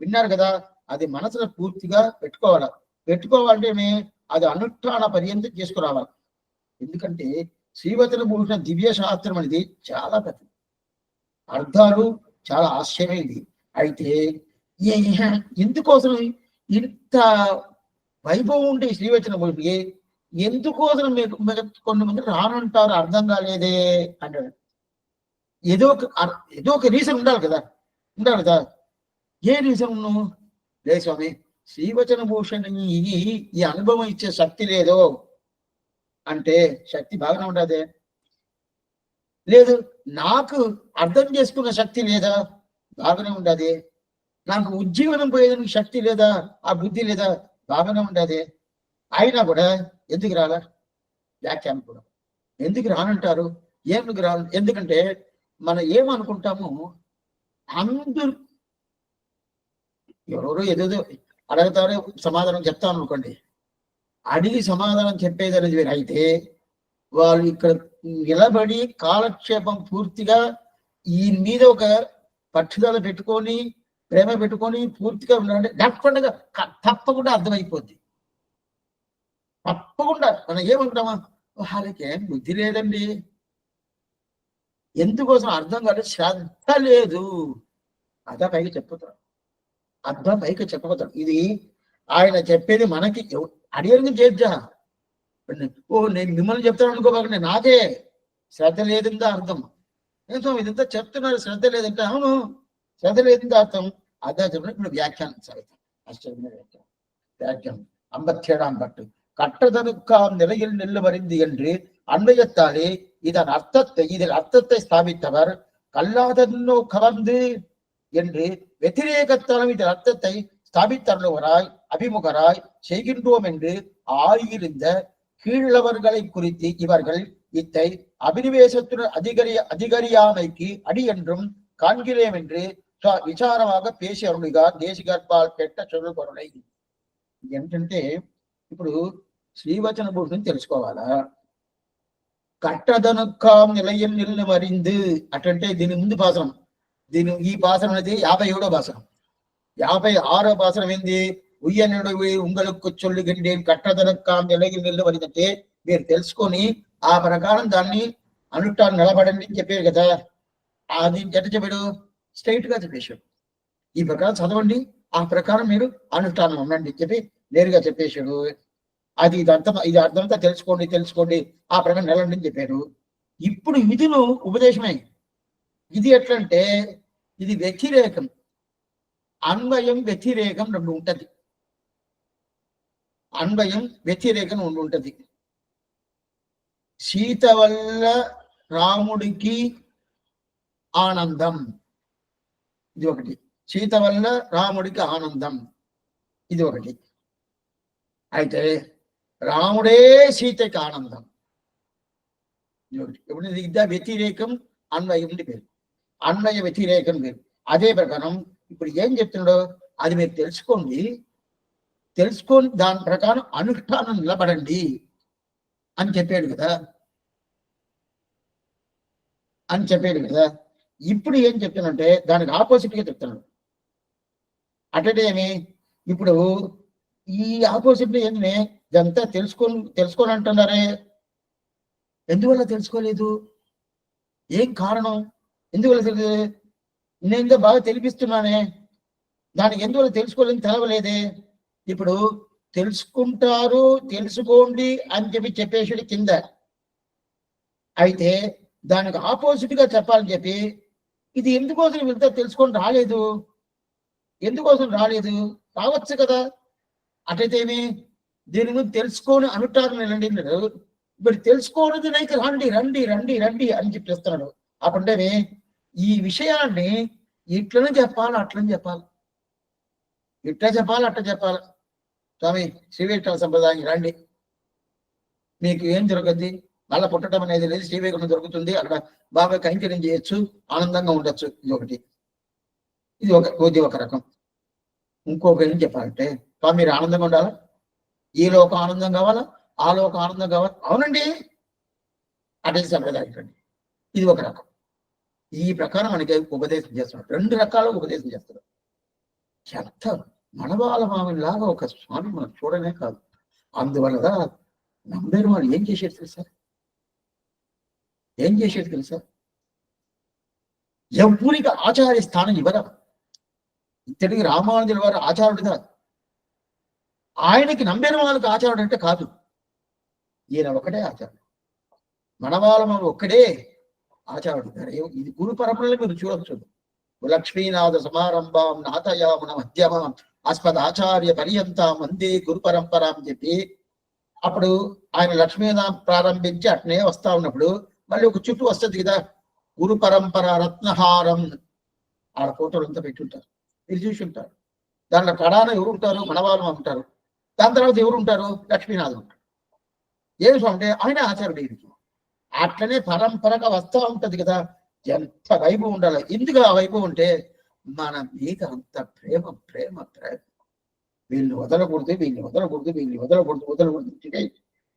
విన్నారు కదా, అది మనసులో పూర్తిగా పెట్టుకోవాలి. పెట్టుకోవాలంటే అది అనుష్ఠాన పర్యంతం చేసుకురావాలి. ఎందుకంటే శ్రీవచన భూషణ దివ్య శాస్త్రం అనేది చాలా పెద్ద అర్థాలు, చాలా ఆశ్చర్యమైంది. అయితే ఎందుకోసం ఇంత వైభవం ఉంటే శ్రీవచన భూషణకి ఎందుకోసం మీకు కొంతమంది రానంటారు, అర్థం కాలేదే అంటాడు. ఏదో ఒక రీజన్ ఉండాలి కదా, ఏ రీజన్ లేదు స్వామి, శ్రీవచన భూషణి ఈ అనుభవం ఇచ్చే శక్తి లేదో అంటే, శక్తి బాగానే ఉండదే. లేదు, నాకు అర్థం చేసుకున్న శక్తి లేదా, బాగానే ఉండదు. నాకు ఉజ్జీవనం పోయేదానికి శక్తి లేదా, ఆ బుద్ధి లేదా, బాగానే ఉండదు. అయినా కూడా ఎందుకు రాలా వ్యాఖ్యానం కూడా ఎందుకు రానంటారు, ఎందుకు రాను? ఎందుకంటే మనం ఏమనుకుంటాము, అందరూ ఎవరెవరో ఏదేదో అడగతారో సమాధానం చెప్తాను అనుకోండి, అడిగి సమాధానం చెప్పేదనేది వేరు. అయితే వాళ్ళు ఇక్కడ నిలబడి కాలక్షేపం పూర్తిగా ఈ మీద ఒక పట్టుదల పెట్టుకొని, ప్రేమ పెట్టుకొని పూర్తిగా ఉండాలంటే తప్పకుండా అర్థమైపోద్ది. తప్పకుండా మనం ఏమంటామా, వాళ్ళకి ఏం బుద్ధి లేదండి, ఎందుకోసం అర్థం కాదు, శ్రద్ధ లేదు, అదా పైకి చెప్పుతాడు, అర్థం పైకి చెప్పబోతాడు. ఇది ఆయన చెప్పేది మనకి అడిగేందుకు చేద్దా, నేను మిమ్మల్ని చెప్తాను అనుకోబాకండి, నాకే శ్రద్ధ లేదందా అర్థం. నేను ఇదంతా చెప్తున్నారు, శ్రద్ధ లేదంటే అవును శ్రద్ధ లేదందా అర్థం. అదా చెప్పిన ఇప్పుడు వ్యాఖ్యానం సాగుతాం. అష్టమైన వ్యాఖ్యానం 57 பட்டு கற்றதனுக்காம் நிலையில் நில்லவறிந்து என்று அன்வயத்தாலே இதன் அர்த்தத்தை இதில் அர்த்தத்தை ஸ்தாபித்தவர் கல்லாதன்னோ கவர்ந்து என்று வெத்திரேகத்தாலும் இதன் அர்த்தத்தை ஸ்தாபித்தருளவராய் அபிமுகராய் செய்கின்றோம் என்று ஆகியிருந்த கீழவர்களை குறித்து இவர்கள் இத்தை அபினிவேசத்துடன் அதிகரியாமைக்கு அடி என்றும் காண்கிறேன் என்று విచారமாக పేసి అరుణిగారు దేశిగర్భాలు పెట్ట చదువు పొరలై. ఏంటంటే ఇప్పుడు శ్రీవచన భూషణం తెలుసుకోవాలా, కట్టదనుక్కాం నిలయం నిల్లు మరింది అటంటే దీని ముందు భాషనం, ఈ భాషనం అనేది 57వ భాషనం. 56వ భాషనం ఏంది, ఉయ్యనుడు ఉంగలకు చొల్లుగిండేం కట్టదనుక్కాం నిలయం నిల్లు మరిందంటే మీరు తెలుసుకొని ఆ ప్రకారం దాన్ని అనుష్ఠానం నిలబడండి అని చెప్పారు కదా. అది ఎట్ట చెప్పాడు, స్ట్రైట్ గా చెప్పేశాడు, ఈ ప్రకారం చదవండి, ఆ ప్రకారం మీరు అనుష్ఠానం ఉండండి చెప్పి నేరుగా చెప్పేశాడు. ఇది అర్థంతా తెలుసుకోండి ఆ ప్రకారం నిలబడి అని చెప్పారు. ఇప్పుడు ఇదిను ఉపదేశమే. ఇది ఎట్లంటే ఇది వ్యతిరేకం, అన్వయం వ్యతిరేకం రెండు ఉంటది. అన్వయం వ్యతిరేకం ఉంటది. సీత వల్ల రాముడికి ఆనందం, ఇది ఒకటి. సీత వల్ల రాముడికి ఆనందం, ఇది ఒకటి. అయితే రాముడే సీతకి ఆనందం, ఇది ఒకటి. ఇప్పుడు ఇది వ్యతిరేకం, అన్వయం పేరు, అన్వయ వ్యతిరేకం పేరు. అదే ప్రకారం ఇప్పుడు ఏం చెప్తున్నాడో అది మీరు తెలుసుకొని దాని ప్రకారం అనుష్ఠానం నిలబడండి అని చెప్పాడు కదా, ఇప్పుడు ఏం చెప్తానంటే దానికి ఆపోజిట్ గా చెప్తున్నాడు. అటేమి ఇప్పుడు ఈ ఆపోజిట్ లో ఏంటనే ఇదంతా తెలుసుకోని అంటున్నారే, ఎందువల్ల తెలుసుకోలేదు, ఏం కారణం, ఎందువల్ల తెలియదు, నేను బాగా తెలిపిస్తున్నానే, దానికి ఎందువల్ల తెలుసుకోలేని తెలవలేదే. ఇప్పుడు తెలుసుకుంటారు, తెలుసుకోండి అని చెప్పేసాడు కింద. అయితే దానికి ఆపోజిట్ గా చెప్పాలని చెప్పి ఇది ఎందుకోసం వెళ్తే తెలుసుకొని రాలేదు, ఎందుకోసం రాలేదు, రావచ్చు కదా. అటైతే ఏమి దీని ముందు తెలుసుకొని అనుష్ఠానం రండి, ఇప్పుడు తెలుసుకోవడం నైకి రండి అని చెప్పిస్తున్నాడు. అప్పుడే ఈ విషయాన్ని ఇట్లనే చెప్పాలి, అట్లని చెప్పాలి, ఇట్లా చెప్పాలి, అట్లా చెప్పాలి. స్వామి శ్రీవేంకట సంప్రదాయం రండి, మీకు ఏం జరుగుద్ది, మళ్ళా పుట్టడం అనేది లేదు, శ్రీవేంకటం దొరుకుతుంది, అక్కడ బాగా కైంకర్యం చేయొచ్చు, ఆనందంగా ఉండొచ్చు. ఇది ఒక రకం. ఇంకొక ఏం చెప్పాలంటే, స్వామి మీరు ఆనందంగా ఉండాలా, ఈ లోకం ఆనందం కావాలా, ఆ లోకం ఆనందం కావాలా, అవునండి అదే సంప్రదాయం రండి, ఇది ఒక రకం. ఈ ప్రకారం మనకి ఉపదేశం చేస్తున్నాడు. 2 రకాల ఉపదేశం చేస్తాడు. ఎంత మనవాళ్ళ మామిలాగా ఒక స్వామి మనం చూడనే కాదు. అందువల్ల నంబెరుమాడు ఏం చేసేది తెలుసా? ఏం చేసేది తెలుసా? ఎవరికి ఆచార్య స్థానం ఇవ్వరా. ఇతడికి రామానుజుల వారు ఆచారుడుగా, ఆయనకి నంబెరుమాళ్ళకి ఆచారుడు అంటే కాదు. ఈయన ఒకటే ఆచారుడు, మనవాళ్ళ ఒక్కడే ఆచారుడు. ఇది గురు పరంపరలో మీరు చూడవచ్చు. లక్ష్మీనాథ సమారంభం నాథయామన మధ్యమం అస్మద్ ఆచార్య పర్యంతం వందే గురు పరంపర అని చెప్పి అప్పుడు ఆయన లక్ష్మీనాథ ప్రారంభించి అట్నే వస్తా ఉన్నప్పుడు మళ్ళీ ఒక చుట్టూ వస్తుంది కదా, గురు పరంపర రత్నహారం ఆడ ఫోటోలు అంతా పెట్టుంటారు, మీరు చూసి ఉంటారు. దాంట్లో కడాన ఎవరు ఉంటారు? మనవాళ్ళం ఉంటారు. దాని తర్వాత ఎవరు ఉంటారు? లక్ష్మీనాథం ఉంటారు. ఏమి అంటే ఆయన ఆచార్యుడు. ఇది అట్లనే పరంపరగా వస్తూ ఉంటది కదా. ఎంత వైభవం ఉండాలి. ఎందుకు ఆ వైభవం ఉంటే మన మీద అంత ప్రేమ ప్రేమ ప్రేమ. వీళ్ళని వదలకూడదు, వీళ్ళని వదలకూడదు, వీళ్ళని వదలకూడదు.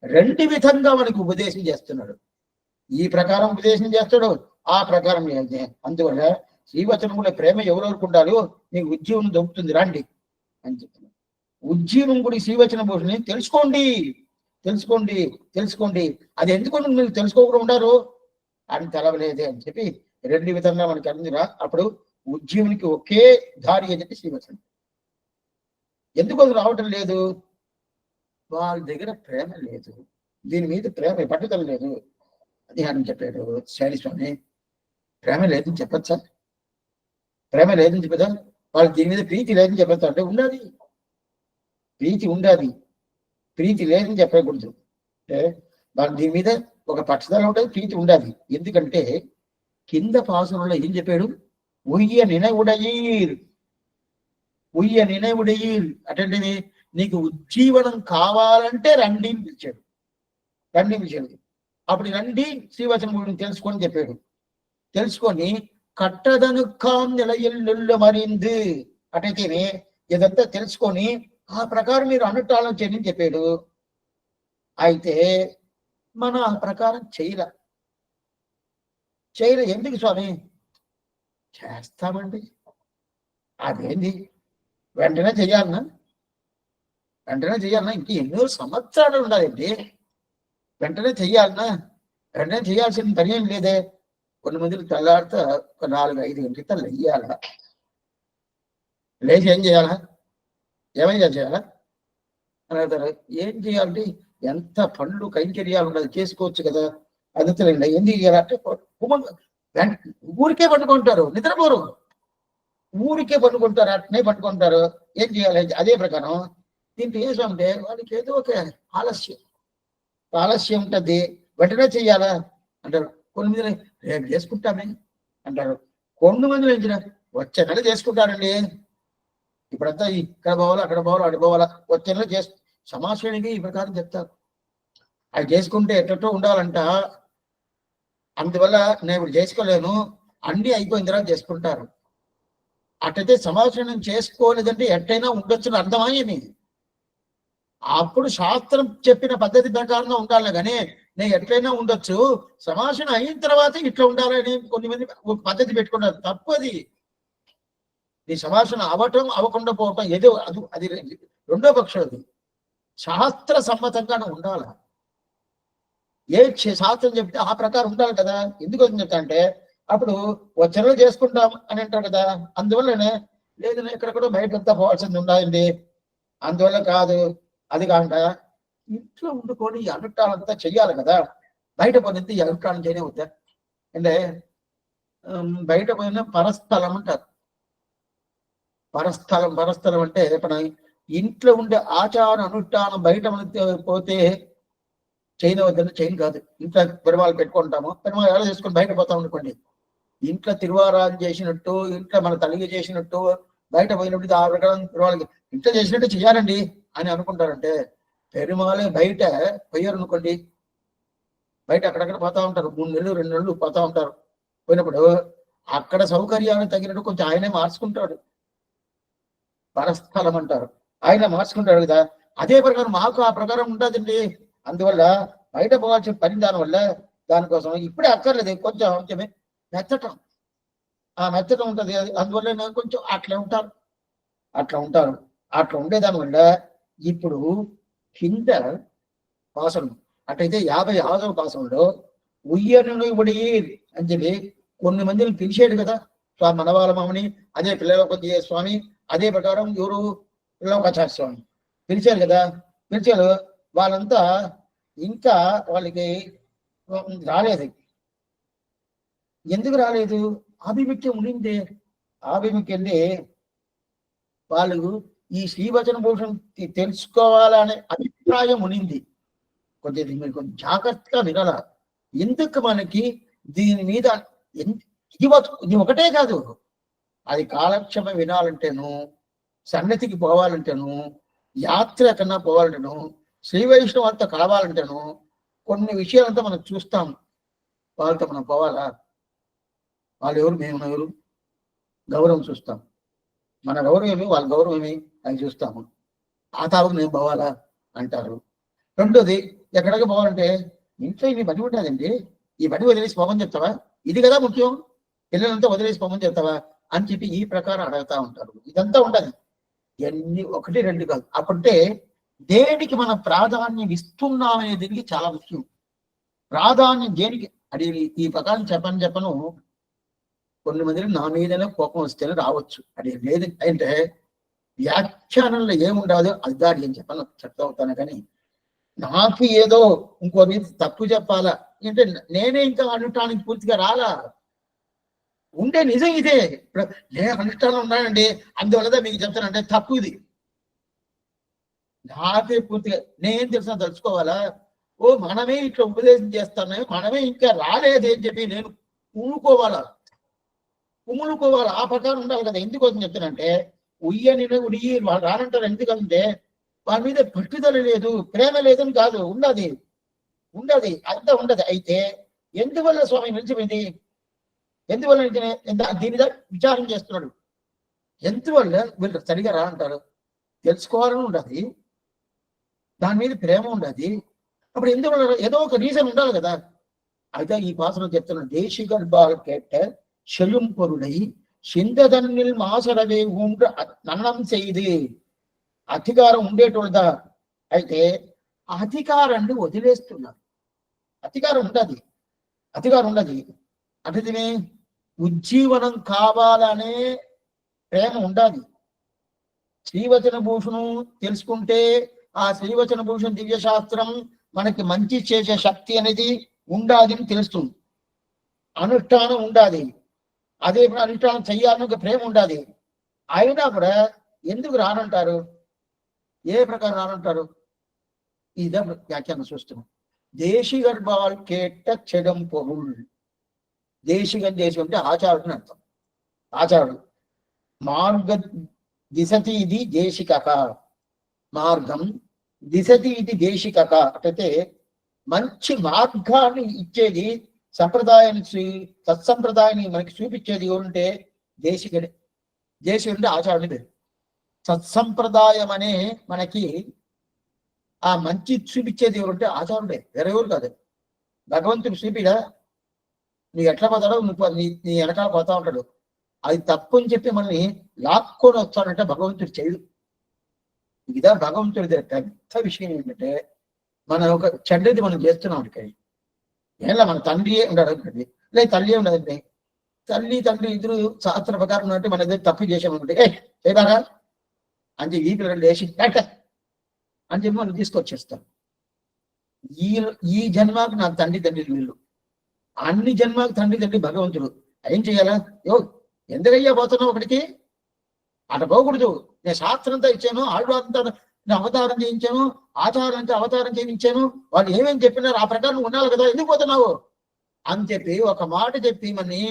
2 విధంగా మనకు ఉపదేశం చేస్తున్నాడు. ఈ ప్రకారం ఉపదేశం చేస్తాడు, ఆ ప్రకారం. అందువల్ల శ్రీవచనముల ప్రేమ ఎవరెవరికి ఉండాలో నీకు ఉజ్జీవనం దొరుకుతుంది రండి అని చెప్తున్నాడు. ఉజ్జీవం కూడా శ్రీవచన భూషణి తెలుసుకోండి, తెలుసుకోండి, తెలుసుకోండి. అది ఎందుకు మీరు తెలుసుకోకుండా ఉండారు అని తెలవలేదే అని చెప్పి 2 విధంగా మనకి అందిరా. అప్పుడు ఉజ్జీవునికి ఒకే దారి అని చెప్పి శ్రీవచనం. ఎందుకు రావటం లేదు? వాళ్ళ దగ్గర ప్రేమ లేదు, దీని మీద ప్రేమ పట్టుదల లేదు. అది అని చెప్పాడు శైలిస్వామి. ప్రేమ లేదని చెప్పచ్చా? ప్రేమ లేదని చెప్పదా? వాళ్ళు దీని మీద ప్రీతి లేదని చెప్పచ్చా? అంటే ఉండాలి, ప్రీతి ఉండాలి. ప్రీతి లేదని చెప్పకూడదు. అంటే వాళ్ళు దీని మీద ఒక పక్షదల ఉంటుంది, ప్రీతి ఉండాలి. ఎందుకంటే కింద పాసనంలో ఏం చెప్పాడు? ఉయ్య నినవుడయీర్, ఉయ్య నినవుడయీర్ అంటే నీకు ఉజ్జీవనం కావాలంటే రండి పిలిచాడు. రండి పిలిచాడు. అప్పుడు రండి శ్రీవచనం గురించి తెలుసుకొని చెప్పాడు. తెలుసుకొని కట్టదను కాం నిలయల్లు మరింది అటైతేనే ఇదంతా తెలుసుకొని ఆ ప్రకారం మీరు అనుష్ఠానం చేయని చెప్పాడు. అయితే మనం ఆ ప్రకారం చేయలే. ఎందుకు స్వామి? చేస్తామండి. అదేంది వెంటనే చెయ్యాలన్నా? వెంటనే చెయ్యాలన్నా? ఇంక ఎన్నో సంవత్సరాలు ఉండాలండి. వెంటనే చెయ్యాలన్నా? వెంటనే చేయాల్సిన పని ఏం లేదే. కొన్ని మందికి తెల్లారితే ఒక 4-5 గంటల లెయ్యాల. లేచి ఏం చేయాలా? ఏమైనా చేయాలా అని అడుగుతారు. ఏం చేయాలంటే ఎంత పనులు కైంకర్యాలు ఉండదు, చేసుకోవచ్చు కదా. అది తెలియదు. ఎందుకు చేయాలంటే ఊరికే పట్టుకుంటారు, నిద్రపోరు. ఊరికే పట్టుకుంటారు, అట్నే పట్టుకుంటారు. ఏం చేయాలి? అదే ప్రకారం దీంట్లో ఏమంటే వాళ్ళకి ఏదో ఒక ఆలస్యం ఉంటుంది. వెంటనే చెయ్యాలా అంటారు. కొన్ని మంది రేపు చేసుకుంటామే అంటారు. కొన్ని మంది వచ్చే నెల చేసుకుంటారండి. ఇప్పుడంతా ఇక్కడ పోవాలా, అక్కడ పోవాలా, అటు పోవాలా, వచ్చే నెల సమాచారానికి ఈ ప్రకారం చెప్తారు. అవి చేసుకుంటే ఎట్టో ఉండాలంట. అందువల్ల నేను ఇప్పుడు చేసుకోలేను, అన్ని అయిపోయిన తర్వాత చేసుకుంటారు. అట్టయితే సమాచారం చేసుకోలేదంటే ఎట్టయినా ఉండొచ్చు అర్థమయ్యని. అప్పుడు శాస్త్రం చెప్పిన పద్ధతి ప్రకారంగా ఉండాలి. కానీ నేను ఎట్లయినా ఉండొచ్చు, సమాచారం అయిన తర్వాత ఇట్లా ఉండాలని కొన్ని మంది ఒక పద్ధతి పెట్టుకున్నారు. తప్పది. నీ సమాచారం అవ్వటం అవ్వకుండా పోవటం ఏదో అది రెండో పక్షం. అది శాస్త్ర సమ్మతంగా ఉండాలి. ఏ శాస్త్రం చెప్తే ఆ ప్రకారం ఉండాలి కదా. ఎందుకు చెప్తా అంటే అప్పుడు వచ్చనలు చేసుకుంటాం అని అంటారు కదా. అందువల్లనే లేదు నేను ఎక్కడెక్కడో బయటంతా పోవాల్సింది ఉండాలండి, అందువల్ల కాదు. అది కాకుండా ఇంట్లో ఉండుకొని ఈ అనుష్ఠానంతా చెయ్యాలి కదా. బయట పోయినంత ఈ అనుష్ఠానం చేయనే వద్దా అంటే బయట పోయిన పరస్థలం అంటారు. పరస్థలం అంటే మన ఇంట్లో ఉండే ఆచార అనుష్ఠానం బయట పోతే చైన్ వద్దని. చైన్ కాదు. ఇంట్లో పెరుమాలు పెట్టుకుంటాము, పెరుమాలు ఎలా చేసుకొని బయట పోతాం అనుకోండి. ఇంట్లో తిరువారాలు చేసినట్టు, ఇంట్లో మన తల్లికి చేసినట్టు బయట పోయినప్పుడు ఆ ప్రకారం పెరుమాలకి ఇంట్లో చేసినట్టు చెయ్యాలండి అని అనుకుంటారంటే పెరుమాలే బయట పోయారు అనుకోండి. బయట అక్కడక్కడ పోతా ఉంటారు, 3 నెలలు 2 నెలలు పోతా ఉంటారు. పోయినప్పుడు అక్కడ సౌకర్యాన్ని తగినట్టు కొంచెం ఆయనే మార్చుకుంటాడు. పరస్థలం అంటారు. ఆయన మార్చుకుంటాడు కదా. అదే ప్రకారం మాకు ఆ ప్రకారం ఉంటుందండి. అందువల్ల బయట పోవాల్సిన పని దానివల్ల దానికోసం ఇప్పుడే అక్కర్లేదు, కొంచెం మెచ్చటం. ఆ మెత్తగా ఉంటది. అందువల్ల కొంచెం అట్లా ఉంటారు, అట్లా ఉంటారు. అట్లా ఉండేదాని వల్ల ఇప్పుడు కింద పాసనం అట్లయితే 56వ పాసనంలో ఉయ్యను ఇవిడి అని చెప్పి కొన్ని మందిని పిలిచాడు కదా స్వామి మనవాళ్ళ మామని, అదే పిల్లల కొద్ది స్వామి, అదే ప్రకారం ఎవరు లోకాచార్య స్వామి పిలిచారు కదా. పిలిచారు, వాళ్ళంతా ఇంకా వాళ్ళకి రాలేదు. ఎందుకు రాలేదు? ఆభిముఖ్యం ఉండిందే. ఆభిముఖ్యం వాళ్ళు ఈ శ్రీవచన భూషణ్ తెలుసుకోవాలనే అభిప్రాయం ఉండింది. కొంచెం మీరు కొంచెం జాగ్రత్తగా వినాల. ఎందుకు మనకి దీని మీద ఇది ఒకటే కాదు, అది కాలక్షేపం వినాలంటేను, సన్నతికి పోవాలంటేను, యాత్ర కన్నా పోవాలంటేను, శ్రీ వైష్ణవంతా కావాలంటేను కొన్ని విషయాలంతా మనం చూస్తాం. వాళ్ళతో మనం పోవాలా? వాళ్ళు ఎవరు, మేము ఎవరు, గౌరవం చూస్తాం. మన గౌరవం ఏమి, వాళ్ళ గౌరవం ఏమి అని చూస్తాము. ఆ తాలూకు మేము పోవాలా అంటారు. రెండోది, ఎక్కడికి పోవాలంటే ఇంట్లో ఇవి పని ఉంటుందండి, ఈ పని వదిలేసి పోమని చెప్తావా? ఇది కదా ముఖ్యం, పిల్లలంతా వదిలేసి పోమని చెప్తావా అని చెప్పి ఈ ప్రకారం అడుగుతా ఉంటారు. ఇదంతా ఉండదు, ఎన్ని ఒకటి రెండు కాదు. అప్పుడే దేనికి మనం ప్రాధాన్యం ఇస్తున్నాం అనే దీనికి చాలా ముఖ్యం. ప్రాధాన్యం దేనికి అది ఈ ప్రకారం చెప్పను కొన్ని మందికి నా మీదనే కోపం వస్తేనే రావచ్చు. అది లేదు అంటే వ్యాఖ్యానంలో ఏముండదు, అది దాడి అని చెప్తా అవుతాను. కానీ నాకు ఏదో ఇంకో మీద తప్పు చెప్పాలా అంటే నేనే ఇంకా అనుష్ఠానికి పూర్తిగా రాలా. ఉండే నిజం ఇదే. ఇప్పుడు నేను అనుష్ఠానం ఉన్నానండి అందువల్ల మీకు చెప్తానంటే తప్పు. ఇది నాకే పూర్తిగా నేను తెలిసిన తలుచుకోవాలా? ఓ మనమే ఇట్లా ఉపదేశం చేస్తానే, మనమే ఇంకా రాలేదని చెప్పి నేను కుమ్ముకోవాలా. ఆ ప్రకారం ఉండాలి కదా. ఎందుకోసం చెప్తానంటే ఉయ్యని ఉడి వాళ్ళు రానంటారు. ఎందుకంటే వాళ్ళ మీద పట్టుదల లేదు, ప్రేమ లేదని కాదు, ఉండదు అంతా ఉండదు. అయితే ఎందువల్ల స్వామి నిలిచిపోయింది? ఎందువల్ల దీని మీద విచారం చేస్తున్నాడు. ఎందువల్ల వీళ్ళు సరిగా రా అంటారు? తెలుసుకోవాలని ఉండదు, దాని మీద ప్రేమ ఉండదు. అప్పుడు ఎందువల్ల? ఏదో ఒక రీజన్ ఉండాలి కదా. అయితే ఈ పాసలో చెప్తున్నాడు, దేశీ గర్భాలు కేట செழும் பொருளை சிந்ததன்னில் மாசரவே ஊன்று నన్నం செய்து. అధికారం ఉండేటోళ్ళదా? అయితే అధికారాన్ని వదిలేస్తున్నారు. అధికారం ఉండదు అంటే ఉజ్జీవనం కావాలనే ప్రేమ ఉండాలి. శ్రీవచన భూషణం తెలుసుకుంటే ఆ శ్రీవచన భూషణ దివ్య శాస్త్రం మనకి మంచి చేసే శక్తి అనేది ఉండాలి అని తెలుస్తుంది. అనుష్ఠానం ఉండాలి, అదే అనుష్ఠానం చెయ్యాలని ఒక ప్రేమ ఉండాలి. అయినా కూడా ఎందుకు రానంటారు? ఏ ప్రకారం రానంటారు? ఇదే వ్యాఖ్యానం చూస్తున్నాం. దేశిగర్భాల్ కేట చెడం పొరుల్. దేశిగం దేశం అంటే ఆచారుడిని అర్థం. ఆచారుడు మార్గ దిశతి ఇది దేశిక, మార్గం దిశతి ఇది దేశిక. అంటే మంచి మార్గాన్ని ఇచ్చేది, సంప్రదాయాన్ని సత్సంప్రదాయాన్ని మనకి చూపించేది ఎవరుంటే దేశికుడే. దేశికుడు ఆచారుని పేరు. సత్సంప్రదాయం అనే మనకి ఆ మంచి చూపించేది ఎవరుంటే ఆచారుడే, వేరెవరు కాదు. భగవంతుడు చూపిడా నీకు ఎట్లా పోతాడో నీ వెనకాల పోతా ఉంటాడు. అది తప్పు అని చెప్పి మనల్ని లాక్కొని వస్తాడంటే భగవంతుడు చేయడు. ఇదా భగవంతుడి పెద్ద విషయం ఏంటంటే మనం ఒక చెడ్డది మనం చేస్తున్నాం. ఏలా మన తండ్రి ఉండడు అనుకోండి, లేదు తల్లి ఉండదండి, తల్లి తండ్రి ఇద్దరు శాస్త్ర ప్రకారం ఉన్నట్టు మన దగ్గర తప్పు చేసామనుకుంటే చేయబాగా అని చెప్పి ఈ పిల్లలు లేచి అని చెప్పి మనం తీసుకొచ్చేస్తాం. ఈ జన్మకు నా తండ్రి వీళ్ళు, అన్ని జన్మకు తండ్రి భగవంతుడు. ఏం చెయ్యాలా? ఎందుకయ్యా పోతున్నావు ఒకటికి? అట పోకూడదు. నేను శాస్త్రంతో ఇచ్చాను, ఆళ్వారంతా అవతారం చేయించాను, ఆచారం అంటే అవతారం చేయించాను, వాళ్ళు ఏమేమి చెప్పినారు ఆ ప్రకారం ఉండాలి కదా, ఎందుకు పోతున్నావు అని చెప్పి ఒక మాట చెప్పి మనని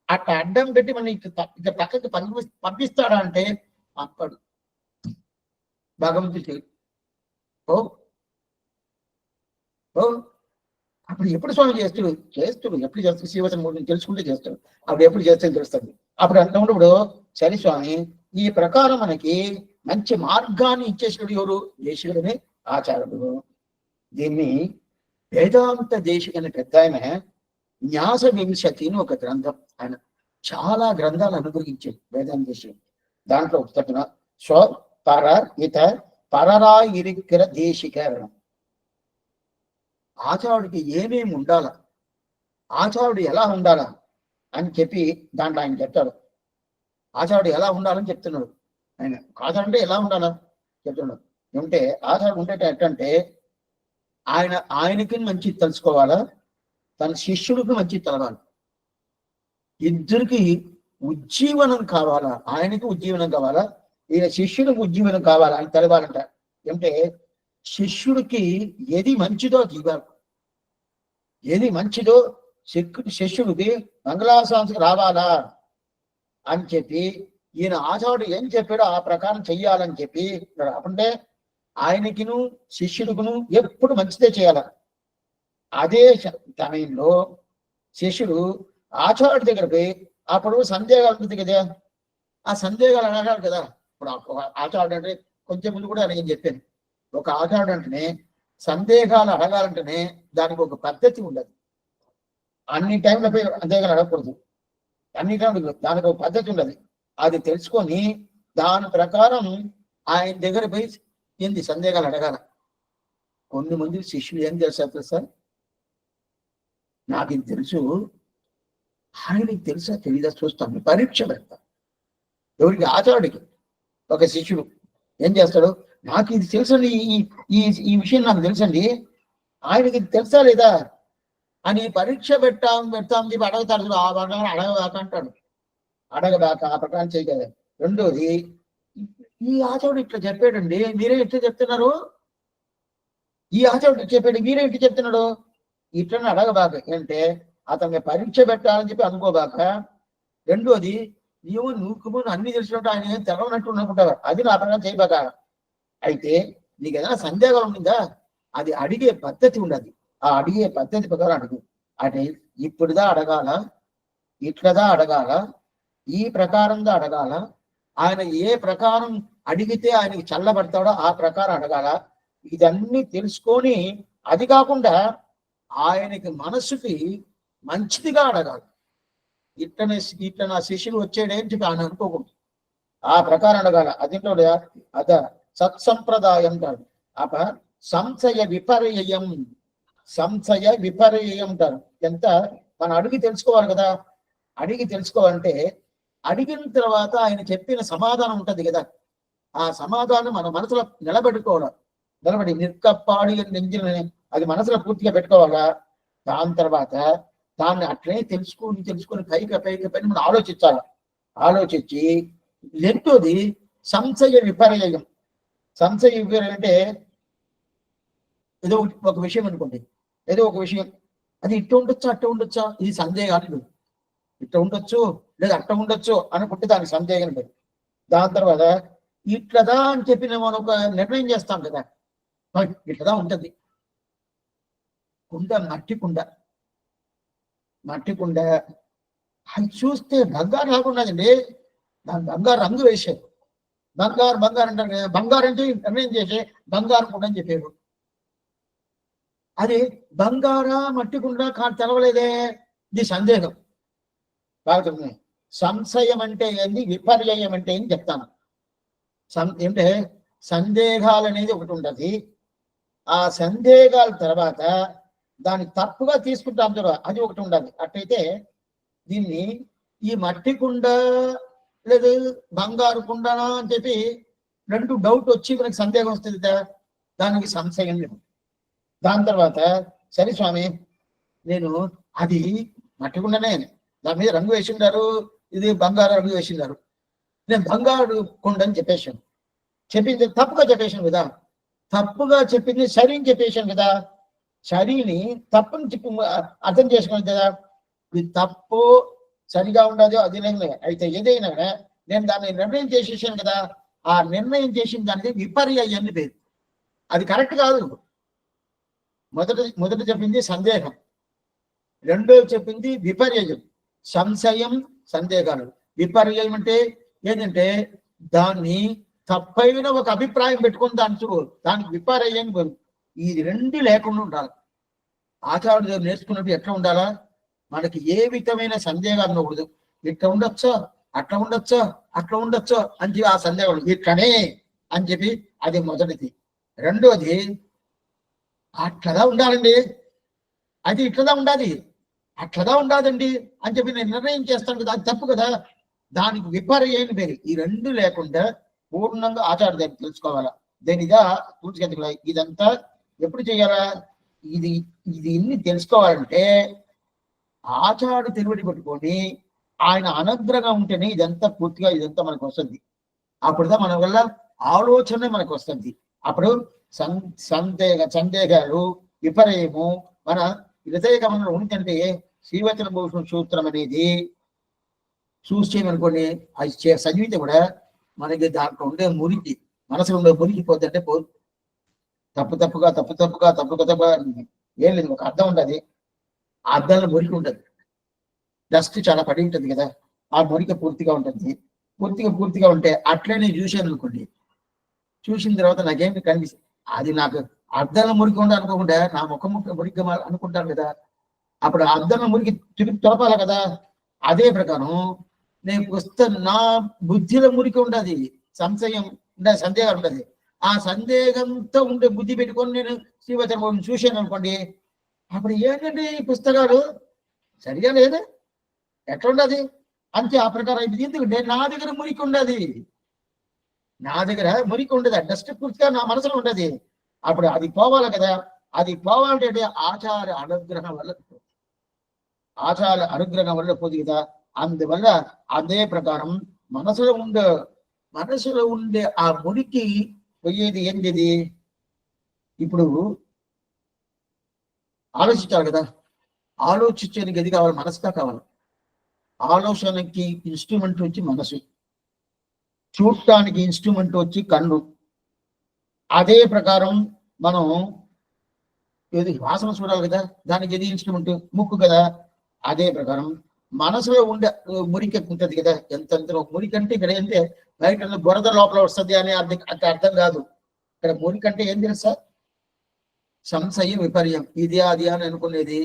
అట్లా అడ్డం పెట్టి మన ఇక పక్కకి పంపిస్తాడా అంటే అప్పుడు భగవంతుడు అప్పుడు ఎప్పుడు స్వామి చేస్తుడు ఎప్పుడు చేస్తాడు? శ్రీవచన మూడు తెలుసుకుంటే చేస్తాడు. అప్పుడు ఎప్పుడు చేస్తే తెలుస్తుంది. అప్పుడు అంటున్నప్పుడు సరే స్వామి, ఈ ప్రకారం మనకి మంచి మార్గాన్ని ఇచ్చేసాడు ఎవరు? దేశికుడనే ఆచార్యుడు. దీన్ని వేదాంత దేశికని పెద్ద ఆయన న్యాస వింశతి అని ఒక గ్రంథం ఆయన చాలా గ్రంథాలు అనుగ్రహించాడు వేదాంతేశ్వరుడు. దాంట్లో చెప్తున్నా సో పర ఇత పరరా ఇరిక్కిర దేశికరణం. ఆచార్యుడికి ఏమేమి ఉండాలా, ఆచార్యుడు ఎలా ఉండాలా అని చెప్పి దాంట్లో ఆయన చెప్తాడు. ఆచార్యుడు ఎలా ఉండాలని చెప్తున్నాడు ఆయన. ఆచార్యుడు అంటే ఎలా ఉండాలా చెప్తున్నాడు. ఏమంటే ఆచార్యుడు ఉంటే ఎట్టంటే ఆయనకి మంచి తెలుసుకోవాలా, తన శిష్యుడికి మంచి తెలవాలి. ఇద్దరికి ఉజ్జీవనం కావాలా, ఆయనకి ఉజ్జీవనం కావాలా, ఈయన శిష్యుడికి ఉజ్జీవనం కావాలా అని తెలవాలంట. అంటే శిష్యుడికి ఏది మంచిదో ఇవ్వాలి, ఏది మంచిదో శిష్యుడికి మంగళాశాంతికి రావాలా అని చెప్పి ఈయన ఆచార్యుడు ఏం చెప్పాడో ఆ ప్రకారం చెయ్యాలని చెప్పి అంటే ఆయనకిను శిష్యుడికిను ఎప్పుడు మంచిదే చేయాల. అదే సమయంలో శిష్యుడు ఆచార్యుడి దగ్గరికి అప్పుడు సందేహాలు ఉంటుంది కదా, ఆ సందేహాలు అడగాలి కదా. ఇప్పుడు ఆచార్యుడు అంటే కొంచెం ముందు కూడా నేను చెప్పాను, ఒక ఆచార్యుడు అంటేనే సందేహాలు అడగాలంటేనే దానికి ఒక పద్ధతి ఉండదు. అన్ని టైంలో పోయి సందేహాలు అడగకూడదు, అన్ని టైంలో దానికి ఒక పద్ధతి ఉండదు. అది తెలుసుకొని దాని ప్రకారం ఆయన దగ్గర పోయి ఏంది సందేహాలు అడగాల. కొన్ని మంది శిష్యులు ఏం చేస్తారు సార్, నాకు ఇది తెలుసు, ఆయనకి తెలుసా తెలీదా చూస్తాను, పరీక్ష పెడతా. ఎవరికి? ఆచార్యుడికి. ఒక శిష్యుడు ఏం చేస్తాడు, నాకు ఇది తెలుసండి, ఈ విషయం నాకు తెలుసండి, ఆయనకి ఇది తెలుసా లేదా అని పరీక్ష పెడతాం చెప్పి అడగతాడు. ఆ ప్రకారం అడగబాక అంటాడు. అడగబాక ఆ ప్రకారం చేయగలరు. రెండోది, ఈ ఆచార్యుడు ఇట్లా చెప్పాడండి, మీరే ఇట్లా చెప్తున్నారు, ఈ ఆచార్యుడు చెప్పాడు మీరే ఇట్లా చెప్తున్నాడు, ఇట్లనే అడగబాక. అంటే అతన్ని పరీక్ష పెట్టాలని చెప్పి అనుకోబాక. రెండోది, నీవు నువ్వు అన్ని తెలిసినట్టు ఆయన ఏం తెలవనట్టు అనుకుంటావా, అది నా ప్రకారం చేయబాక. అయితే నీకు ఏదైనా సందేహాలు ఉందా, అది అడిగే పద్ధతి ఉండదు, ఆ అడిగే పద్ధతి ప్రకారం అడుగు. అంటే ఇప్పుడుదా అడగాల, ఇట్లదా అడగాల, ఈ ప్రకారంగా అడగాల, ఆయన ఏ ప్రకారం అడిగితే ఆయనకి చల్లబడతాడో ఆ ప్రకారం అడగాల. ఇదన్నీ తెలుసుకొని అది కాకుండా ఆయనకి మనసుకి మంచిదిగా అడగాలి. ఇట్లా నా శిష్యులు వచ్చేడేం చెప్పి ఆయన అనుకోకూడదు, ఆ ప్రకారం అడగాల. అదింట్లో అద సత్సంప్రదాయం కాదు, అప సంశయ విపర్యయం, సంశయ విపర్యయం అంటారు. ఎంత మనం అడిగి తెలుసుకోవాలి కదా. అడిగి తెలుసుకోవాలంటే అడిగిన తర్వాత ఆయన చెప్పిన సమాధానం ఉంటది కదా, ఆ సమాధానం మన మనసులో నిలబడి నిర్కప్పాడి నెంజిన అది మనసులో పూర్తిగా పెట్టుకోవాలా. దాని తర్వాత దాన్ని అట్లనే తెలుసుకొని పైకి మనం ఆలోచించాలి. ఆలోచించి రెండోది సంశయ విపర్యయం. సంశయ విపర్యం అంటే ఏదో ఒక విషయం అనుకోండి, ఏదో ఒక విషయం అది ఇట్ట ఉండొచ్చా అట్ట ఉండొచ్చా, ఇది సందేహాలు. ఇట్ట ఉండొచ్చు లేదా అట్ట ఉండొచ్చు అనుకుంటే దానికి సందేహం లేదు. దాని తర్వాత ఇట్లదా అని చెప్పి మనం ఒక నిర్ణయం చేస్తాం కదా, ఇట్లదా ఉంటుంది. కుండ మట్టి కుండ అది చూస్తే బంగారు లాగున్నదండి, దాని బంగారు రంగు వేసారు. బంగారు అంటే బంగారు అంటే నిర్ణయం చేసే బంగారు కుండ అని చెప్పారు. అది బంగారా మట్టి కుండ తెలవలేదే, ఇది సందేహం. బాగా సంశయం అంటే ఏంది, విపర్యయం అంటే ఏం చెప్తాను. అంటే సందేహాలు అనేది ఒకటి ఉండదు, ఆ సందేహాల తర్వాత దాన్ని తప్పుగా తీసుకుంటాం చూడ, అది ఒకటి ఉండాలి. అట్లయితే దీన్ని ఈ మట్టి కుండ లేదు బంగారు కుండనా అని చెప్పి రెండు డౌట్ వచ్చి మనకి సందేహం వస్తుంది, దానికి సంశయం లేదు. దాని తర్వాత సరే స్వామి, నేను అది మట్టి కుండనే, దాని మీద రంగు వేసిండారు, ఇది బంగారు రంగు వేసిండారు, నేను బంగారు కుండ అని చెప్పేశాను. చెప్పింది తప్పుగా చెప్పేశాను కదా, తప్పుగా చెప్పింది సరి అని చెప్పేశాను కదా, సరిని తప్పుని చెప్పి అర్థం చేసుకుని కదా, ఇది తప్పు సరిగా ఉండదు అది లేదు. అయితే ఏదైనా నేను దాన్ని నిర్ణయం చేసేసాను కదా, ఆ నిర్ణయం చేసిన దానికి విపర్యయం అని పేరు. అది కరెక్ట్ కాదు. మొదట చెప్పింది సందేహం, రెండో చెప్పింది విపర్యయం. సంశయం సందేహాలు. విపర్యయం అంటే ఏంటంటే దాన్ని తప్పైన ఒక అభిప్రాయం పెట్టుకుని దానికి విపర్యయం. ఈ రెండు లేకుండా ఉండాలి. ఆచార్యుడు నేర్చుకున్నట్టు ఎట్లా ఉండాలా, మనకి ఏ విధమైన సందేహాలు ఉండకూడదు. ఇట్లా ఉండొచ్చా, అట్లా ఉండొచ్చా, అట్లా ఉండొచ్చా అని చెప్పి ఆ సందేహం ఇట్లనే అని చెప్పి అది మొదటిది. రెండోది అట్లదా ఉండాలండి, అది ఇట్లదా ఉండాలి, అట్లదా ఉండాలండి అని చెప్పి నేను నిర్ణయం చేస్తాను కదా, అది తప్పు కదా. దానికి విపర్యం పేరు. ఈ రెండు లేకుండా పూర్ణంగా ఆచార దగ్గర తెలుసుకోవాలా. దేనిగా పూర్తిగా ఇదంతా ఎప్పుడు చేయాలా? ఇది ఇది ఇన్ని తెలుసుకోవాలంటే ఆచార్య తిరువడి పట్టుకొని ఆయన అనుగ్రహం ఉంటేనే ఇదంతా పూర్తిగా ఇదంతా మనకు వస్తుంది. అప్పుడుదా మన వల్ల ఆలోచన మనకు వస్తుంది. అప్పుడు సందేహాలు విపర్యము మన హృదయ గమనంలో ఉంటుంటే శ్రీవచన భూషణ సూత్రం అనేది చూసేమనుకోండి, అది చదివితే కూడా మనకి దాంట్లో ఉండే మురికి, మనసులో ఉండే మురికి పోతుంటే పోదు. తప్పుగా ఏం లేదు, ఒక అర్థం ఉంటుంది. ఆ అద్దంలో మురికి ఉంటుంది, డస్ట్ చాలా పడి ఉంటుంది కదా, ఆ మురికి పూర్తిగా ఉంటుంది. పూర్తిగా ఉంటే అట్లనే చూశాను అనుకోండి, చూసిన తర్వాత నాకేమి కనిపిస్తుంది, అది నాకు అద్దంలో మురికి ఉండ అనుకోకుండా నా ముఖం మురికి అనుకుంటాను కదా, అప్పుడు ఆ అద్దంలో మురికి తిరిగి తొలపాలి కదా. అదే ప్రకారం నేను నా బుద్ధిలో మురికి ఉండదు, సందేహం ఉండదు. ఆ సందేహంతో ఉండే బుద్ధి పెట్టుకొని నేను శ్రీవచనం చూశాను అనుకోండి, అప్పుడు ఏంటంటే ఈ పుస్తకాలు సరిగా లేదు, ఎట్లా ఉండదు అంతే. ఆ ప్రకారం ఎందుకంటే నా దగ్గర మురికి ఉండదు, డస్ట్ పూర్తిగా నా మనసులో ఉండదు. అప్పుడు అది పోవాలి కదా. అది పోవాలంటే ఆచార అనుగ్రహం వల్ల పోదు కదా. అందువల్ల అదే ప్రకారం మనసులో ఉండే ఆ మురికి పోయేది ఏంటిది? ఇప్పుడు ఆలోచించాలి కదా, ఆలోచించడానికి ఎది కావాలి? మనసుగా కావాలి. ఆలోచనకి ఇన్స్ట్రుమెంట్ వచ్చి మనసు, చూడటానికి ఇన్స్ట్రుమెంట్ వచ్చి కన్ను. అదే ప్రకారం మనం ఏది వాసన చూడాలి కదా, దానికి ఏది ఇన్స్ట్రుమెంట్? ముక్కు కదా. అదే ప్రకారం మనసులో ఉండే మురికి ఉంటుంది కదా, ఎంత మురికి అంటే ఇక్కడ ఏంటంటే బయట బురద లోపల వస్తుంది అని అర్థం కాదు. ఇక్కడ మురికి అంటే ఏం తెలుసా? సంశయం విపర్యం, ఇది అది అని అనుకునేది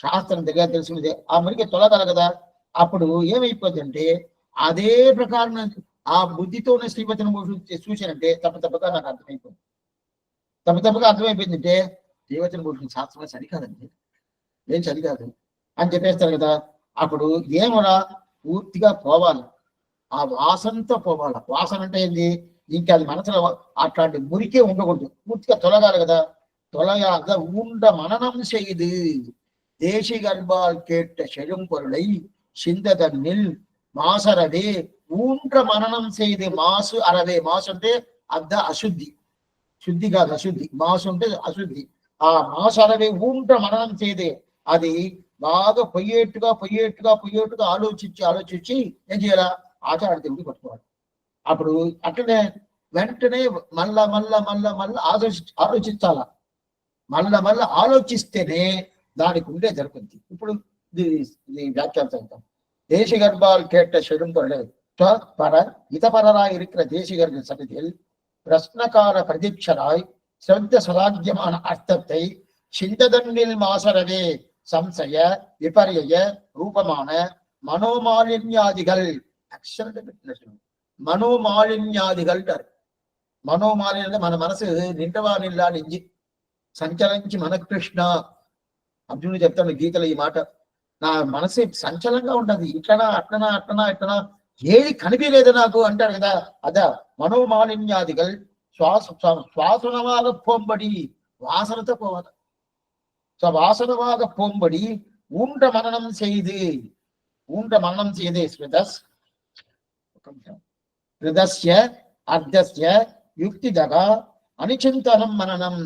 శాస్త్రం దగ్గర తెలుసుకునేది. ఆ మురికి తొలగాలి కదా. అప్పుడు ఏమైపోతుంది అంటే అదే ప్రకారం ఆ బుద్ధితోనే శ్రీవచనం చూశానంటే తప్పగా నాకు అర్థమైపోయింది. అర్థమైపోయిందంటే శ్రీవచన భూషణ శాస్త్రమే సరికాదండి, ఏం సరికాదు అని చెప్పేస్తారు కదా. అప్పుడు ఏమన్నా పూర్తిగా పోవాలి, ఆ వాసనతో పోవాలి. వాసన అంటే ఏంది? ఇంకా అది మనసులో అట్లాంటి మురికే ఉండకూడదు, పూర్తిగా తొలగాలి కదా. தொலையாக ஊண்ட மனனம் செய்து தேசிகர்பால் கேட்ட செழும்பொருளை சிந்ததன்னில் மாசறவே ஊன்ற மனనం செய்து మాసు అరవే. మాసు అంటే అద్ద అశుద్ధి, శుద్ధి కాదు అశుద్ధి. మాసు అంటే అశుద్ధి. ఆ మాసు అరవే ఊండ్ర మననం చేయదే, అది బాగా పొయ్యేట్టుగా ఆలోచించి ఏం చేయాలా? ఆచార దేవుడికి పట్టుకోవాలి. అప్పుడు అట్లనే వెంటనే మళ్ళా ఆలోచించాలా. మళ్ళా ఆలోచిస్తేనే దానికి ఉండే జరుగుతుంది. ఇప్పుడు వ్యాఖ్యానం చదువుతాం. தேசிகர்பால் கேட்ட செழும்பொருளை இதபரராய் இருக்கிற தேசிகர்கள் சன்னதியில் பிரஸ்னகார பிரதீட்சராய் சிறந்த சலாக்கியமான அர்த்தத்தை சிந்ததன்னில் மாசரவே சம்சய விபரிய ரூபமான மனோமாலின்யாதிகள் మనోమాలిన్యాదిகள். మనోమాలిన్యం మన మనసు నిండవానిల్లా నింజి సంచలించి మన కృష్ణ అర్జునుడు చెప్తాను గీతలో ఈ మాట. నా మనసు సంచలంగా ఉండదు, ఇట్లనా అట్లనా ఏది కనిపించలేదు నాకు అంటాడు కదా. అదా మనోమాలిన్యాదిகள். சுவாசனமாக போம்படி, வாசனத்தை போவாது. வாசனமாக போம்படி ஊன்ற மனனம் செய்து ஹிருதஸ்ய அர்த்தஸ்ய யுக்திதர அனுசிந்தனம் மனனம்.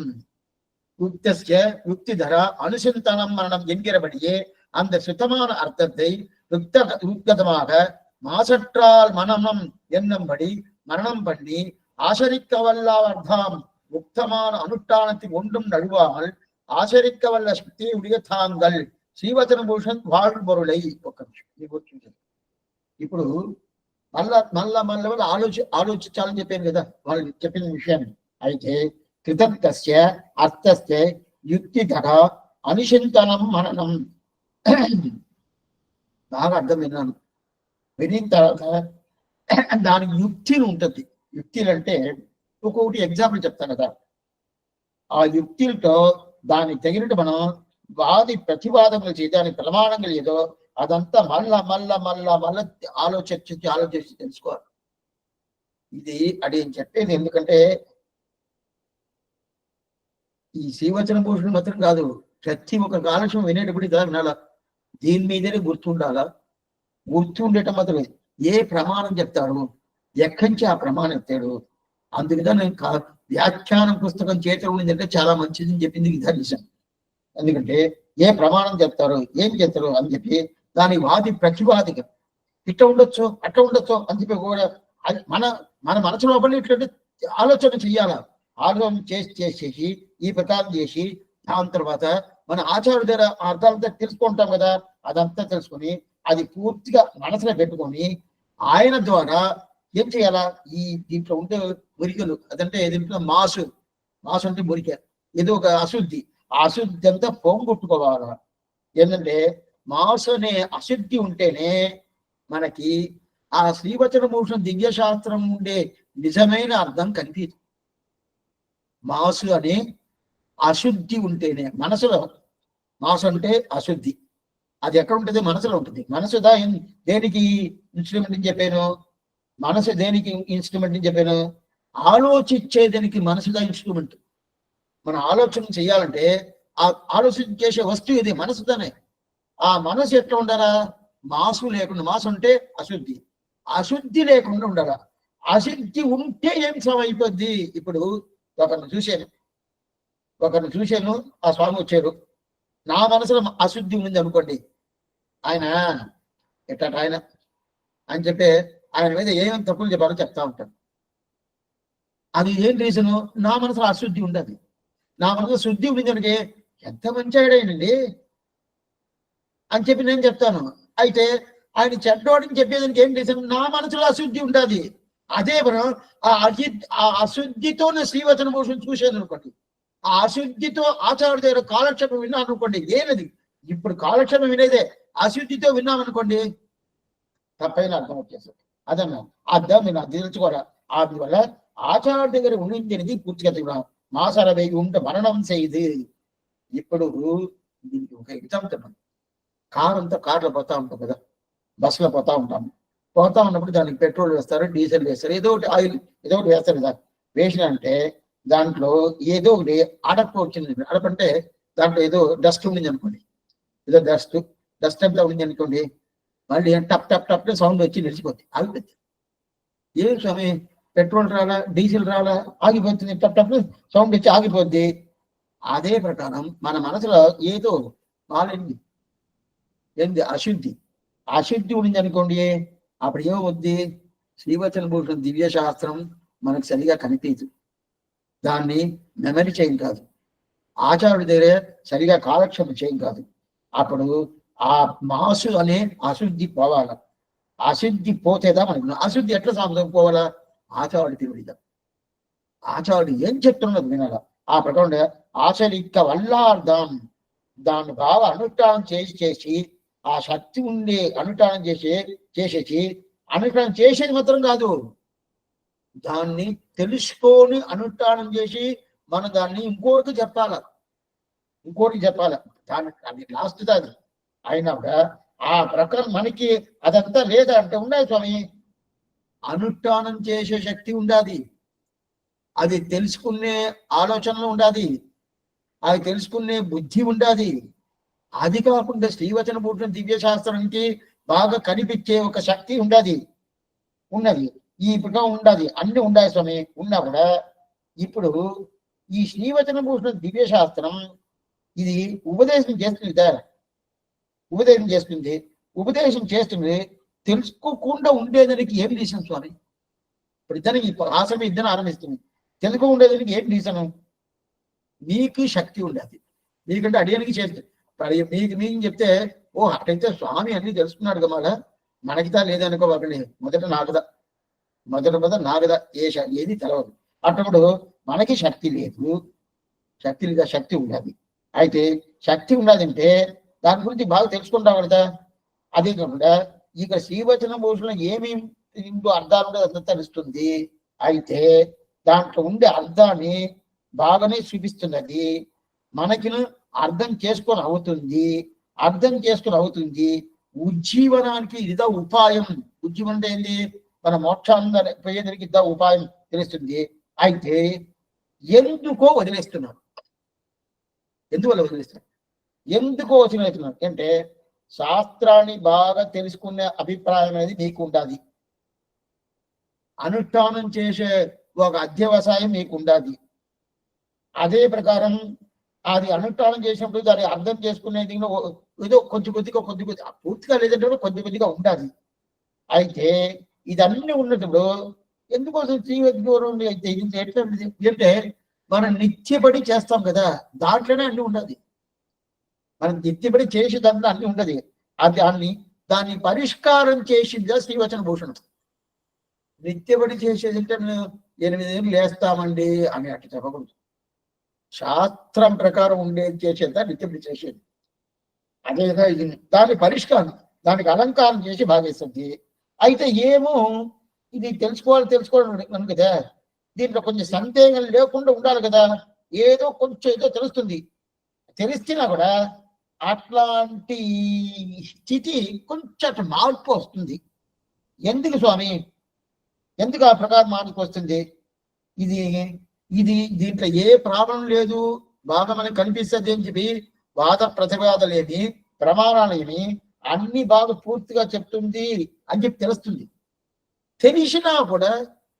யுக்திதர அனுசிந்தனம் மனனம் என்கிறபடியே அந்த சுத்தமான அர்த்தத்தை யுக்தமாக மாசற்றால் மனனம் என்னும்படி மரணம் பண்ணி ஆசரிக்க வல்ல அர்த்தம் முக்தமான அனுஷ்டானத்தில் ஒன்றும் நழுவாமல் ஆசரிக்க வல்ல சக்தியை உடைய தாங்கள் శ్రీవచన భూషణ్ வாழ்பொருளை ఒక నిమిషం. ఇప్పుడు మళ్ళా ఆలోచించాలని చెప్పాను కదా వాళ్ళు చెప్పిన విషయాన్ని. అయితే కృతజ్ఞస్య అర్థస్య యుక్తిధర అనుచింతనం మననం బాగా అర్థం విన్నాను. వినిన తర్వాత దానికి యుక్తిలు ఉంటుంది. యుక్తిలు అంటే ఒక్కొక్కటి ఎగ్జాంపుల్ చెప్తాను కదా, ఆ యుక్తులతో దానికి తగినట్టు మనం వాది ప్రతివాదములు చేయడానికి ప్రమాణంగా ఏదో అదంతా మళ్ళా ఆలోచించి తెలుసుకోవాలి. ఇది అది చెప్పేది ఎందుకంటే ఈ శ్రీవచన భూషణ మాత్రం కాదు, ప్రతి ఒక్క కాలక్షేమం వినేటప్పుడు ఇలా వినాల, దీని మీదనే గుర్తుండాలా. గుర్తుండటం మాత్రమే ఏ ప్రమాణం చెప్తాడు, ఎక్కడి నుంచి ఆ ప్రమాణం ఎత్తాడు. అందుకుగా నేను వ్యాఖ్యానం పుస్తకం చేతిలో ఉండిందంటే చాలా మంచిదని చెప్పింది విధానిసం. ఎందుకంటే ఏ ప్రమాణం చెప్తారు, ఏం చెప్తారు అని చెప్పి దాని వాది ప్రతివాదిగా ఇట్ట ఉండొచ్చు అట్ట ఉండొచ్చు అని చెప్పి కూడా మన మన మనసు లోపల ఇట్లా ఆలోచన చెయ్యాలా. ఆలోచన చేసేసి ఈ ప్రకారం చేసి దాని తర్వాత మన ఆచార్య దగ్గర అర్థాలంతా తెలుసుకుంటాం కదా, అదంతా తెలుసుకొని అది పూర్తిగా మనసులో పెట్టుకొని ఆయన ద్వారా ఏం చేయాలా, ఈ దీంట్లో ఉండే మురికలు అదంటే దీంట్లో మాసు అంటే మురిక, ఏదో ఒక అశుద్ధి, ఆ అశుద్ధి అంతా పోగొట్టుకోవాలా. ఏంటంటే మాసు అనే అశుద్ధి ఉంటేనే మనకి ఆ శ్రీవచన భూషణ దివ్య శాస్త్రం ఉండే నిజమైన అర్థం కనిపించదు. మాసు అనే అశుద్ధి ఉంటేనే మనసులో, మాసు అంటే అశుద్ధి, అది ఎక్కడ ఉంటుంది, మనసులో ఉంటుంది. మనసు దేనికి ఇన్స్ట్రుమెంట్ అని చెప్పాను, మనసు దేనికి ఇన్స్ట్రుమెంట్ అని చెప్పాను, ఆలోచించేదానికి మనసుదా ఇన్స్ట్రుమెంట్. మనం ఆలోచన చేయాలంటే ఆ ఆలోచన చేసే వస్తువు ఇది మనసుదానే. ఆ మనసు ఎట్లా ఉండాలా, మాసు లేకుండా, మాసు అంటే అశుద్ధి, అశుద్ధి లేకుండా ఉండాలా. అశుద్ధి ఉంటే ఏం అయిపోద్ది. ఇప్పుడు ఒకరిని చూశాను, ఆ స్వామి వచ్చారు, నా మనసులో అశుద్ధి ఉంది అనుకోండి, ఆయన ఎట్లా ఆయన అని చెప్పి ఆయన మీద ఏమేమి తప్పులు చెప్పాలో చెప్తా ఉంటాను. అది ఏం రీజను, నా మనసులో అశుద్ధి ఉండదు. నా మనసులో శుద్ధి ఉంది కనుక ఎంత మంచి ఆయనండి అని చెప్పి నేను చెప్తాను. అయితే ఆయన చెడ్డోడిని చెప్పేదానికి ఏం రీజన్, నా మనసులో అశుద్ధి ఉండదు. అదే మనం ఆ అశుద్ధితోనే శ్రీవచన భూషణ చూసేది అనుకోండి, ఆ అశుద్ధితో ఆచార్య దగ్గర కాలక్షేపం విన్నాను అనుకోండి, ఏనది ఇప్పుడు కాలక్షేపం వినేదే అశుద్ధితో విన్నామనుకోండి, తప్పైన అర్థం వచ్చేస్తుంది. అదన్నా అర్థం మీరు అది తెలుసుకోరా. అందువల్ల ఆచార్య దగ్గర ఉండింది పూర్తిగా తిన్నాం. మాసర వెయ్యి ఉంటే మరణం చేయదు. ఇప్పుడు దీనికి ఒక ఎగ్జాంపుల్, కార్లో పోతా ఉంటాం కదా, బస్సులో పోతా ఉంటాము. పోతా ఉన్నప్పుడు దానికి పెట్రోల్ వేస్తారు, డీజిల్ వేస్తారు, ఏదో ఒకటి ఆయిల్ ఏదో ఒకటి వేస్తారు కదా. వేసినంటే దాంట్లో ఏదో ఒకటి అడపు వచ్చింది. అడపంటే దాంట్లో ఏదో డస్ట్ ఉండింది అనుకోండి, ఏదో డస్ట్ అంతా ఉండింది అనుకోండి, మళ్ళీ టప్ టప్ టప్ సౌండ్ వచ్చి నిలిచిపోద్ది, ఆగిపోద్ది. ఏం స్వామి పెట్రోల్ రాలా, డీజిల్ రాలా, ఆగిపోతుంది, టప్ టప్ సౌండ్ వచ్చి ఆగిపోద్ది. అదే ప్రకారం మన మనసులో ఏదో మాలింది, ఏంది అశుద్ధి ఉండింది అనుకోండి, అప్పుడు ఏమవుద్ది, శ్రీవచన భూషణ దివ్య శాస్త్రం మనకు సరిగా కనిపించదు, దాన్ని మెమరీ చేయం కాదు, ఆచార్యుడి దగ్గర సరిగా కాలక్షేపం చేయం కాదు. అప్పుడు ఆ మాసు అనే అశుద్ధి పోవాల. అశుద్ధి పోతేదా మనకు అశుద్ధి ఎట్లా సాధన పోవాలా, ఆచార్యుడి తిరుడిదా, ఆచార్యుడు ఏం చెప్తున్నది వినాల. ఆ ప్రకారం ఆచరిక వల్లార్థం దాన్ని బాగా అనుష్ఠానం చేసి ఆ శక్తి ఉండి అనుష్ఠానం చేసేసి అనుష్ఠానం చేసేది మాత్రం కాదు, దాన్ని తెలుసుకొని అనుష్ఠానం చేసి మనం దాన్ని ఇంకోటికి చెప్పాల దాన్ని అది లాస్ట్ దాది అయినా కూడా ఆ ప్రకారం మనకి అదంతా లేదా అంటే ఉండాలి స్వామి. అనుష్ఠానం చేసే శక్తి ఉండాలి, అది తెలుసుకునే ఆలోచనలు ఉండాలి, అది తెలుసుకునే బుద్ధి ఉండాలి. అది కాకుండా శ్రీవచన భూషణ దివ్య శాస్త్రానికి బాగా కనిపించే ఒక శక్తి ఉన్నది. ఈ ప్రకారం ఉండాలి, అన్ని ఉండాలి స్వామి. ఉన్నా కూడా ఇప్పుడు ఈ శ్రీవచన భూషణ దివ్య శాస్త్రం ఇది ఉపదేశం చేస్తుంది తెలుసుకోకుండా ఉండేదానికి ఏం రీజన్ స్వామి? ఇప్పుడు ఇద్దరికి ఆశ్రమం ఇద్దరు ఆరంభిస్తుంది, తెలుగు ఉండేదానికి ఏం రీజను? మీకు శక్తి ఉండేది, మీకంటే అడిగానికి చేస్తుంది. మీకు చెప్తే ఓ అటైతే స్వామి అన్ని తెలుసుకున్నాడు కదా, మనకిదా లేదనుకోవాలి. మొదట నాకుదా ఏది తెలవదు. అప్పుడు మనకి శక్తి లేదు, శక్తి ఉండదు. అయితే శక్తి ఉన్నదంటే దాని గురించి బాగా తెలుసుకుంటాం కదా. అదే కాకుండా ఇక శ్రీవచన భూషణం ఏమి ఇంటూ అర్థాలు ఉండదు అంత తెలుస్తుంది. అయితే దాంట్లో ఉండే అర్థాన్ని బాగానే చూపిస్తున్నది. మనకి అర్థం చేసుకొని అవుతుంది. ఉజ్జీవనానికి ఇదా ఉపాయం. ఉజ్జీవనం అంటే ఏంటి? మన మోక్షాన్ని పోయేదానికి ఇదా ఉపాయం తెలుస్తుంది. అయితే ఎందుకో వదిలేస్తున్నాడు. ఎందువల్ల వదిలేస్తున్నాడు? ఎందుకో వదిలేస్తున్నాడు అంటే శాస్త్రాన్ని బాగా తెలుసుకునే అభిప్రాయం అనేది నీకు ఉండాలి. అనుష్ఠానం చేసే ఒక అధ్యవసాయం మీకు ఉండాలి. అదే ప్రకారం అది అనుష్ఠానం చేసినప్పుడు దాన్ని అర్థం చేసుకునేది ఏదో కొద్ది కొద్దిగా పూర్తిగా లేదంటే కొద్దిగా ఉండాలి. అయితే ఇదన్నీ ఉన్నప్పుడు ఎందుకోసం శ్రీవద్గౌరవం అయితే ఎట్లా అంటే మనం నిత్యపడి చేస్తాం కదా, దాంట్లోనే అన్ని ఉండదు. మనం నిత్యపడి చేసే దాంట్లో అన్ని ఉండదు. దాన్ని పరిష్కారం చేసిందా శ్రీవచన భూషణం. నిత్యపడి చేసేది అంటే 8 ఏళ్ళు లేస్తామండి అని అట్లా చెప్పకూడదు. శాస్త్రం ప్రకారం ఉండేది చేసేదా నిత్యపడి చేసేది. అదేగా ఇది దాని పరిష్కారం, దానికి అలంకారం చేసి భాగేస్తుంది. అయితే ఏమో ఇది తెలుసుకోవాలి కదా, దీంట్లో కొంచెం సందేహం లేకుండా ఉండాలి కదా. ఏదో తెలుస్తుంది. తెలిసినా కూడా అట్లాంటి స్థితి కొంచెం మార్పు వస్తుంది. ఎందుకు స్వామి, ఎందుకు ఆ ప్రకారం మార్పు వస్తుంది? ఇది దీంట్లో ఏ ప్రాబ్లం లేదు, బాగా మనకు కనిపిస్తుంది అని చెప్పి వాద ప్రతివాదలేమి ప్రమాణాలేమి అన్ని బాగా పూర్తిగా చెప్తుంది అని చెప్పి తెలుస్తుంది. తెలిసినా కూడా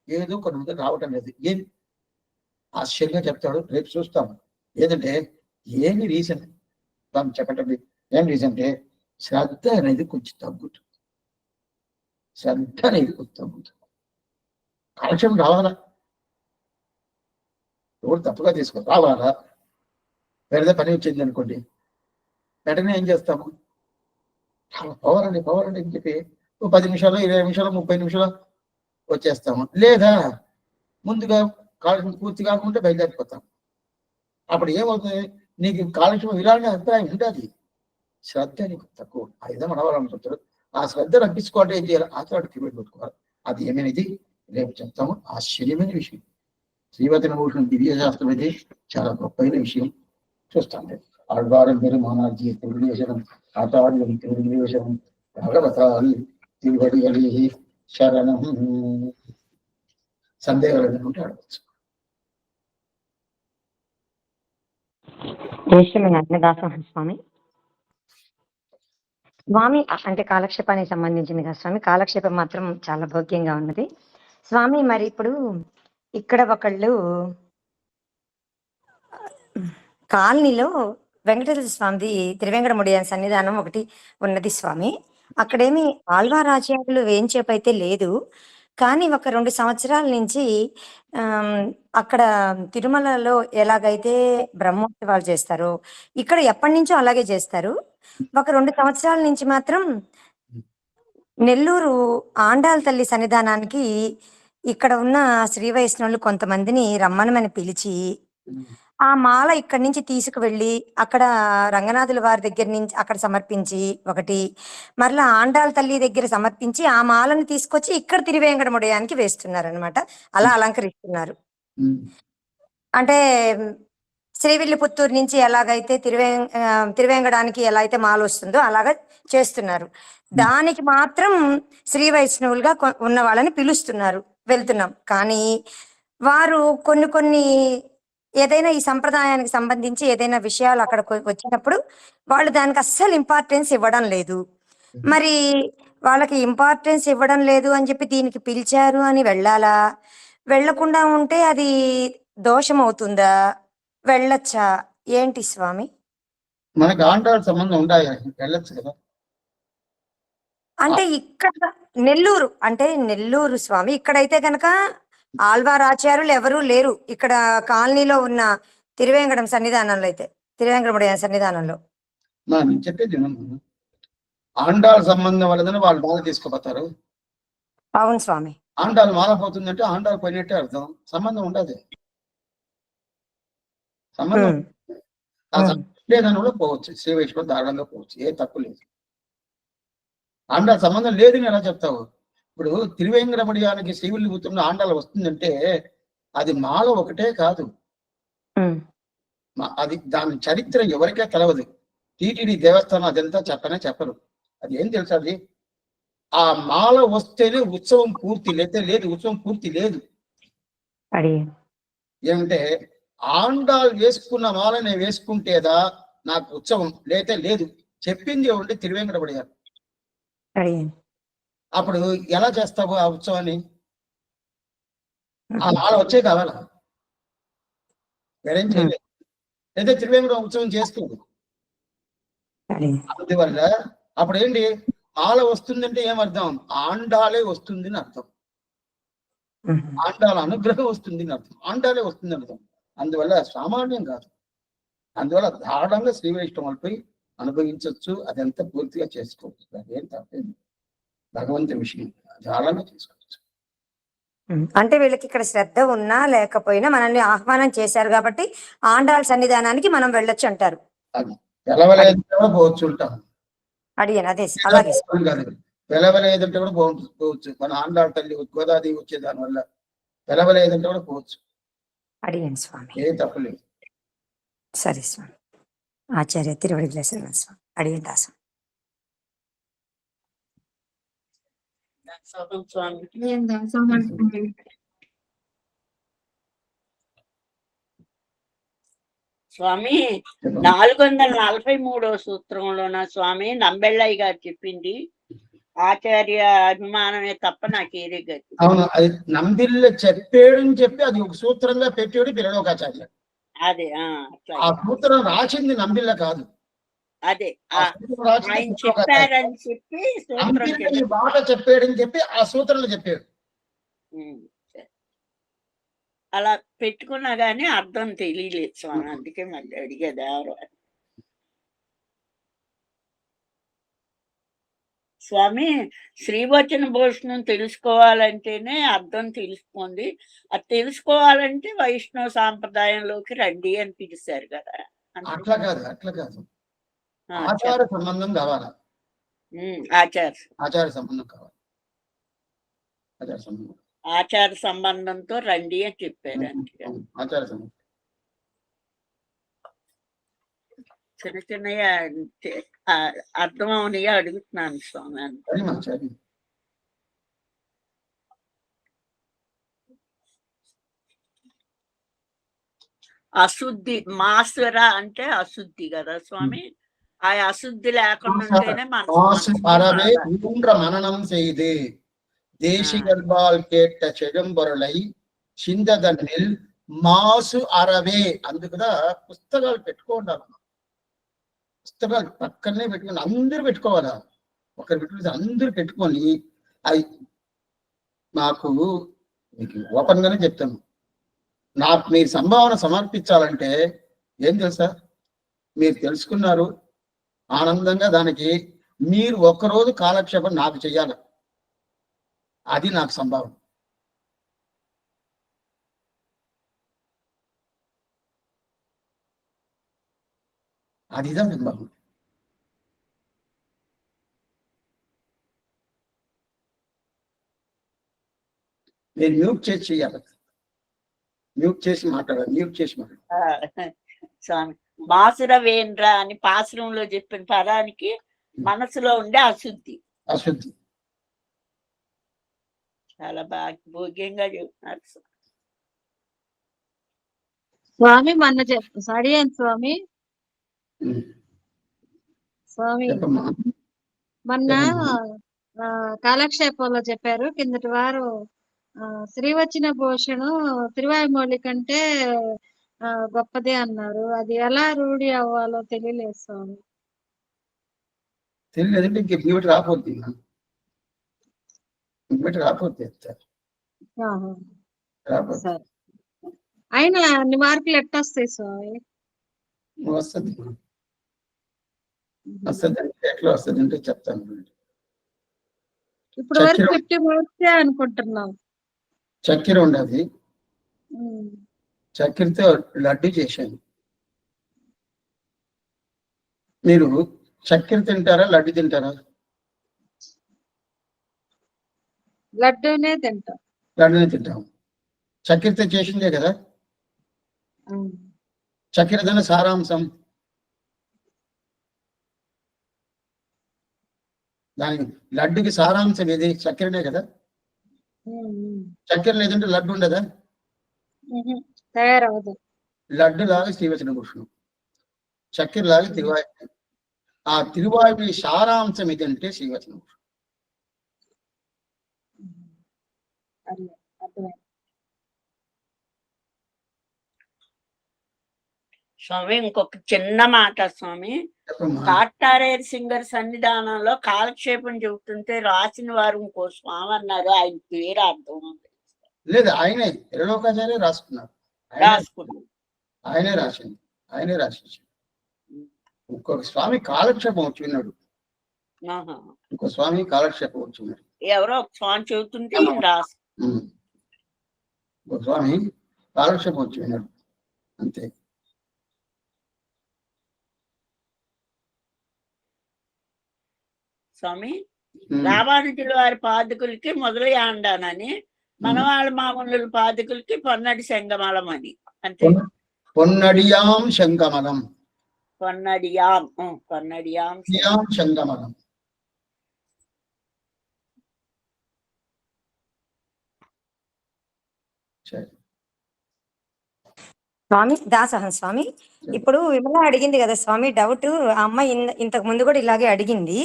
ఏదో కొన్ని రావటం లేదు. ఏం ఆశ్చర్యంగా చెప్తాడు, రేపు చూస్తాము. ఏదంటే ఏమి రీజన్ దాన్ని చెప్పటం. ఏం రీజన్ అంటే శ్రద్ధ అనేది కొంచెం తగ్గుతుంది. కాలక్షేపం రావాలా, ఎవరు తప్పుగా తీసుకో రావాలా. వేరేదో పని వచ్చింది అనుకోండి, వెంటనే ఏం చేస్తాము, పవర్ అండి అని చెప్పి 10 నిమిషాలు 20 నిమిషాలు 30 నిమిషాలు వచ్చేస్తాము. లేదా ముందుగా కాలక్షేపం పూర్తి కాకుండా బయలుదేరిపోతాం. అప్పుడు ఏమవుతుంది, నీకు కాలక్షేపం విరాళనే అభిప్రాయం ఉంటుంది. శ్రద్ధ నీకు తక్కువ. ఆ విధంగా నడవాలనుకుంటారు. ఆ శ్రద్ధ రప్పించుకోవాలంటే ఏం చేయాలి? ఆచరణ పెట్టుకోవాలి. అది ఏమైనది రేపు చెప్తాము. ఆశ్చర్యమైన విషయం. శ్రీవచన భూషణం దివ్యశాస్త్రం అయితే చాలా గొప్పైన విషయం. చూస్తాం. ఆళ్వారం పెరుమానార్జీ తిరువేశనం ఆచార్యం తిరువేశనం భగవతాల్ తిరువడిగలి శరణం. సందేహాలు అనుకుంటే అడగచ్చు. స్వామి స్వామి అంటే కాలక్షేపానికి సంబంధించింది కదా స్వామి. కాలక్షేపం మాత్రం చాలా భోగ్యంగా ఉన్నది స్వామి. మరి ఇప్పుడు ఇక్కడ ఒకళ్ళు కాలనీలో వెంకటేశ్వర స్వామిది తిరువేంకటముడియన్ సన్నిధానం ఒకటి ఉన్నది స్వామి. అక్కడేమి ఆళ్వారాచార్యులు వేయించేపైతే లేదు, కానీ ఒక 2 సంవత్సరాల నుంచి అక్కడ తిరుమలలో ఎలాగైతే బ్రహ్మోత్సవాలు చేస్తారో ఇక్కడ ఎప్పటి నుంచో అలాగే చేస్తారు. ఒక 2 సంవత్సరాల నుంచి మాత్రం నెల్లూరు ఆండాళ్ళ తల్లి సన్నిధానానికి ఇక్కడ ఉన్న శ్రీ వైష్ణవులు కొంతమందిని రమ్మనమని పిలిచి ఆ మాల ఇక్కడి నుంచి తీసుకువెళ్ళి అక్కడ రంగనాథుల వారి దగ్గర నుంచి అక్కడ సమర్పించి ఒకటి, మరలా ఆండాళ్ళ తల్లి దగ్గర సమర్పించి ఆ మాలను తీసుకొచ్చి ఇక్కడ తిరువేంకటముడియానికి వేస్తున్నారు అనమాట. అలా అలంకరిస్తున్నారు. అంటే శ్రీవిల్లిపుత్తూరు నుంచి ఎలాగైతే తిరువేంగడానికి ఎలా అయితే మాల వస్తుందో అలాగా చేస్తున్నారు. దానికి మాత్రం శ్రీ వైష్ణవులుగా ఉన్న వాళ్ళని పిలుస్తున్నారు, వెళ్తున్నాం. కానీ వారు కొన్ని ఏదైనా ఈ సంప్రదాయానికి సంబంధించి ఏదైనా విషయాలు అక్కడ వచ్చినప్పుడు వాళ్ళు దానికి అస్సలు ఇంపార్టెన్స్ ఇవ్వడం లేదు. మరి వాళ్ళకి ఇంపార్టెన్స్ ఇవ్వడం లేదు అని చెప్పి దీనికి పిలిచారు అని వెళ్ళాలా, వెళ్లకుండా ఉంటే అది దోషం అవుతుందా, వెళ్ళొచ్చా, ఏంటి స్వామి? మనకు ఆండాళ్ళ సంబంధం ఉండాలి, వెళ్ళొచ్చు కదా. అంటే ఇక్కడ నెల్లూరు స్వామి, ఇక్కడైతే కనుక ఆళ్వారాచార్యులు ఎవరూ లేరు. ఇక్కడ కాలనీలో ఉన్న తిరువేంకటం సన్నిధానంలో అయితే తిరువేంకటముడియన్ సన్నిధానంలో నేను చెప్పేది ఆండాళ్ళ సంబంధం వల్లదని వాళ్ళు మాల తీసుకుపోతారు. అవును స్వామి. ఆండాళ్ళు మాల పోతుందంటే ఆండాళ్ళు పోయినట్టే అర్థం. సంబంధం ఉండదు. సంబంధం లేదని కూడా పోవచ్చు. శ్రీ వైష్ణవ దారుణంగా పోవచ్చు, ఏ తప్పు లేదు. ఆండాల సంబంధం లేదని ఎలా చెప్తావు? ఇప్పుడు తిరువేంద్రమడియానికి శ్రీవిల్లిపుత్రుని ఆండాల వస్తుందంటే అది మాల ఒకటే కాదు, అది దాని చరిత్ర ఎవరికే తెలవదు. టీటీడీ దేవస్థానం అదంతా చెప్పరు. అది ఏం తెలుసా? అది ఆ మాల వస్తేనే ఉత్సవం పూర్తి, లేదు ఉత్సవం పూర్తి లేదు. ఏమంటే ఆండాలు వేసుకున్న మాల నేను వేసుకుంటేదా నాకు ఉత్సవం, లేదు చెప్పింది ఏమంటే తిరువేంద్రపడి గారు. అప్పుడు ఎలా చేస్తావు ఆ ఉత్సవాన్ని? ఆ మాల వచ్చే కావాలా? వేరేం చేయలేదు. లేదా తిరువేంద్ర ఉత్సవం చేసుకోదు. అందువల్ల అప్పుడు ఏంటి, మాల వస్తుందంటే ఏమర్థం? ఆండాలే వస్తుంది అని అర్థం. ఆండాల అనుగ్రహం వస్తుంది అని అర్థం. ఆండాలే వస్తుంది అర్థం. అందువల్ల సామాన్యం కాదు. అందువల్ల దారుణంగా శ్రీ వైష్ణవులపై అనుభవించవచ్చు, అదంతా పూర్తిగా చేసుకోవచ్చు. అదేం తప్పేది, భగవంతుని విషయం దారుణంగా చేసుకోవచ్చు. అంటే వీళ్ళకి ఇక్కడ శ్రద్ధ ఉన్నా లేకపోయినా మనల్ని ఆహ్వానం చేశారు కాబట్టి ఆండాల సన్నిధానానికి మనం వెళ్ళొచ్చు అంటారు. అది పిలవలేదు కూడా పోవచ్చు ఉంటాం. అడిగాను అదే అలాగే కాదు, పిలవలేదంటే కూడా పోవచ్చు. మన ఆండాల తల్లి గోదాదేవి వచ్చే దాని వల్ల పిలవలేదంటే కూడా పోవచ్చు. అడిగాను స్వామి, ఏ తప్పలేదు. సరే స్వామి. ఆచార్య తిరువడిగల స్వామి అడిగిన దాసం. స్వామి 443వ సూత్రంలోన స్వామి నంబెళ్ళయ్య గారు చెప్పింది ఆచార్య అభిమానమే తప్ప నాకు ఏరే గతి. అవును, అది నంబిళ్ళ చెప్పేయడం చెప్పి అది ఒక సూత్రంగా పెట్టేడు పిల్లలోకాచార్య. అదే ఆ సూత్రం రాసింది నంబిళ్ళ కాదు, అదే ఆయన చెప్పారని చెప్పి సూత్రం బాట చెప్పాడని చెప్పి ఆ సూత్రంలో చెప్పాడు. అలా పెట్టుకున్నా గానీ అర్థం తెలియలేదు స్వామి, అందుకే మళ్ళీ అడిగేది ఎవరు. స్వామి శ్రీవచన భూషణం తెలుసుకోవాలంటేనే అర్థం తెలుసుకోండి, అది తెలుసుకోవాలంటే వైష్ణవ సాంప్రదాయంలోకి రండి అని పిలిచారు కదా. అట్లా కాదు ఆచార సంబంధం కావాలా? ఆచార సంబంధం కావాలి. ఆచార సంబంధంతో రండి అని చెప్పారు. ఆచార సంబంధం చిన్న చిన్నగా అర్థం అవునయ్యా అడుగుతున్నాను స్వామి. అశుద్ధి మాసుర అంటే అశుద్ధి కదా స్వామి, ఆ అశుద్ధి లేకుండా ఉంటేనే మననం செய்து தேசிகர்பால் கேட்ட செழும்பொருளை చిందదన్నిల్ మాసు అరవే. అందుకుదా పుస్తకాలు పెట్టుకోండి, పుస్తకాలు పక్కనే పెట్టుకొని అందరూ పెట్టుకోవాలా. ఒకరు పెట్టుకుంటే అందరూ పెట్టుకొని అవి నాకు మీకు ఓపెన్ గానే చెప్తాను, నాకు మీరు సంభావన సమర్పించాలంటే ఏం తెలుసా? మీరు తెలుసుకున్నారు ఆనందంగా, దానికి మీరు ఒక్కరోజు కాలక్షేపం నాకు చెయ్యాలి, అది నాకు సంభావన. అదిదా సంభావన. మీరు మ్యూట్ చేసి చేయాలి, మ్యూట్ చేసి మాట్లాడాలి. స్వామి మాసుర వేంద్ర అని పాసురంలో చెప్పిన పదానికి మనసులో ఉండే అశుద్ధి చాలా బాగా భోగ్యంగా చెప్తున్నారు స్వామి. మొన్న అడిగాను స్వామి మొన్న కాలక్షేపంలో చెప్పారు కిందటి వారు శ్రీవచన భూషణం తిరువాయిమౌళి కంటే గొప్పదే అన్నారు. అది ఎలా రూఢి అవ్వాలో తెలియలేదు స్వామి. తెలియదంటే ఇంక రాకపోతే అయినా అన్ని మార్కులు ఎట్టొస్తాయి స్వామి? వస్తుంది ఎట్లా వస్తుంది అంటే చెప్తాను. ఇప్పుడు వరకు 50 మార్క్సే అనుకుంటున్నాం. చక్కెర ఉండదు, చక్కెరతో లడ్డు చేశాను. మీరు చక్కెర తింటారా, లడ్డు తింటారా? లడ్డూనే తింటాం. లడ్డునే తింటాం. చక్కెరతో చేసిందే కదా, ఉమ్. చక్కెరదన సారాంశం. దానికి లడ్డుకి సారాంశం ఏది? చక్కెరనే కదా. చక్కెర లేదంటే లడ్డు ఉండదా? తయారవదు. లడ్డు లాగా శ్రీవచన భూషణం, చక్కెర లాగా తిరువాయి. ఆ తిరువాయి సారాంశం ఏదంటే శ్రీవచన భూషణం. స్వామి ఇంకొక చిన్న మాట స్వామి. కాటారేరు సింగర్ సన్నిధానంలో కాలక్షేపం చెబుతుంటే రాసిన వారు ఇంకో స్వామి అన్నారు. ఆయన పేరు అర్థం లేదు, ఆయనే ఎరలోకాచార్య రాసుకున్నారు. ఆయనే రాసింది, ఆయనే రాసింది. ఇంకొక స్వామి కాలక్షేపం వచ్చి విన్నాడు, ఇంకో స్వామి కాలక్షేపం వచ్చి విన్నాడు. ఎవరో ఒక స్వామి చెబుతుంటే రాసు, ఇంకో స్వామి కాలక్షేపం వచ్చి విన్నాడు, అంతే. స్వామి రామానుజుల వారి పాదుకులకి మొదలయాండానని, మనవాళ్ళ మామూలు పాదుకులకి పొన్నడి శంగమలం అని. అంతే. పొన్నడియాం శంగమలం, పొన్నడియాం శంగమలం. స్వామి దాసహం స్వామి, ఇప్పుడు విమల అడిగింది కదా స్వామి డౌట్, ఆ అమ్మాయి ఇంతకు ముందు కూడా ఇలాగే అడిగింది.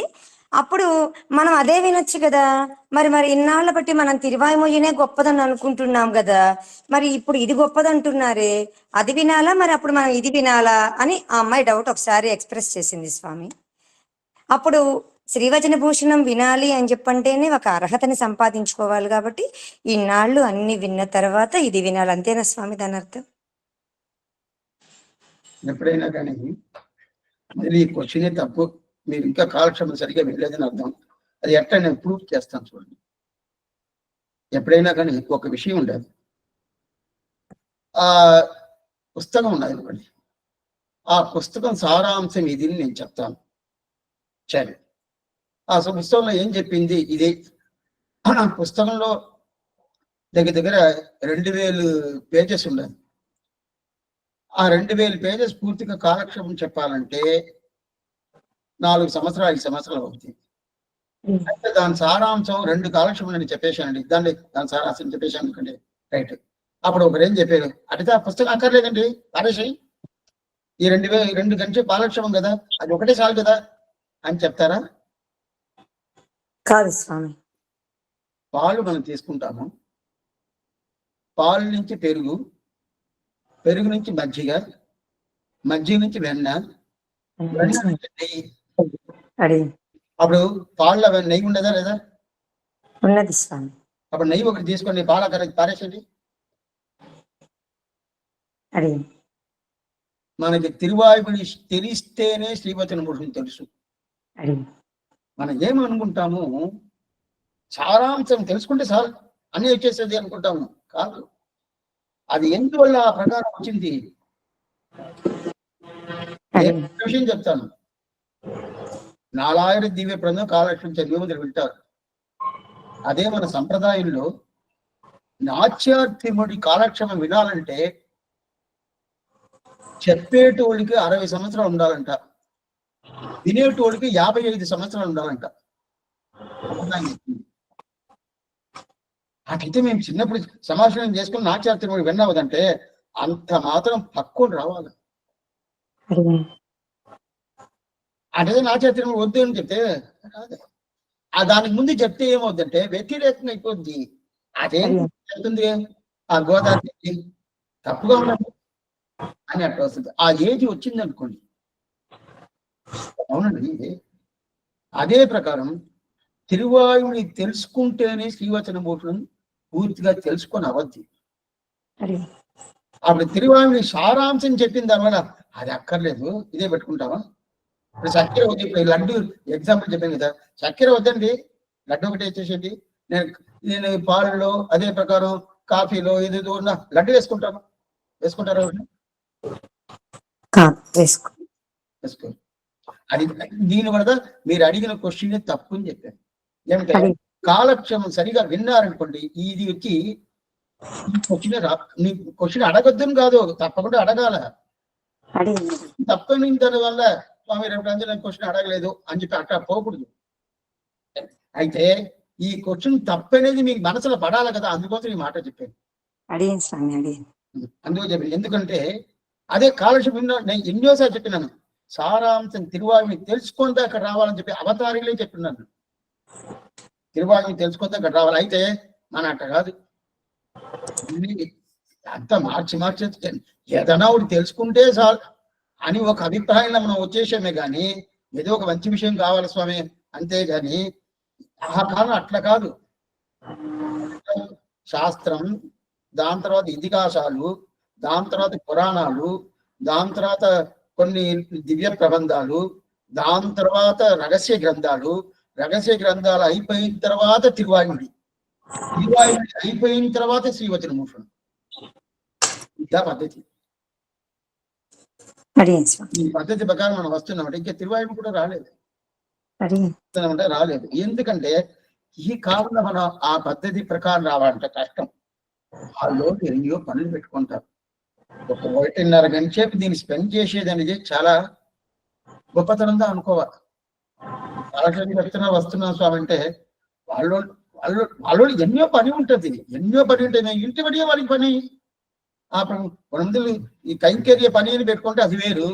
అప్పుడు మనం అదే వినొచ్చు కదా. మరి ఇన్నాళ్ళ బట్టి మనం తిరువాయిమొయ్యనే గొప్పదని అనుకుంటున్నాం కదా, మరి ఇప్పుడు ఇది గొప్పదంటున్నారే, అది వినాలా, మరి అప్పుడు మనం ఇది వినాలా అని ఆ అమ్మాయి డౌట్ ఒకసారి ఎక్స్ప్రెస్ చేసింది స్వామి. అప్పుడు శ్రీవచన భూషణం వినాలి అని చెప్పంటేనే ఒక అర్హతని సంపాదించుకోవాలి కాబట్టి ఇన్నాళ్ళు అన్ని విన్న తర్వాత ఇది వినాలి, అంతేనా స్వామి దాని అర్థం? ఎప్పుడైనా కానీ మళ్ళీ క్వశ్చనే తప్పు, మీరు ఇంకా కాలక్షేపం సరిగ్గా వెళ్ళలేదని అర్థం. అది ఎట్లా నేను ప్రూఫ్ చేస్తాను చూడండి. ఎప్పుడైనా కానీ ఒక విషయం ఉండదు, ఆ పుస్తకం ఉన్నది అనుకోండి, ఆ పుస్తకం సారాంశం ఇది నేను చెప్తాను. సరే, ఆ పుస్తకంలో ఏం చెప్పింది ఇదే. పుస్తకంలో దగ్గర 2000 పేజెస్ ఉండదు. ఆ 2000 పేజెస్ పూర్తిగా కాలక్షేపం చెప్పాలంటే 4 సంవత్సరాలు 5 సంవత్సరాలు అవుతుంది. అంటే దాని సారాంశం 2 కాలక్షేపం నేను చెప్పేశానండి, దాని సారాంశం చెప్పేశాను అనుకోండి, రైట్. అప్పుడు ఒకరు ఏం చెప్పారు, అడిగితే ఆ పుస్తకం అక్కర్లేదండి, పారేసి ఈ 2 గంటల కాలక్షేపం కదా, అది ఒకటే చాలు కదా అని చెప్తారా? కాదు స్వామి. పాలు మనం తీసుకుంటాము, పాలు నుంచి పెరుగు, పెరుగు నుంచి మజ్జిగ, మజ్జిగ నుంచి వెన్న, వెన్న నుంచి నెయ్యి. అప్పుడు పాలలో నెయ్యి ఉండదా లేదా? ఉన్నది స్వామి. అప్పుడు నెయ్యి ఒకటి తీసుకోండి, పాల పారేసండి. మనకి తిరువాయుని తెలిస్తేనే శ్రీవచన భూషణం తెలుసు. మనం ఏమనుకుంటాము, సారాంశం తెలుసుకుంటే సార్ అన్నీ వచ్చేసేది అనుకుంటాము. కాదు, అది ఎందువల్ల ఆ ప్రకారం వచ్చింది విషయం చెప్తాను. నాలాయర దివ్య ప్రజలు కాలక్షేపం చదివేముందు వింటారు. అదే మన సంప్రదాయంలో నాట్యార్థిముడి కాలక్షేపం వినాలంటే చెప్పేటోళ్ళకి 60 సంవత్సరాలు ఉండాలంట, వినేటోళ్ళకి 55 సంవత్సరాలు ఉండాలంట. అటైతే మేము చిన్నప్పుడు సమాచారం చేసుకుని నాట్యార్థిముడి విన్నావదంటే అంత మాత్రం పక్కుని రావాలి. అంటే నాట్యార్థిముడు వద్దు అని చెప్తే ఆ దానికి ముందు చెప్తే ఏమవుద్దంటే వ్యతిరేకంగా అయిపోద్ది. అదేం చెప్తుంది, ఆ గోదావరి తప్పుగా ఉండదు అని అట్లా వస్తుంది. ఆ ఏజ్ వచ్చింది అనుకోండి, అవునండి. అదే ప్రకారం తిరువాయుని తెలుసుకుంటేనే శ్రీవచన భూషణం పూర్తిగా తెలుసుకొని అవద్ది. అప్పుడు తిరువాయుని సారాంశం చెప్పిన తర్వాత అది అక్కర్లేదు, ఇదే పెట్టుకుంటావా? ఇప్పుడు చక్కెర వద్దు, ఇప్పుడు లడ్డు ఎగ్జాంపుల్ చెప్పాను కదా, చక్కెర వద్దండి, లడ్డు ఒకటి వచ్చేసేది. నేను పాలలో అదే ప్రకారం కాఫీలో ఏదేదో ఉన్నా లడ్డు వేసుకుంటాను. వేసుకుంటారా? వేసుకో. అది దీని వల్ల మీరు అడిగిన క్వశ్చన్ తప్పు అని చెప్పాను. ఏమిటంటే కాలక్షేమం సరిగా విన్నారనుకోండి, ఇది వచ్చి నీ క్వశ్చన్ అడగొద్దని కాదు, తప్పకుండా అడగాల. తప్పని దాని వల్ల స్వామి రేపు నేను క్వశ్చన్ అడగలేదు అని చెప్పి అట్లా పోకూడదు. అయితే ఈ క్వశ్చన్ తప్పనేది మీకు మనసులో పడాలి కదా, అందుకోసం ఈ మాట చెప్పాను. అందుకో చెప్పాను. ఎందుకంటే అదే కాలక్షేపం నేను ఎన్నోసార్లు చెప్పినాను, సారాంశం తిరువాయుని తెలుసుకుంటే అక్కడ రావాలని చెప్పి అవతారిలే చెప్పినాను. తిరువాయుని తెలుసుకుంటే అక్కడ రావాలి. అయితే మన అట్ట కాదు, అంతా మార్చి ఏదైనా ఒకటి తెలుసుకుంటే చాలు అని ఒక అభిప్రాయంలో మనం వచ్చేసామే కానీ ఏదో ఒక మంచి విషయం కావాలి స్వామి అంతేగాని ఆ కాలం అట్లా కాదు. శాస్త్రం, దాని తర్వాత ఇతిహాసాలు, దాని తర్వాత పురాణాలు, దాని తర్వాత కొన్ని దివ్య ప్రబంధాలు, దాని తర్వాత రహస్య గ్రంథాలు అయిపోయిన తర్వాత తిరువాయుడి అయిపోయిన తర్వాత శ్రీవచనభూషణం. ఇదా పద్ధతి. ఈ పద్ధతి ప్రకారం మనం వస్తున్నామంటే ఇంకా తిరువాయుడు కూడా రాలేదు. ఎందుకంటే ఈ కాలంలో మనం ఆ పద్ధతి ప్రకారం రావాలంటే కష్టం. వాళ్ళు ఎన్నో పనులు పెట్టుకుంటారు. ఒక 1.5 గంట సేపు దీన్ని స్పెండ్ చేసేది అనేది చాలా గొప్పతనంగా అనుకోవాలి. కాలక్షేపం చెప్తున్నా వస్తున్నాం స్వామి అంటే వాళ్ళు ఎన్నో పని ఉంటుంది. ఇంటి పడియే వారికి పని. మందులు ఈ కైంకర్య పని అని పెట్టుకుంటే అది వేరు.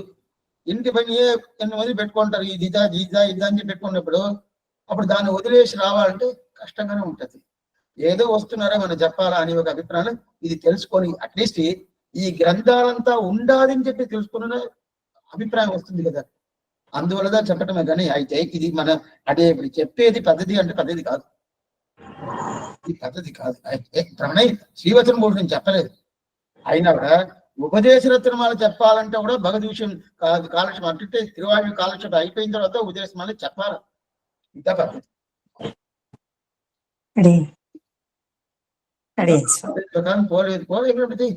ఇంటి పని ఎన్ని మంది పెట్టుకుంటారు, ఇది ఇదా అని పెట్టుకున్నప్పుడు అప్పుడు దాన్ని వదిలేసి రావాలంటే కష్టంగానే ఉంటది. ఏదో వస్తున్నారో మనం చెప్పాలా అని ఒక అభిప్రాయం ఇది తెలుసుకొని అట్లీస్ట్ ఈ గ్రంథాలంతా ఉండాలని చెప్పి తెలుసుకున్న అభిప్రాయం వస్తుంది కదా, అందువల్ల చెప్పటమే. కానీ అయితే ఇది మన అదే ఇప్పుడు చెప్పేది పద్ధతి అంటే పద్ధతి కాదు, ఈ పద్ధతి కాదు. ప్రణయ్ శ్రీవచనభూషణం చెప్పలేదు. అయినా కూడా ఉపదేశరత్నమాల చెప్పాలంటే కూడా భగవద్ విషయం కాదు. కాలక్షేపం అంటే తిరువాయుడు కాలక్షేపం అయిపోయిన తర్వాత ఉపదేశమాల చెప్పాలి. ఇంత పద్ధతి పోలేదు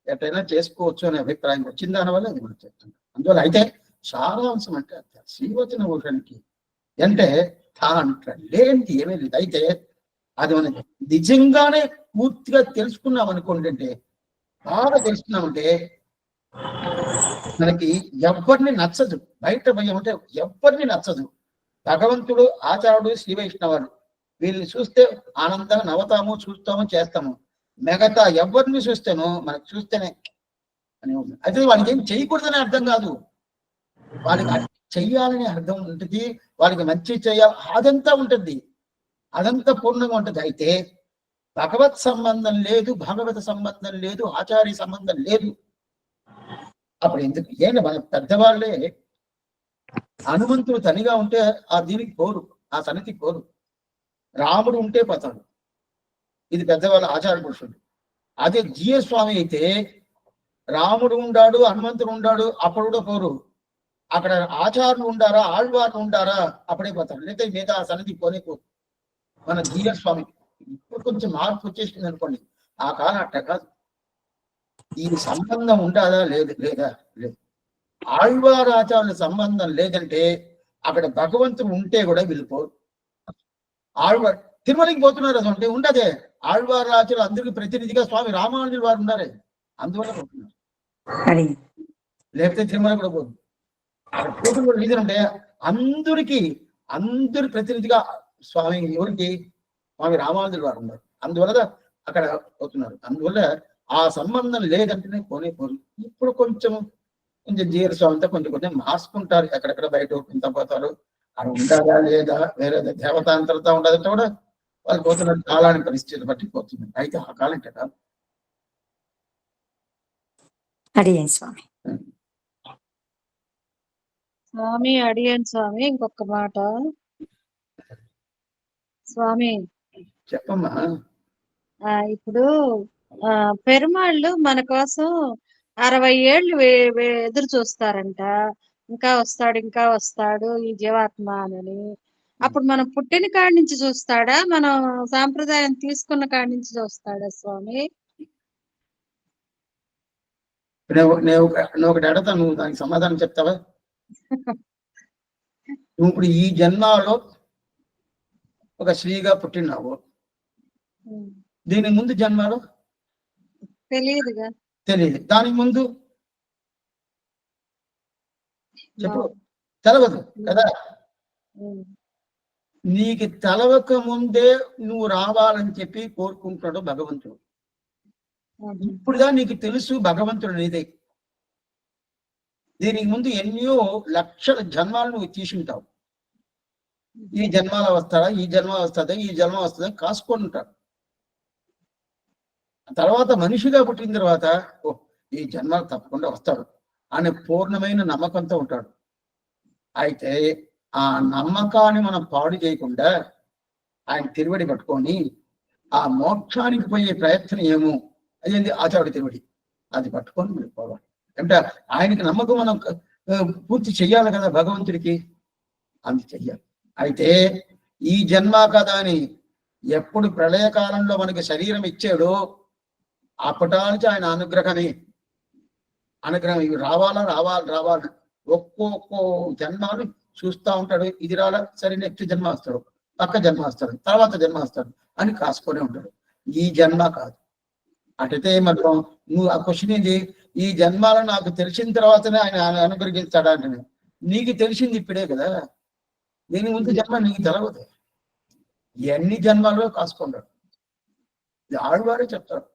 ఎట్లయినా చేసుకోవచ్చు అనే అభిప్రాయం వచ్చింది. దానివల్ల అది మనం చెప్తున్నాం. అందువల్ల అయితే సారాంశం అంటే శ్రీవచనభూషణకి అంటే దాంట్లో లేనిది ఏమీ లేదు. అయితే అది మనం నిజంగానే పూర్తిగా తెలుసుకున్నాం అనుకోండి, అంటే బాగా తెలుసుకున్నామంటే మనకి ఎవరిని నచ్చదు. బయట భయం అంటే ఎవరిని నచ్చదు. భగవంతుడు, ఆచార్యుడు, శ్రీ వైష్ణవుడు వీళ్ళని చూస్తే ఆనందంగా నవ్వుతాము, చూస్తాము, చేస్తాము. మిగతా ఎవరిని చూస్తేనో మనకు చూస్తేనే అని ఉంది. అయితే వాడికి ఏం చేయకూడదని అర్థం కాదు, వాడికి చెయ్యాలని అర్థం ఉంటుంది. వాడికి మంచి చేయాలి అదంతా ఉంటుంది, అదంతా పూర్ణంగా ఉంటుంది. అయితే భగవత్ సంబంధం లేదు, భాగవత సంబంధం లేదు, ఆచార్య సంబంధం లేదు. అప్పుడు ఎందుకు? ఏంటి మన పెద్దవాళ్ళే హనుమంతుడు తనిగా ఉంటే ఆ దీనికి పోరు, ఆ సన్నిధికి పోరు. రాముడు ఉంటే పోతాడు, ఇది పెద్దవాళ్ళ ఆచార పురుషుడు. అదే జిఎస్ స్వామి అయితే రాముడు ఉండాడు, హనుమంతుడు ఉండాడు, అప్పుడు కూడా పోరు. అక్కడ ఆచార్యులు ఉండారా, ఆళ్వార్లు ఉండారా, అప్పుడే పోతారు. లేకపోతే మిగతా ఆ సన్నిధి పోనే పోరు. మన జిఎస్ స్వామి ఇప్పుడు కొంచెం మార్పు వచ్చేసింది అనుకోండి, ఆ కాలం అట్ట కాదు. ఈ సంబంధం ఉండాలా లేదా లేదు. ఆళ్వార్ ఆచార్యుల సంబంధం లేదంటే అక్కడ భగవంతుడు ఉంటే కూడా వెళ్ళిపోరు. ఆళ్వార్ తిరుమలకి పోతున్నారు అది అంటే ఉండదే. ఆళ్వార్ ఆచార్యులు అందరికి ప్రతినిధిగా స్వామి రామానుజుల వారు ఉన్నారే, అందువల్ల పోతున్నారు. లేకపోతే తిరుమల కూడా పోదు. అక్కడ పోతున్న కూడా రీజన్ అంటే అందరి ప్రతినిధిగా స్వామి ఎవరికి? స్వామి రామానుజుల వారు ఉన్నారు, అందువల్ల అక్కడ పోతున్నారు. అందువల్ల ఆ సంబంధం లేదంటేనే పోరు. ఇప్పుడు కొంచెం జీర స్వామి అంతా కొంచెం మార్చుకుంటారు. ఎక్కడెక్కడ బయట ఇంత పోతారు, అక్కడ ఉండాలా లేదా, వేరే దేవతాంతరత ఉండదంటే కూడా వాళ్ళు పోతున్నారు. కాలానికి పరిస్థితులు బట్టి పోతున్నారు. అయితే ఆ కాలం కదా స్వామి అడిగాను స్వామి. ఇంకొక మాట స్వామి, చెప్పమ్మా. ఇప్పుడు పెరుమాళ్ళు మన కోసం 60 ఏళ్ళు ఎదురు చూస్తారంట. ఇంకా వస్తాడు ఈ జీవాత్మ అని. అప్పుడు మనం పుట్టిన కాడి నుంచి చూస్తాడా, మనం సాంప్రదాయం తీసుకున్న కాడి నుంచి చూస్తాడా స్వామి? నేను ఒకటి అడతా, నువ్వు దానికి సమాధానం చెప్తావా? నువ్వు ఇప్పుడు ఈ జన్మలో ఒక స్త్రీగా పుట్టినావు. ఉమ్. దీని ముందు జన్మలో తెలియదుగా. తెలియదు. దానికి ముందు చెప్పు, మా- తెలవదు కదా. ఉమ్. నీకు తెలవక ముందే నువ్వు రావాలని చెప్పి కోరుకుంటాడు భగవంతుడు. ఉమ్. ఇప్పుడుగా నీకు తెలుసు భగవంతుడు నీదే. దీనికి ముందు ఎన్నో లక్షల జన్మాలు నువ్వు తీసుంటావు. ఈ జన్మాల వస్తాడా, ఈ జన్మ వస్తుందా, ఈ జన్మ వస్తుందా కాసుకొని ఉంటాడు. తర్వాత మనిషిగా పుట్టిన తర్వాత ఓ ఈ జన్మ తప్పకుండా వస్తాడు అనే పూర్ణమైన నమ్మకంతో ఉంటాడు. అయితే ఆ నమ్మకాన్ని మనం పాడు చేయకుండా ఆయన తిరువడి పట్టుకొని ఆ మోక్షానికి పోయే ప్రయత్నం ఏమో అదేంటి ఆచార్యుడి తిరువడి, అది పట్టుకొని మనం పోవాలి. అంటే ఆయనకి నమ్మకం మనం పూర్తి చెయ్యాలి కదా భగవంతుడికి, అది చెయ్యాలి. అయితే ఈ జన్మ కదా అని ఎప్పుడు ప్రళయకాలంలో మనకి శరీరం ఇచ్చాడో అప్పటానికి ఆయన అనుగ్రహమే. అనుగ్రహం ఇవి రావాలా రావాలి రావాలి ఒక్కొక్క జన్మాలు చూస్తూ ఉంటాడు. ఇది రాలా, సరే నెక్స్ట్ జన్మ వస్తాడు, పక్క జన్మ వస్తాడు, తర్వాత జన్మ వస్తాడు అని కాసుకొని ఉంటాడు. ఈ జన్మ కాదు. అటైతే మాత్రం నువ్వు ఆ క్వశ్చన్ ఏంటి, ఈ జన్మాలను నాకు తెలిసిన తర్వాతనే ఆయన అనుగ్రహిస్తాడా అంటే, నీకు తెలిసింది ఇప్పుడే కదా, దీని ముందు జన్మ నీకు తెలవదు. ఎన్ని జన్మాలో కాసుకున్నాడు. ఆడవారే చెప్తారు.